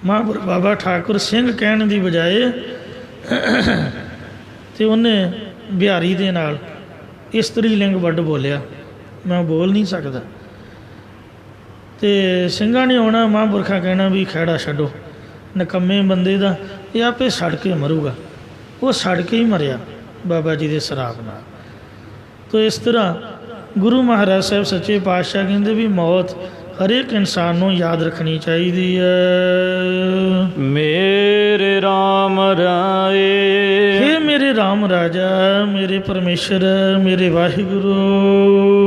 Speaker 2: ਮਹਾਂਪੁਰਖ ਬਾਬਾ ਠਾਕੁਰ ਸਿੰਘ ਕਹਿਣ ਦੀ ਬਜਾਏ ਅਤੇ ਉਹਨੇ ਬਿਹਾਰੀ ਦੇ ਨਾਲ ਇਸਤਰੀ ਲਿੰਗ ਵੱਡ ਬੋਲਿਆ। ਮੈਂ ਬੋਲ ਨਹੀਂ ਸਕਦਾ। ਅਤੇ ਸਿੰਘਾਂ ਨੇ ਆਉਣਾ, ਮਹਾਂਪੁਰਖਾਂ ਕਹਿਣਾ ਵੀ ਖਹਿੜਾ ਛੱਡੋ, ਨਿਕੰਮੇ ਬੰਦੇ ਦਾ ਇਹ ਆਪੇ ਸੜ ਕੇ ਮਰੂਗਾ। ਉਹ ਸੜ ਕੇ ਹੀ ਮਰਿਆ ਬਾਬਾ ਜੀ ਦੇ ਸ਼ਰਾਪ ਨਾਲ। ਤੋ ਇਸ ਤਰ੍ਹਾਂ ਗੁਰੂ ਮਹਾਰਾਜ ਸਾਹਿਬ ਸੱਚੇ ਪਾਤਸ਼ਾਹ ਕਹਿੰਦੇ ਵੀ ਮੌਤ ਹਰੇਕ ਇਨਸਾਨ ਨੂੰ ਯਾਦ ਰੱਖਣੀ ਚਾਹੀਦੀ ਹੈ।
Speaker 1: ਮੇਰੇ RAM ਰਾਏ,
Speaker 2: ਹੇ ਮੇਰੇ ਰਾਮ ਰਾਜਾ, ਮੇਰੇ ਪਰਮੇਸ਼ਰ, ਮੇਰੇ ਵਾਹਿਗੁਰੂ,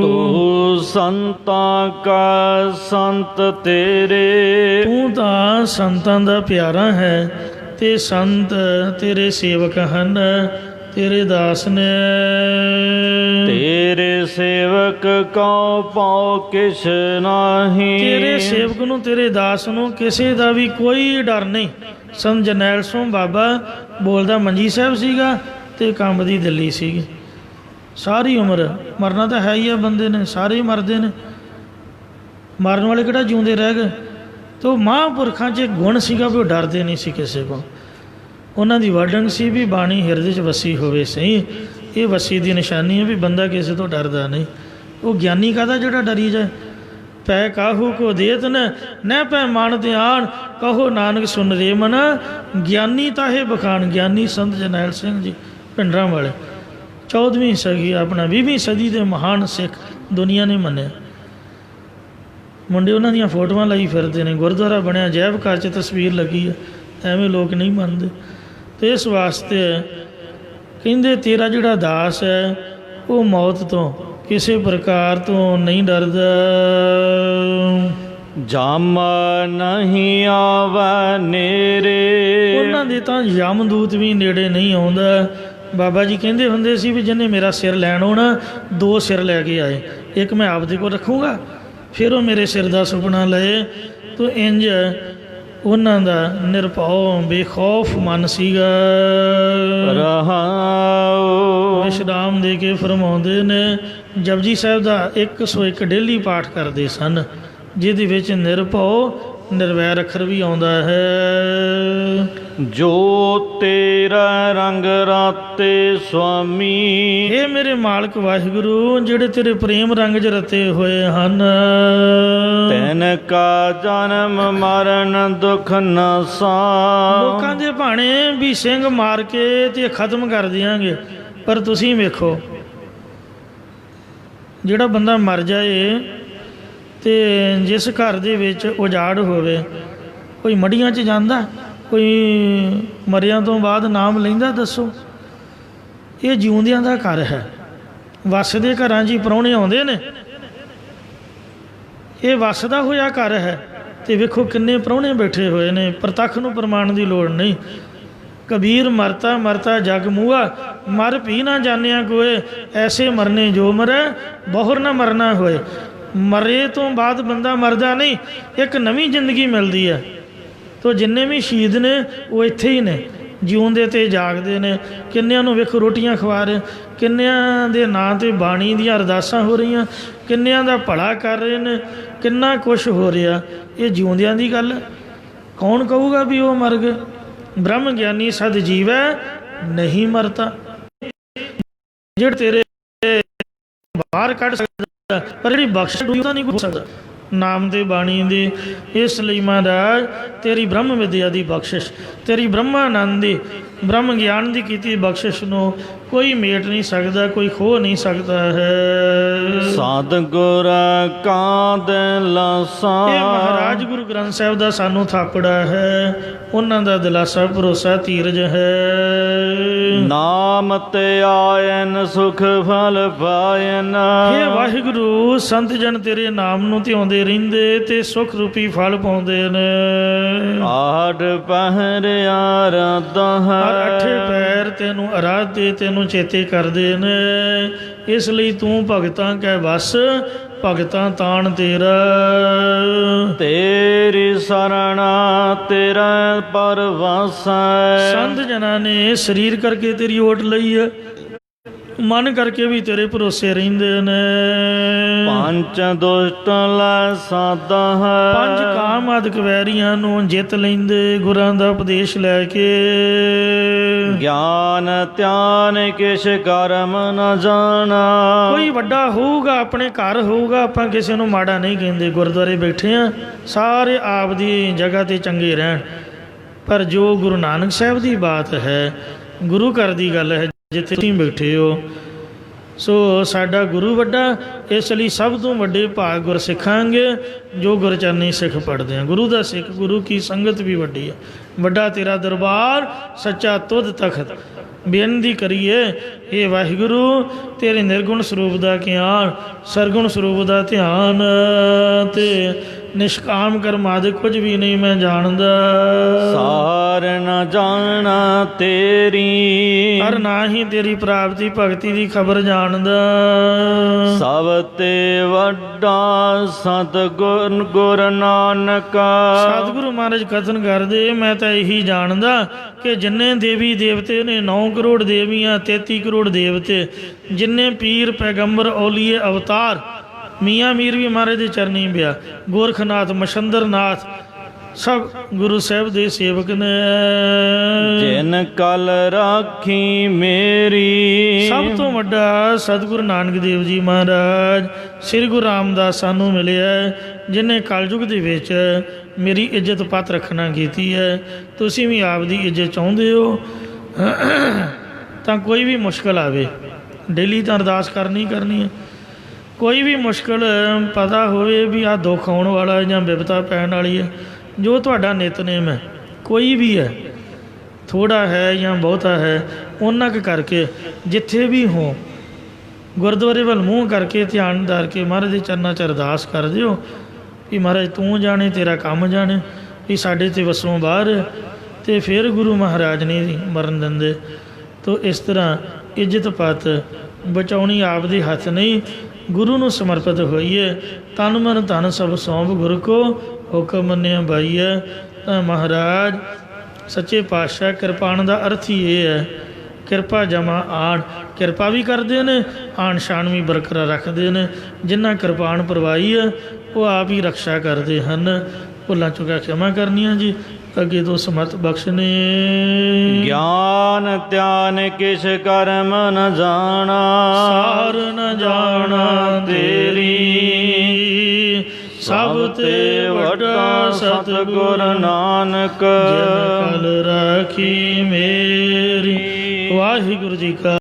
Speaker 1: ਤੂੰ ਸੰਤਾਂ ਕਾ ਸੰਤ ਤੇਰੇ,
Speaker 2: ਤੂੰ ਤਾਂ ਸੰਤਾਂ ਦਾ ਪਿਆਰਾ ਹੈ ਤੇ ਸੰਤ ਤੇਰੇ ਸੇਵਕ ਹਨ, ਤੇਰੇ ਦਾਸ ਨੇ।
Speaker 1: ਤੇਰੇ ਸੇਵਕ ਕਉ ਪਾਉ ਕਿਛ ਨਾਹੀ,
Speaker 2: ਤੇਰੇ ਸੇਵਕ ਨੂੰ, ਤੇਰੇ ਦਾਸ ਨੂੰ ਕਿਸੇ ਦਾ ਵੀ ਕੋਈ ਡਰ ਨਹੀਂ। ਸੰਤ ਜਰਨੈਲ ਸਿੰਘ ਬਾਬਾ ਬੋਲਦਾ ਮੰਜੀ ਸਾਹਿਬ ਸੀਗਾ ਅਤੇ ਕੰਬ ਦੀ ਦਿੱਲੀ ਸੀਗੀ। ਸਾਰੀ ਉਮਰ ਮਰਨਾ ਤਾਂ ਹੈ ਹੀ ਆ, ਬੰਦੇ ਨੇ ਸਾਰੇ ਹੀ ਮਰਦੇ ਨੇ, ਮਰਨ ਵਾਲੇ ਕਿਹੜਾ ਜਿਉਂਦੇ ਰਹਿ ਗਏ। ਤੋ ਮਹਾਂਪੁਰਖਾਂ 'ਚ ਗੁਣ ਸੀਗਾ ਵੀ ਉਹ ਡਰਦੇ ਨਹੀਂ ਸੀ ਕਿਸੇ ਕੋਲ। ਉਹਨਾਂ ਦੀ ਵਡੰਗ ਸੀ ਵੀ ਬਾਣੀ ਹਿਰਦੇ 'ਚ ਵਸੀ ਹੋਵੇ ਸਹੀ। ਇਹ ਵਸੀ ਦੀ ਨਿਸ਼ਾਨੀ ਹੈ ਵੀ ਬੰਦਾ ਕਿਸੇ ਤੋਂ ਡਰਦਾ ਨਹੀਂ। ਉਹ ਗਿਆਨੀ ਕਾਹਦਾ ਜਿਹੜਾ ਡਰੀ ਜਾਏ। ਪੈ ਕਾਹੂ ਕੋ ਦੇਤ ਨ ਪੈ ਮਨ ਤੇ ਆਣ, ਕਹੋ ਨਾਨਕ ਸੁਨ ਰੇ ਮਨ, ਗਿਆਨੀ ਤਾਹੇ ਬਖਾਣ। ਗਿਆਨੀ ਸੰਤ ਜਰਨੈਲ ਸਿੰਘ ਜੀ ਭਿੰਡਰਾਂ ਵਾਲੇ, 14ਵੀਂ ਸਦੀ ਆਪਣਾ 20ਵੀਂ ਸਦੀ ਦੇ ਮਹਾਨ ਸਿੱਖ ਦੁਨੀਆ ਨੇ ਮੰਨਿਆ। ਮੁੰਡੇ ਉਹਨਾਂ ਦੀਆਂ ਫੋਟੋਆਂ ਲਾਈ ਫਿਰਦੇ ਨੇ, ਗੁਰਦੁਆਰਾ ਬਣਿਆ, ਜੈਬ ਘਰ 'ਚ ਤਸਵੀਰ ਲੱਗੀ ਹੈ। ਐਵੇਂ ਲੋਕ ਨਹੀਂ ਮੰਨਦੇ। ਅਤੇ ਇਸ ਵਾਸਤੇ ਕਹਿੰਦੇ ਤੇਰਾ ਜਿਹੜਾ ਦਾਸ ਹੈ ਉਹ ਮੌਤ ਤੋਂ ਕਿਸੇ ਪ੍ਰਕਾਰ ਤੋਂ ਨਹੀਂ ਡਰਦਾ।
Speaker 1: ਜਮ ਨਹੀਂ ਆਵੈ ਨੇੜੇ,
Speaker 2: ਉਹਨਾਂ ਦੇ ਤਾਂ ਯਮਦੂਤ ਵੀ ਨੇੜੇ ਨਹੀਂ ਆਉਂਦਾ। ਬਾਬਾ ਜੀ ਕਹਿੰਦੇ ਹੁੰਦੇ ਸੀ ਵੀ ਜਿਹਨੇ ਮੇਰਾ ਸਿਰ ਲੈਣ ਆਉਣਾ, 2 ਸਿਰ ਲੈ ਕੇ ਆਏ, ਇੱਕ ਮੈਂ ਆਪਦੇ ਕੋਲ ਰੱਖੂੰਗਾ, ਫਿਰ ਉਹ ਮੇਰੇ ਸਿਰ ਦਾ ਸੁਪਨਾ ਲਏ। ਤੋ ਇੰਝ ਉਹਨਾਂ ਦਾ ਨਿਰਭਉ ਬੇਖੌਫ ਮਨ ਸੀਗਾ।
Speaker 1: ਰਹਾਉ
Speaker 2: ਵਿਸ਼ਰਾਮ ਦੇ ਕੇ ਫਰਮਾਉਂਦੇ ਨੇ, ਜਪਜੀ ਸਾਹਿਬ ਦਾ 101 ਡੇਲੀ ਪਾਠ ਕਰਦੇ ਸਨ, ਜਿਹਦੇ ਵਿੱਚ ਨਿਰਭਉ ਨਿਰਵੈਰ ਅੱਖਰ ਵੀ ਆਉਂਦਾ ਹੈ।
Speaker 1: ਜੋ ਤੇਰਾ ਰੰਗ ਰਾਤੇ ਸੁਆਮੀ,
Speaker 2: ਇਹ ਮੇਰੇ ਮਾਲਕ ਵਾਹਿਗੁਰੂ ਜਿਹੜੇ ਤੇਰੇ ਪ੍ਰੇਮ ਰੰਗ 'ਚ ਰਤੇ ਹੋਏ ਹਨ।
Speaker 1: ਤੈਨ ਕਾ ਜਨਮ ਮਰਨ ਦੁਖ ਨਾਸਾ,
Speaker 2: ਲੋਕਾਂ ਦੇ ਭਾਣੇ ਵੀ ਸਿੰਘ ਮਾਰ ਕੇ ਤੇ ਖਤਮ ਕਰ ਦਿਆਂਗੇ, ਪਰ ਤੁਸੀਂ ਵੇਖੋ ਜਿਹੜਾ ਬੰਦਾ ਮਰ ਜਾਏ ਅਤੇ ਜਿਸ ਘਰ ਦੇ ਵਿੱਚ ਉਜਾੜ ਹੋਵੇ, ਕੋਈ ਮੜੀਆਂ 'ਚ ਜਾਂਦਾ, ਕੋਈ ਮਰਿਆਂ ਤੋਂ ਬਾਅਦ ਨਾਮ ਲੈਂਦਾ। ਦੱਸੋ, ਇਹ ਜਿਉਂਦਿਆਂ ਦਾ ਘਰ ਹੈ। ਵੱਸਦੇ ਘਰਾਂ 'ਚ ਹੀ ਪ੍ਰਾਹੁਣੇ ਆਉਂਦੇ ਨੇ, ਇਹ ਵੱਸਦਾ ਹੋਇਆ ਘਰ ਹੈ। ਅਤੇ ਵੇਖੋ ਕਿੰਨੇ ਪ੍ਰਾਹੁਣੇ ਬੈਠੇ ਹੋਏ ਨੇ, ਪ੍ਰਤੱਖ ਨੂੰ ਪ੍ਰਮਾਣ ਦੀ ਲੋੜ ਨਹੀਂ। ਕਬੀਰ ਮਰਤਾ ਮਰਤਾ ਜਗ ਮੂਆ, ਮਰ ਪੀ ਨਾ ਜਾਣਿਆ ਕੋਏ, ਐਸੇ ਮਰਨੇ ਜੋ ਮਰੈ ਬਹੁਰ ਨਾ ਮਰਨਾ ਹੋਏ। ਮਰੇ ਤੋਂ ਬਾਅਦ ਬੰਦਾ ਮਰਦਾ ਨਹੀਂ, ਇੱਕ ਨਵੀਂ ਜ਼ਿੰਦਗੀ ਮਿਲਦੀ ਹੈ। ਤੋ ਜਿੰਨੇ ਵੀ ਸ਼ਹੀਦ ਨੇ ਉਹ ਇੱਥੇ ਹੀ ਨੇ, ਜਿਉਂਦੇ ਤੇ ਜਾਗਦੇ ਨੇ। ਕਿੰਨਿਆਂ ਨੂੰ ਵੇਖੋ ਰੋਟੀਆਂ ਖਵਾ ਰਹੇ, ਕਿੰਨਿਆਂ ਦੇ ਨਾਂ 'ਤੇ ਬਾਣੀ ਦੀਆਂ ਅਰਦਾਸਾਂ ਹੋ ਰਹੀਆਂ, ਕਿੰਨਿਆਂ ਦਾ ਭਲਾ ਕਰ ਰਹੇ ਨੇ, ਕਿੰਨਾ ਕੁਛ ਹੋ ਰਿਹਾ। ਇਹ ਜਿਉਂਦਿਆਂ ਦੀ ਗੱਲ ਹੈ। ਕੌਣ ਕਹੂਗਾ ਵੀ ਉਹ ਮਰ ਗਏ? ਬ੍ਰਹਮ ਗਿਆਨੀ ਸਦ ਜੀਵੈ ਨਹੀਂ ਮਰਤਾ। ਜਿਹੜੇ ਤੇਰੇ ਬਾਹਰ ਕੱਢ ਸਕਦਾ, ਪਰ ਜਿਹੜੀ ਬਖਸ਼ ਤਾਂ ਨਹੀਂ ਹੋ ਸਕਦਾ ਨਾਮ ਦੇ ਬਾਣੀ ਦੇ। ਇਸ ਲਈ ਮਹਾਰਾਜ ਤੇਰੀ ਬ੍ਰਹਮ ਵਿਦਿਆ ਦੀ ਬਖਸ਼ਿਸ਼, ਤੇਰੀ ਬ੍ਰਹਮਾਨੰਦ ਦੀ ਬ੍ਰਹਮ ਗਿਆਨ ਦੀ ਕੀਤੀ ਬਖਸ਼ਿਸ਼ ਨੂੰ ਕੋਈ ਮੇਟ ਨਹੀਂ ਸਕਦਾ, ਕੋਈ ਖੋਹ ਨਹੀਂ ਸਕਦਾ ਹੈ।
Speaker 1: ਸਤਿਗੁਰ ਕਾ ਦਿਲਾਸਾ।
Speaker 2: ਇਹ ਮਹਾਰਾਜ ਗੁਰੂ ਗ੍ਰੰਥ ਸਾਹਿਬ ਦਾ ਸਾਨੂੰ ਥਾਪੜਾ ਹੈ, ਉਹਨਾਂ ਦਾ ਦਿਲਾਸਾ ਭਰੋਸਾ ਧੀਰਜ ਹੈ।
Speaker 1: ਨਾਮ ਤੇ ਆਇਨ ਸੁਖ ਫਲ ਪਾਇਨ।
Speaker 2: ਹੇ ਵਾਹਿਗੁਰੂ, ਸੰਤ ਜਨ ਤੇਰੇ ਨਾਮ ਨੂੰ ਧਿਆਉਂਦੇ ਰਹਿੰਦੇ ਤੇ ਸੁਖ ਰੂਪੀ ਫਲ ਪਾਉਂਦੇ ਨੇ।
Speaker 1: ਆਠ ਪਹਿਰ ਆਰਾਧਾ ਹੈ।
Speaker 2: ਅੱਠੇ ਪੈਰ ਤੈਨੂੰ ਅਰਾਧੇ, ਤੈਨੂੰ ਚੇਤੇ ਕਰਦੇ ਨੇ। ਇਸ ਲਈ ਤੂੰ ਭਗਤਾਂ ਕੈ ਵਸ, ਭਗਤਾਂ ਤਾਣ ਤੇਰਾ।
Speaker 1: ਤੇਰੀ ਸਰਣਾ ਤੇਰਾ ਪਰਵਾਸ।
Speaker 2: ਸੰਤ ਜਨਾਂ ਨੇ ਸਰੀਰ ਕਰਕੇ ਤੇਰੀ ਓਟ ਲਈ ਹੈ, ਮਨ ਕਰਕੇ ਵੀ ਤੇਰੇ ਭਰੋਸੇ ਰਹਿੰਦੇ ਨੇ।
Speaker 1: ਪੰਜ ਦੁਸ਼ਟ ਲੈ ਸਾਦਾ ਹੈ।
Speaker 2: ਪੰਜ ਕਾਮ ਆਦਿਕ ਵੈਰੀਆਂ ਨੂੰ ਜਿੱਤ ਲੈਂਦੇ ਗੁਰਾਂ ਦਾ ਉਪਦੇਸ਼ ਲੈ ਕੇ।
Speaker 1: ਗਿਆਨ ਧਿਆਨ ਕਿਛ ਕਰਮ ਨ ਜਾਣਾ।
Speaker 2: ਕੋਈ ਵੱਡਾ ਹੋਊਗਾ, ਆਪਣੇ ਘਰ ਹੋਊਗਾ, ਆਪਾਂ ਕਿਸੇ ਨੂੰ ਮਾੜਾ ਨਹੀਂ ਕਹਿੰਦੇ। ਗੁਰਦੁਆਰੇ ਬੈਠੇ ਆ, ਸਾਰੇ ਆਪ ਦੀ ਜਗ੍ਹਾ 'ਤੇ ਚੰਗੇ ਰਹਿਣ, ਪਰ ਜੋ ਗੁਰੂ ਨਾਨਕ ਸਾਹਿਬ ਦੀ ਬਾਤ ਹੈ, ਗੁਰੂ ਘਰ ਦੀ ਗੱਲ ਹੈ, ਜਿੱਥੇ ਤੁਸੀਂ ਬੈਠੇ ਹੋ, ਸੋ ਸਾਡਾ ਗੁਰੂ ਵੱਡਾ। ਇਸ ਲਈ ਸਭ ਤੋਂ ਵੱਡੇ ਭਾਗ ਗੁਰਸਿੱਖਾਂਗੇ ਜੋ ਗੁਰਚਰਨੀ ਸਿੱਖ ਪੜ੍ਹਦੇ ਆ। ਗੁਰੂ ਦਾ ਸਿੱਖ, ਗੁਰੂ ਕੀ ਸੰਗਤ ਵੀ ਵੱਡੀ ਹੈ। ਵੱਡਾ ਤੇਰਾ ਦਰਬਾਰ, ਸੱਚਾ ਤੁਧ ਤਖਤ। ਬੇਨਤੀ ਕਰੀਏ, ਇਹ ਵਾਹਿਗੁਰੂ ਤੇਰੇ ਨਿਰਗੁਣ ਸਰੂਪ ਦਾ ਗਿਆਨ, ਸਰਗੁਣ ਸਰੂਪ ਦਾ ਧਿਆਨ ਤੇ ਨਿਸ਼ਕਾਮ ਕਰਮ ਆਦਿ ਕੁਝ ਵੀ ਨਹੀਂ ਮੈਂ ਜਾਣਦਾ।
Speaker 1: ਸਾਰ ਨ ਜਾਣਾ ਤੇਰੀ।
Speaker 2: ਪਰ ਨਾ ਹੀ ਤੇਰੀ ਪ੍ਰਾਪਤੀ ਭਗਤੀ ਦੀ ਖਬਰ ਜਾਣਦਾ।
Speaker 1: ਸਭ ਤੇ ਵੱਡਾ ਸਤਿਗੁਰ ਗੁਰ ਨਾਨਕ।
Speaker 2: ਸਤਿਗੁਰੂ ਮਹਾਰਾਜ ਕਥਨ ਕਰਦੇ, ਮੈਂ ਤਾਂ ਇਹੀ ਜਾਣਦਾ ਕਿ ਜਿੰਨੇ ਦੇਵੀ ਦੇਵਤੇ ਨੇ, 9 ਕਰੋੜ ਦੇਵੀਆਂ, 33 ਕਰੋੜ ਦੇਵਤੇ, ਜਿੰਨੇ ਪੀਰ ਪੈਗੰਬਰ ਔਲੀਏ ਅਵਤਾਰ, ਮੀਆਂ ਮੀਰ ਵੀ ਮਹਾਰਾਜ ਦੇ ਚਰਨੀ ਪਿਆ, ਗੋਰਖਨਾਥ ਮਛੰਦਰਨਾਥ, ਸਭ ਗੁਰੂ ਸਾਹਿਬ ਦੇ ਸੇਵਕ ਨੇ।
Speaker 1: ਜਿਨ ਕਲ ਰਾਖੀ ਮੇਰੀ।
Speaker 2: ਸਭ ਤੋਂ ਵੱਡਾ ਸਤਿਗੁਰੂ ਨਾਨਕ ਦੇਵ ਜੀ ਮਹਾਰਾਜ, ਸ੍ਰੀ ਗੁਰੂ ਰਾਮਦਾਸ ਸਾਨੂੰ ਮਿਲਿਆ, ਜਿਹਨੇ ਕਲਯੁਗ ਦੇ ਵਿੱਚ ਮੇਰੀ ਇੱਜ਼ਤ ਪੱਤ ਰੱਖਣਾ ਕੀਤੀ ਹੈ। ਤੁਸੀਂ ਵੀ ਆਪ ਦੀ ਇੱਜ਼ਤ ਚਾਹੁੰਦੇ ਹੋ ਤਾਂ ਕੋਈ ਵੀ ਮੁਸ਼ਕਲ ਆਵੇ, ਡੇਲੀ ਤਾਂ ਅਰਦਾਸ ਕਰਨੀ ਹੈ। ਕੋਈ ਵੀ ਮੁਸ਼ਕਲ ਪਤਾ ਹੋਵੇ ਵੀ ਆਹ ਦੁੱਖ ਆਉਣ ਵਾਲਾ ਜਾਂ ਬਿਪਤਾ ਪੈਣ ਵਾਲੀ ਹੈ, ਜੋ ਤੁਹਾਡਾ ਨਿਤਨੇਮ ਹੈ, ਕੋਈ ਵੀ ਹੈ, ਥੋੜ੍ਹਾ ਹੈ ਜਾਂ ਬਹੁਤਾ ਹੈ, ਉਹਨਾਂ ਕੁ ਕਰਕੇ ਜਿੱਥੇ ਵੀ ਹੋ, ਗੁਰਦੁਆਰੇ ਵੱਲ ਮੂੰਹ ਕਰਕੇ ਧਿਆਨ ਧਰ ਕੇ ਮਹਾਰਾਜ ਦੇ ਚਰਨਾਂ 'ਚ ਅਰਦਾਸ ਕਰ ਦਿਓ ਵੀ ਮਹਾਰਾਜ ਤੂੰ ਜਾਣੇ, ਤੇਰਾ ਕੰਮ ਜਾਣੇ, ਵੀ ਸਾਡੇ 'ਤੇ ਵੱਸੋਂ ਬਾਹਰ। ਅਤੇ ਫਿਰ ਗੁਰੂ ਮਹਾਰਾਜ ਨਹੀਂ ਮਰਨ ਦਿੰਦੇ। ਤੋ ਇਸ ਤਰ੍ਹਾਂ ਇੱਜ਼ਤ ਪੱਤ ਬਚਾਉਣੀ ਆਪ ਦੇ ਹੱਥ ਨਹੀਂ, ਗੁਰੂ ਨੂੰ ਸਮਰਪਿਤ ਹੋਈਏ। ਤਨ ਮਨ ਧਨ ਸਭ ਸੌਂਪ ਗੁਰ ਕੋ, ਹੁਕਮ ਮੰਨਿਆ ਬਾਈਐ। ਤਾਂ ਮਹਾਰਾਜ ਸੱਚੇ ਪਾਤਸ਼ਾਹ ਕਿਰਪਾਨ ਦਾ ਅਰਥ ਹੀ ਇਹ ਹੈ, ਕਿਰਪਾ ਜਮਾ ਆਣ। ਕਿਰਪਾ ਵੀ ਕਰਦੇ ਨੇ, ਆਣ ਸ਼ਾਨ ਵੀ ਬਰਕਰਾਰ ਰੱਖਦੇ ਨੇ। ਜਿਨ੍ਹਾਂ ਕਿਰਪਾਨ ਪਰਵਾਈ ਹੈ ਉਹ ਆਪ ਹੀ ਰਕਸ਼ਾ ਕਰਦੇ ਹਨ। ਭੁੱਲਾਂ ਚੁੱਕਾ ਖਿਮਾ ਕਰਨੀਆਂ ਜੀ, ਅੱਗੇ ਤੋਂ ਸਮਰਥ ਬਖਸ਼ਨੇ।
Speaker 1: ਗਿਆਨ ਧਿਆਨ ਕਿਛ ਕਰਮ ਨ ਜਾਣਾ।
Speaker 2: ਸਾਰ ਨ ਜਾਣਾ ਤੇਰੀ। ਸਭ ਤੇ ਵੱਡਾ ਸਤਿਗੁਰ ਨਾਨਕ, ਜਿਨ ਕਲ ਰਾਖੀ ਮੇਰੀ। ਵਾਹਿਗੁਰੂ ਜੀ ਕਾ